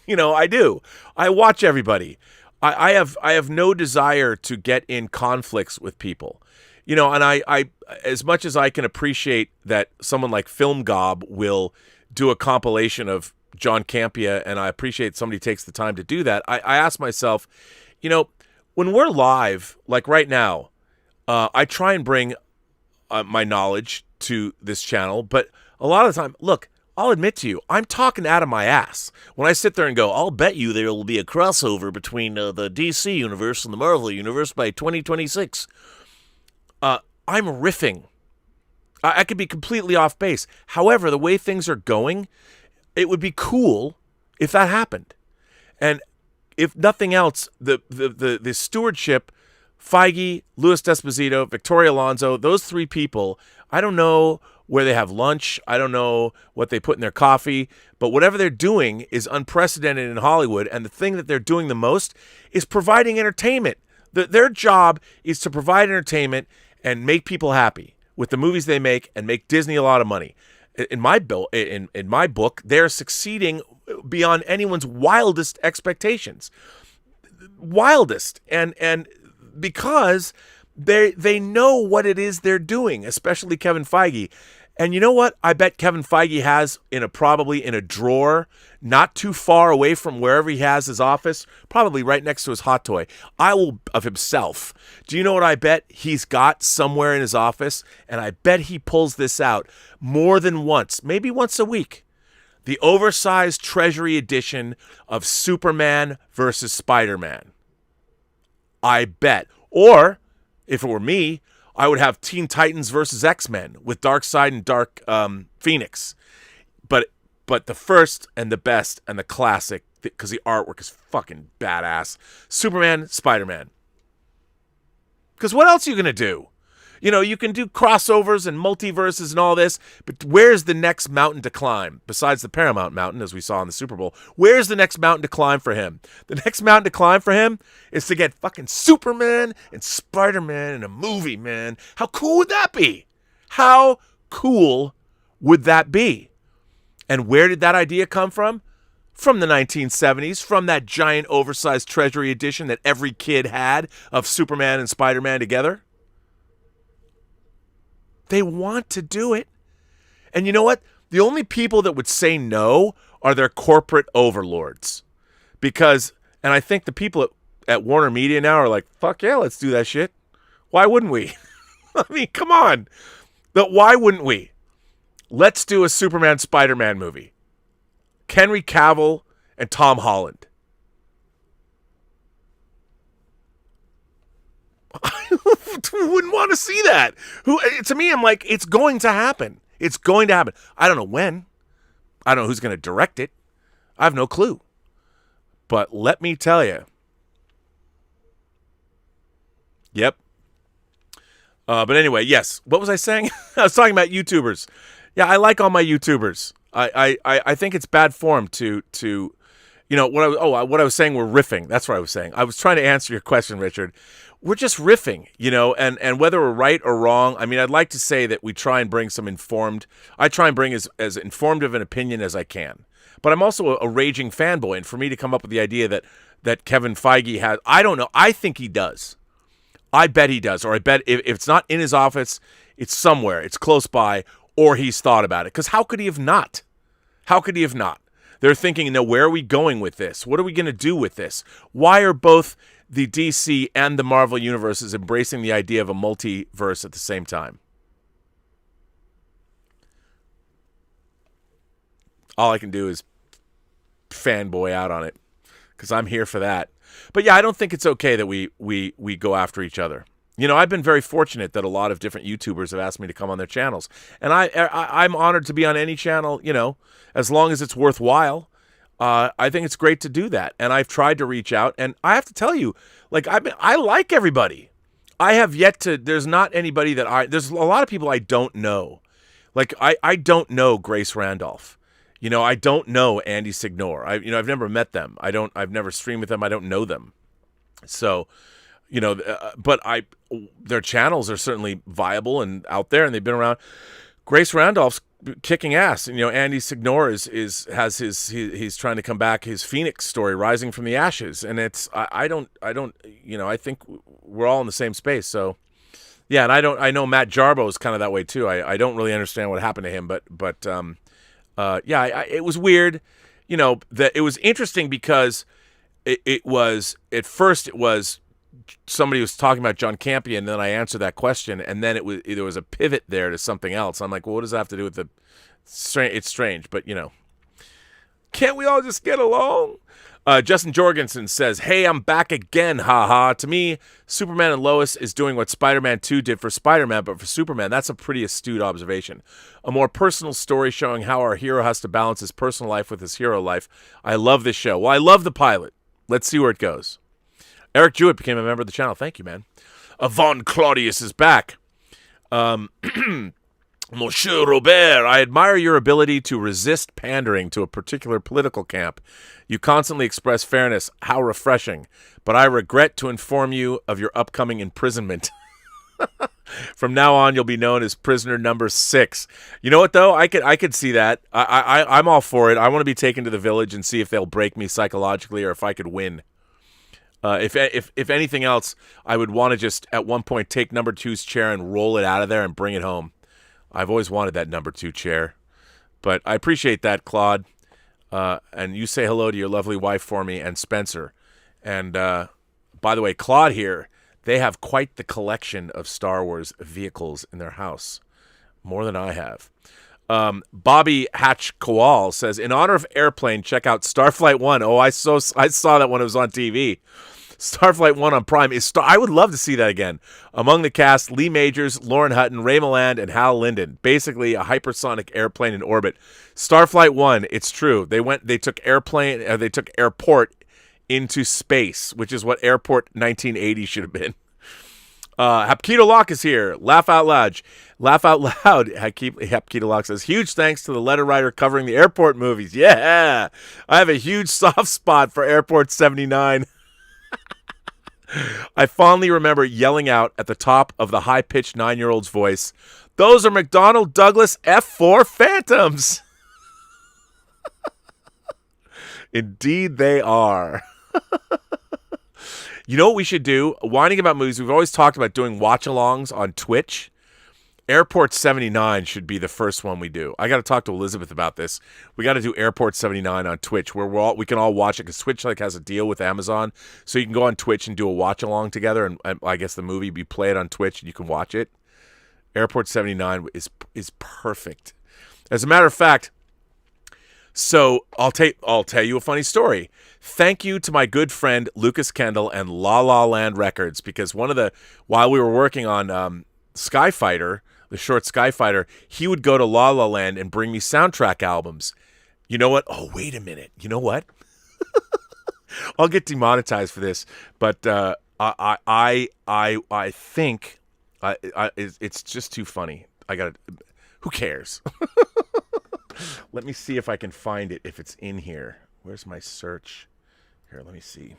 You know, I do. I watch everybody. I have no desire to get in conflicts with people. You know, and I as much as I can appreciate that someone like Film Gob will do a compilation of John Campea, and I appreciate somebody takes the time to do that, I ask myself, you know, when we're live, like right now, I try and bring my knowledge to this channel, but a lot of the time, look, I'll admit to you, I'm talking out of my ass. When I sit there and go, I'll bet you there will be a crossover between the DC universe and the Marvel universe by 2026. I'm riffing. I could be completely off base. However, the way things are going, it would be cool if that happened. And if nothing else, the stewardship, Feige, Louis D'Esposito, Victoria Alonso, those three people, I don't know where they have lunch. I don't know what they put in their coffee. But whatever they're doing is unprecedented in Hollywood. And the thing that they're doing the most is providing entertainment. Their job is to provide entertainment and make people happy with the movies they make and make Disney a lot of money. In my book, they're succeeding beyond anyone's wildest expectations. Wildest. And because they know what it is they're doing, especially Kevin Feige. And you know what? I bet Kevin Feige has probably in a drawer, not too far away from wherever he has his office, probably right next to his hot toy, of himself. Do you know what I bet he's got somewhere in his office? And I bet he pulls this out more than once, maybe once a week. The oversized Treasury edition of Superman versus Spider-Man. I bet. Or, if it were me, I would have Teen Titans versus X-Men with Darkseid and Dark Phoenix. But the first and the best and the classic, because the artwork is fucking badass, Superman, Spider-Man. Because what else are you going to do? You know, you can do crossovers and multiverses and all this, but where's the next mountain to climb? Besides the Paramount Mountain, as we saw in the Super Bowl, where's the next mountain to climb for him? The next mountain to climb for him is to get fucking Superman and Spider-Man in a movie, man. How cool would that be? How cool would that be? And where did that idea come from? from the 1970s, from that giant oversized Treasury edition that every kid had of Superman and Spider-Man together. They want to do it. And you know what? The only people that would say no are their corporate overlords. Because, and I think the people at Warner Media now are like, fuck yeah, let's do that shit. Why wouldn't we? I mean, come on. But why wouldn't we? Let's do a Superman Spider-Man movie. Henry Cavill and Tom Holland. Who wouldn't want to see that? To me, I'm like, it's going to happen. It's going to happen. I don't know when. I don't know who's going to direct it. I have no clue. But let me tell you. Yep. But anyway, yes. What was I saying? I was talking about YouTubers. Yeah, I like all my YouTubers. I think it's bad form to what I was saying, we're riffing. That's what I was saying. I was trying to answer your question, Richard. We're just riffing, and whether we're right or wrong, I mean, I'd like to say that we try and bring I try and bring as informed of an opinion as I can. But I'm also a raging fanboy, and for me to come up with the idea that Kevin Feige has, I don't know. I think he does. I bet he does, or I bet if it's not in his office, it's somewhere. It's close by, or he's thought about it. Because how could he have not? How could he have not? They're thinking, where are we going with this? What are we going to do with this? Why are both the DC and the Marvel universes embracing the idea of a multiverse at the same time? All I can do is fanboy out on it because I'm here for that. But yeah, I don't think it's okay that we go after each other. I've been very fortunate that a lot of different YouTubers have asked me to come on their channels. And I'm honored to be on any channel, as long as it's worthwhile. I think it's great to do that. And I've tried to reach out. And I have to tell you, I like everybody. I have yet to, there's not anybody there's a lot of people I don't know. I don't know Grace Randolph. I don't know Andy Signore. I've never met them. I've never streamed with them. I don't know them. So, but their channels are certainly viable and out there, and they've been around. Grace Randolph's kicking ass. Andy Signore he's trying to come back, his Phoenix story, rising from the ashes, and it's I think we're all in the same space. So yeah, and I know Matt Jarbo is kind of that way too. I don't really understand what happened to him, but it was weird. That it was interesting because it was at first it was somebody was talking about John Campion, and then I answered that question, and then there was a pivot there to something else. I'm like, well, what does that have to do with the? It's strange, but can't we all just get along? Justin Jorgensen says, "Hey, I'm back again, haha. To me, Superman and Lois is doing what Spider-Man 2 did for Spider-Man, but for Superman, that's a pretty astute observation. A more personal story showing how our hero has to balance his personal life with his hero life. I love this show. Well, I love the pilot. Let's see where it goes." Eric Jewett became a member of the channel. Thank you, man. Von Claudius is back. Monsieur Robert, I admire your ability to resist pandering to a particular political camp. You constantly express fairness. How refreshing. But I regret to inform you of your upcoming imprisonment. From now on, you'll be known as prisoner number 6. You know what, though? I could see that. I'm all for it. I want to be taken to the village and see if they'll break me psychologically or if I could win. If anything else, I would want to just, at one point, take number 2's chair and roll it out of there and bring it home. I've always wanted that number 2 chair. But I appreciate that, Claude. And you say hello to your lovely wife for me and Spencer. And by the way, Claude here, they have quite the collection of Star Wars vehicles in their house. More than I have. Bobby Hatch Kowal says, in honor of Airplane, check out Starflight 1. Oh, I saw that when it was on TV. Starflight 1 on Prime. I would love to see that again. Among the cast, Lee Majors, Lauren Hutton, Ray Milland, and Hal Linden. Basically a hypersonic airplane in orbit. Starflight 1, it's true. They took airport into space, which is what Airport 1980 should have been. Hapkido Locke is here. Laugh out loud. Hapkido Locke says, huge thanks to the letter writer covering the airport movies. Yeah. I have a huge soft spot for Airport 79. I fondly remember yelling out at the top of the high-pitched 9-year-old's voice, those are McDonnell Douglas F4 Phantoms. Indeed they are. You know what we should do? Whining about movies, we've always talked about doing watch-alongs on Twitch. Airport 79 should be the first one we do. I got to talk to Elizabeth about this. We got to do Airport 79 on Twitch, where we can all watch it, because Twitch has a deal with Amazon, so you can go on Twitch and do a watch-along together, and I guess the movie, you play it on Twitch and you can watch it. Airport 79 is perfect. As a matter of fact, so I'll tell you a funny story. Thank you to my good friend Lucas Kendall and La La Land Records, because while we were working on Skyfighter, the short Skyfighter, he would go to La La Land and bring me soundtrack albums. You know what? Oh, wait a minute. You know what? I'll get demonetized for this, but I think it's just too funny. Who cares? Let me see if I can find it, if it's in here. Where's my search? Here, let me see.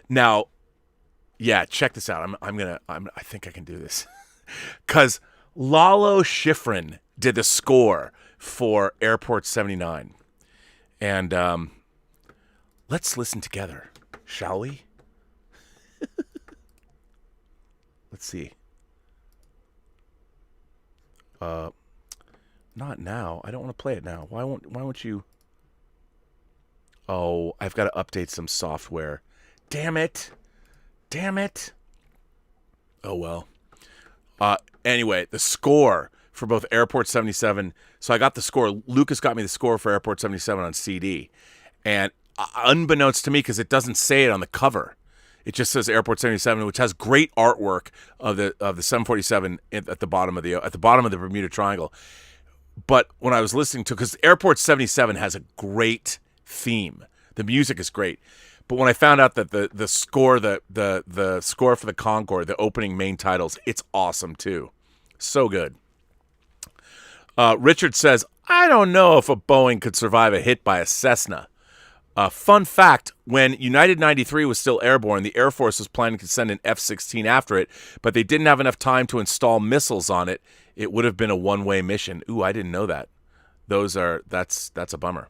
Now, yeah, check this out. I think I can do this. Cause Lalo Schifrin did the score for Airport 79. And let's listen together, shall we? Let's see. Not now. I don't want to play it now. Why won't you? Oh, I've got to update some software. Damn it. Oh well. Anyway, the score for both Airport 77. So I got the score. Lucas got me the score for Airport 77 on CD. And unbeknownst to me, because it doesn't say it on the cover, it just says Airport 77, which has great artwork of the 747 at the bottom of the Bermuda Triangle. But when I was listening to, because Airport 77 has a great theme, the music is great. But when I found out that the score, the score for the Concorde, the opening main titles, it's awesome too, so good. Richard says, I don't know if a Boeing could survive a hit by a Cessna. Fun fact, when United 93 was still airborne, the Air Force was planning to send an F-16 after it, but they didn't have enough time to install missiles on it. It would have been a one-way mission. Ooh, I didn't know that. That's a bummer.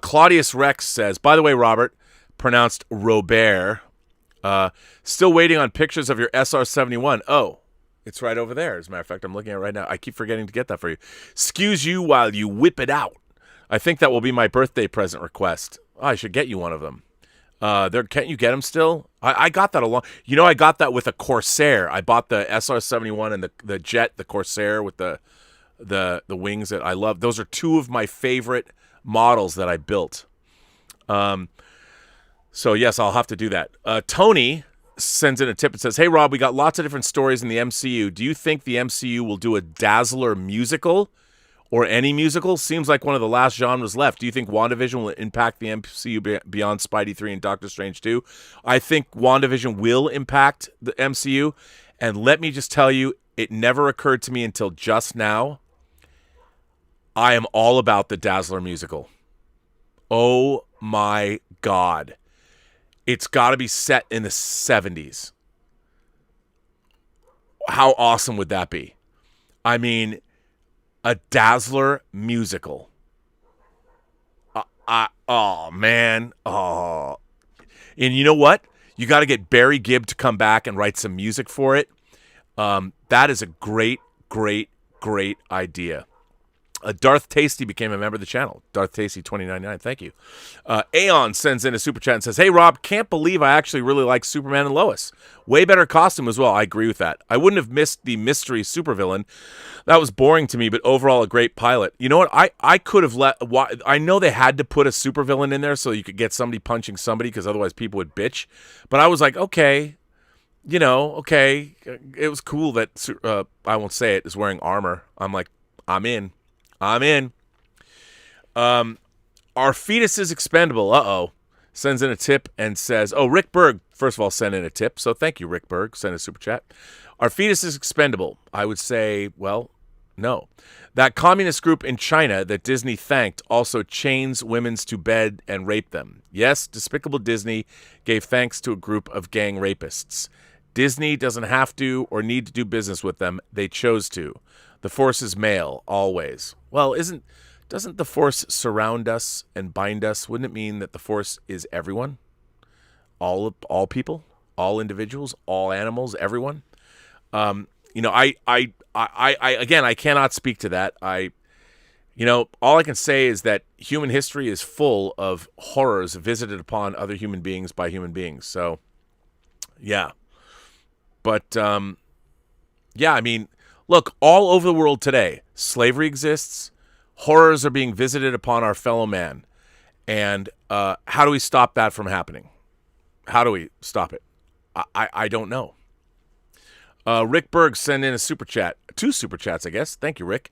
Claudius Rex says, by the way, Robert, pronounced Robert, still waiting on pictures of your SR-71. Oh, it's right over there. As a matter of fact, I'm looking at it right now. I keep forgetting to get that for you. Excuse you while you whip it out. I think that will be my birthday present request. Oh, I should get you one of them. Can't you get them still? I got that I got that with a Corsair. I bought the SR-71 and the jet, the Corsair with the wings that I love. Those are two of my favorite models that I built. So yes, I'll have to do that. Tony sends in a tip and says, hey Rob, we got lots of different stories in the MCU. Do you think the MCU will do a Dazzler musical? Or any musical? Seems like one of the last genres left. Do you think WandaVision will impact the MCU beyond Spidey 3 and Doctor Strange 2? I think WandaVision will impact the MCU. And let me just tell you, it never occurred to me until just now. I am all about the Dazzler musical. Oh my God. It's got to be set in the 70s. How awesome would that be? I mean, a Dazzler musical. Oh, man. Oh. And you know what? You got to get Barry Gibb to come back and write some music for it. That is a great, great, great idea. Darth Tasty became a member of the channel. Darth Tasty 2099, thank you. Aeon sends in a super chat and says, hey Rob, can't believe I actually really like Superman and Lois. Way better costume as well. I agree with that. I wouldn't have missed the mystery supervillain. That was boring to me, but overall a great pilot. You know what? I could have I know they had to put a supervillain in there so you could get somebody punching somebody, because otherwise people would bitch. But I was like, okay, okay. It was cool that I won't say it, is wearing armor. I'm like, I'm in. Our fetus is expendable. Sends in a tip and says, Rick Berg, first of all, sent in a tip. So thank you, Rick Berg. Send a super chat. Our fetus is expendable. I would say, well, No. That communist group in China that Disney thanked also chains women to bed and rape them. Yes, despicable Disney gave thanks to a group of gang rapists. Disney doesn't have to or need to do business with them. They chose to. The Force is male, always. Well, doesn't the Force surround us and bind us? Wouldn't it mean that the Force is everyone? All people? All individuals? All animals? Everyone? I cannot speak to that. All I can say is that human history is full of horrors visited upon other human beings by human beings. So, yeah. But, look, all over the world today, slavery exists. Horrors are being visited upon our fellow man. And how do we stop that from happening? How do we stop it? I don't know. Rick Berg sent in a super chat. 2 super chats, I guess. Thank you, Rick.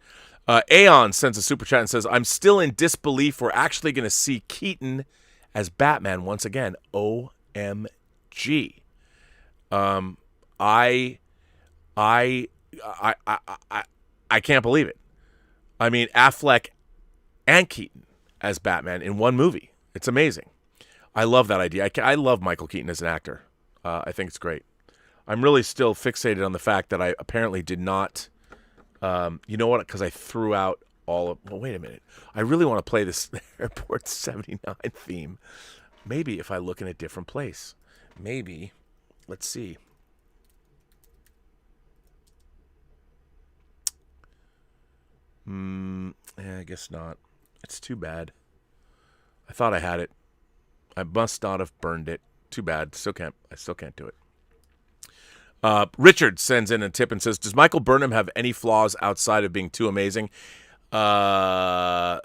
Aeon sends a super chat and says, I'm still in disbelief we're actually going to see Keaton as Batman once again. OMG. I can't believe it. I mean, Affleck and Keaton as Batman in one movie. It's amazing. I love that idea. I love Michael Keaton as an actor. I think it's great. I'm really still fixated on the fact that I apparently did not, you know what, because I threw out all of, well, wait a minute. I really want to play this Airport 79 theme. Maybe if I look in a different place. Maybe. Let's see. I guess not. It's too bad. I thought I had it. I must not have burned it. Too bad. I still can't do it. Richard sends in a tip and says, does Michael Burnham have any flaws outside of being too amazing? She does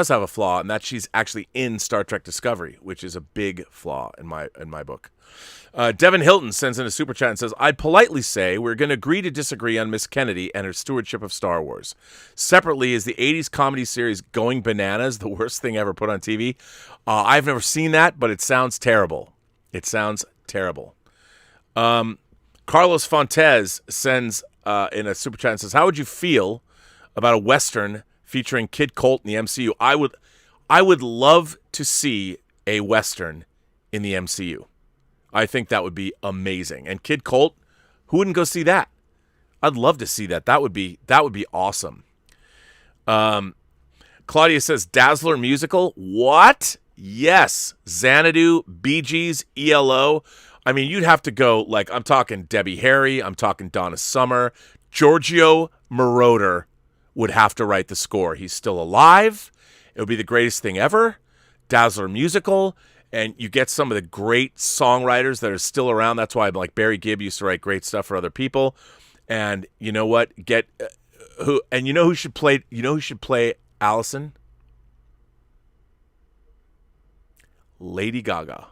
have a flaw, and that she's actually in Star Trek Discovery, which is a big flaw in my book. Devin Hilton sends in a super chat and says, I'd politely say we're going to agree to disagree on Miss Kennedy and her stewardship of Star Wars. Separately, is the 80s comedy series Going Bananas the worst thing ever put on TV? I've never seen that, but it sounds terrible. It sounds terrible. Carlos Fontes sends in a super chat and says, how would you feel about a Western featuring Kid Colt in the MCU? I would love to see a Western in the MCU. I think that would be amazing. And Kid Colt, who wouldn't go see that? I'd love to see that. That would be awesome. Claudia says, Dazzler musical? What? Yes. Xanadu, Bee Gees, ELO. I mean, you'd have to go, like, I'm talking Debbie Harry, I'm talking Donna Summer. Giorgio Moroder would have to write the score. He's still alive. It would be the greatest thing ever. Dazzler musical. And you get some of the great songwriters that are still around. That's why, like, Barry Gibb used to write great stuff for other people. And you know what? Who should play? You know who should play Allison? Lady Gaga.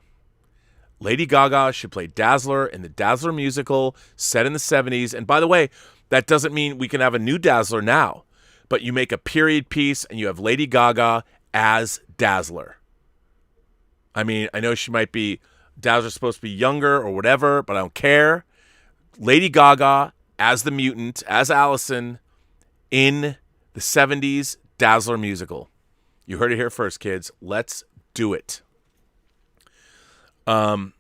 Lady Gaga should play Dazzler in the Dazzler musical set in the 70s. And by the way, that doesn't mean we can have a new Dazzler now. But you make a period piece and you have Lady Gaga as Dazzler. I mean, I know she might be, Dazzler's supposed to be younger or whatever, but I don't care. Lady Gaga as the mutant, as Allison in the 70s Dazzler musical. You heard it here first, kids. Let's do it. I'm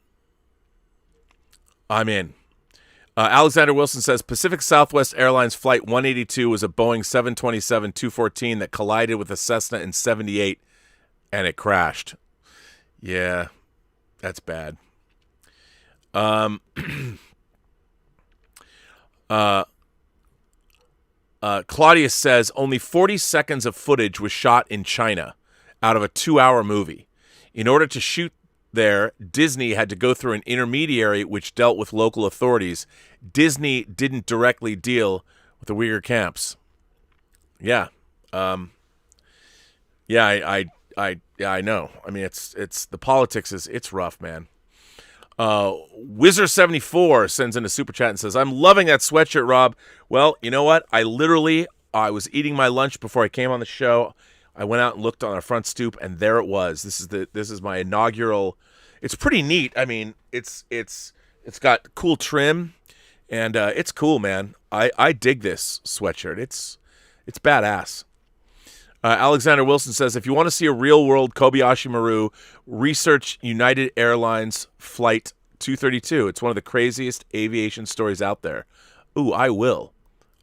in. Alexander Wilson says, Pacific Southwest Airlines Flight 182 was a Boeing 727-214 that collided with a Cessna in 78, and it crashed. Yeah, that's bad. Claudia says, only 40 seconds of footage was shot in China out of a 2-hour movie. In order to shoot there, Disney had to go through an intermediary which dealt with local authorities. Disney didn't directly deal with the Uyghur camps. Yeah. I know. I mean, it's the politics it's rough, man. Wizard74 sends in a super chat and says, I'm loving that sweatshirt, Rob. Well, you know what? I was eating my lunch before I came on the show. I went out and looked on our front stoop, and there it was. This is my inaugural. It's pretty neat. I mean, it's got cool trim. And it's cool, man. I dig this sweatshirt. It's badass. Alexander Wilson says, if you want to see a real-world Kobayashi Maru, research United Airlines Flight 232. It's one of the craziest aviation stories out there. Ooh, I will.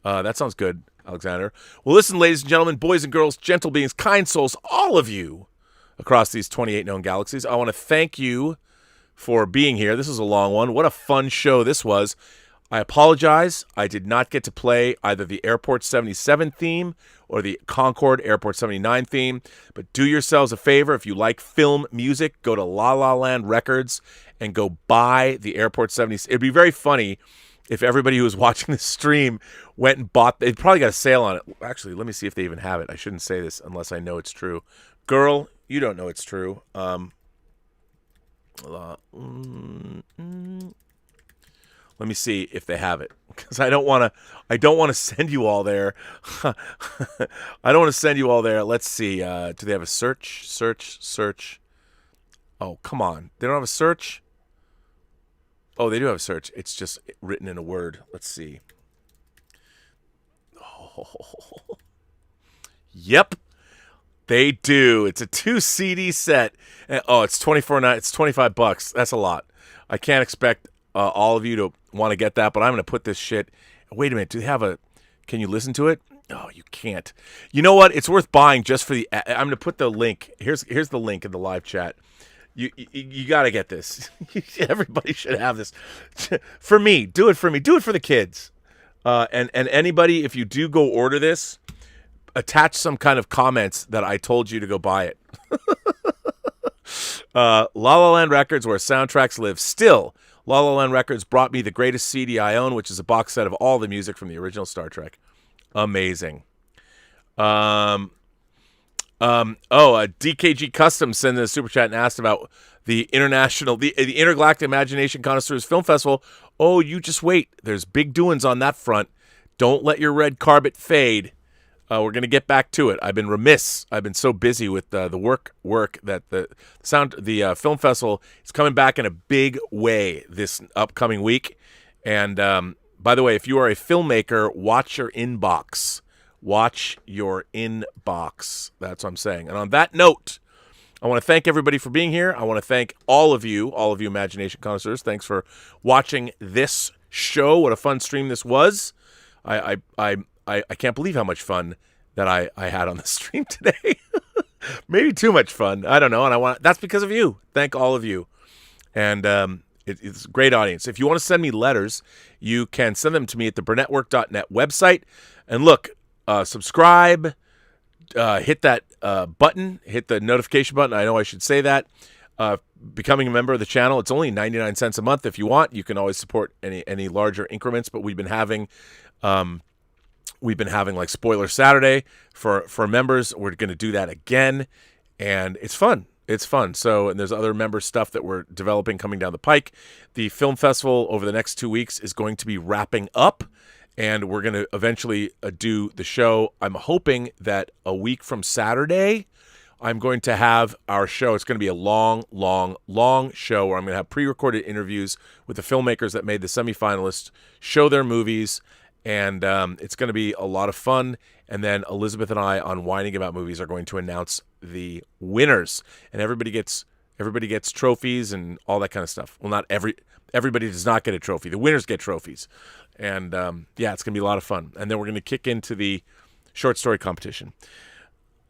That sounds good, Alexander. Well, listen, ladies and gentlemen, boys and girls, gentle beings, kind souls, all of you across these 28 known galaxies, I want to thank you for being here. This is a long one. What a fun show this was. I apologize. I did not get to play either the Airport 77 theme or the Concorde Airport 79 theme. But do yourselves a favor. If you like film music, go to La La Land Records and go buy the Airport 70. It'd be very funny if everybody who was watching the stream went and bought. They probably got a sale on it. Actually, let me see if they even have it. I shouldn't say this unless I know it's true. Girl, you don't know it's true. Let me see if they have it, because I don't want to send you all there. I don't want to send you all there. Let's see. Do they have a search? Oh, come on. They don't have a search? Oh, they do have a search. It's just written in a word. Let's see. Oh. Yep. They do. It's a 2 CD set. Oh, it's $24.99. It's $25. That's a lot. I can't expect all of you to want to get that, but I'm going to put this shit. Wait a minute. Do they have a? Can you listen to it? Oh, you can't. You know what? It's worth buying just for the. I'm going to put the link. Here's the link in the live chat. You got to get this. Everybody should have this. For me, do it for me. Do it for the kids. And anybody, if you do go order this, attach some kind of comments that I told you to go buy it. La La Land Records, where soundtracks live. Still, La La Land Records brought me the greatest CD I own, which is a box set of all the music from the original Star Trek. Amazing. DKG Customs sent in a super chat and asked about the the Intergalactic Imagination Connoisseurs Film Festival. Oh, you just wait. There's big doings on that front. Don't let your red carpet fade. We're going to get back to it. I've been remiss. I've been so busy with the work that the film festival is coming back in a big way this upcoming week. And by the way, if you are a filmmaker, watch your inbox. Watch your inbox. That's what I'm saying. And on that note, I want to thank everybody for being here. I want to thank all of you Imagination Connoisseurs. Thanks for watching this show. What a fun stream this was. I can't believe how much fun that I had on the stream today. Maybe too much fun. I don't know. And that's because of you. Thank all of you. And it's a great audience. If you want to send me letters, you can send them to me at the Burnettwork.net website. And look, subscribe, hit that button, hit the notification button. I know I should say that. Becoming a member of the channel, it's only 99 cents a month. If you want, you can always support any larger increments, but we've been having like Spoiler Saturday for members. We're going to do that again, and it's fun. It's fun. So, and there's other member stuff that we're developing coming down the pike. The film festival over the next 2 weeks is going to be wrapping up, and we're going to eventually do the show. I'm hoping that a week from Saturday, I'm going to have our show. It's going to be a long, long, long show where I'm going to have pre-recorded interviews with the filmmakers that made the semifinalists, show their movies, and it's going to be a lot of fun. And then Elizabeth and I on Whining About Movies are going to announce the winners, and everybody gets trophies and all that kind of stuff. Well, not everybody does not get a trophy. The winners get trophies, and it's going to be a lot of fun. And then we're going to kick into the short story competition.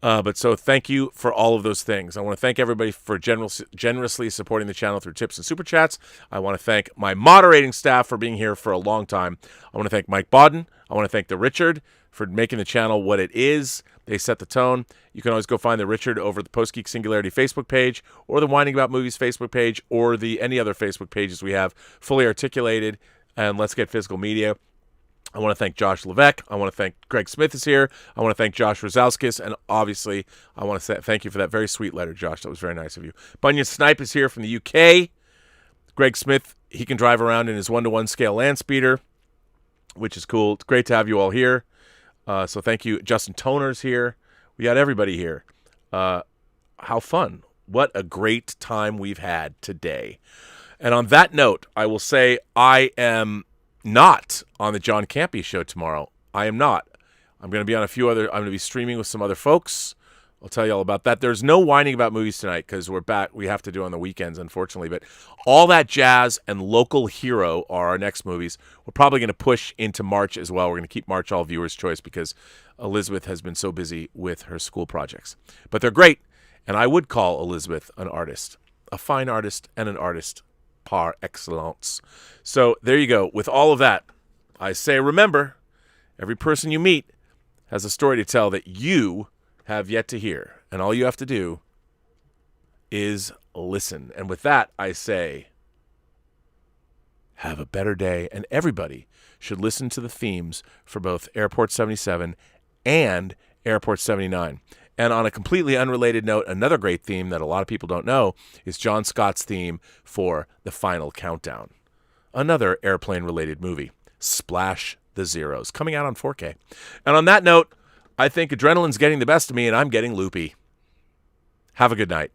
But so thank you for all of those things. I want to thank everybody for generously supporting the channel through tips and super chats. I want to thank my moderating staff for being here for a long time. I want to thank Mike Bodden. I want to thank the Richard for making the channel what it is. They set the tone. You can always go find the Richard over the Post-Geek Singularity Facebook page, or the Whining About Movies Facebook page, or any other Facebook pages we have, Fully Articulated and Let's Get Physical Media. I want to thank Josh Levesque. I want to thank Greg Smith is here. I want to thank Josh Rosowskis. And obviously, I want to thank you for that very sweet letter, Josh. That was very nice of you. Bunyan Snipe is here from the UK. Greg Smith, he can drive around in his 1-to-1 scale land speeder, which is cool. It's great to have you all here. So thank you. Justin Toner's here. We got everybody here. How fun. What a great time we've had today. And on that note, I will say I am not on the John Campy show tomorrow. I am not. I'm going to be on I'm going to be streaming with some other folks. I'll tell you all about that. There's no whining about movies tonight because we're back. We have to do on the weekends, unfortunately. But All That Jazz and Local Hero are our next movies. We're probably going to push into March as well. We're going to keep March all viewers' choice because Elizabeth has been so busy with her school projects. But they're great, and I would call Elizabeth an artist, a fine artist and an artist par excellence. So there you go. With all of that, I say remember, every person you meet has a story to tell that you have yet to hear. And all you have to do is listen. And with that, I say, have a better day. And everybody should listen to the themes for both Airport 77 and Airport 79. And on a completely unrelated note, another great theme that a lot of people don't know is John Scott's theme for The Final Countdown. Another airplane-related movie, Splash the Zeros, coming out on 4K. And on that note, I think adrenaline's getting the best of me and I'm getting loopy. Have a good night.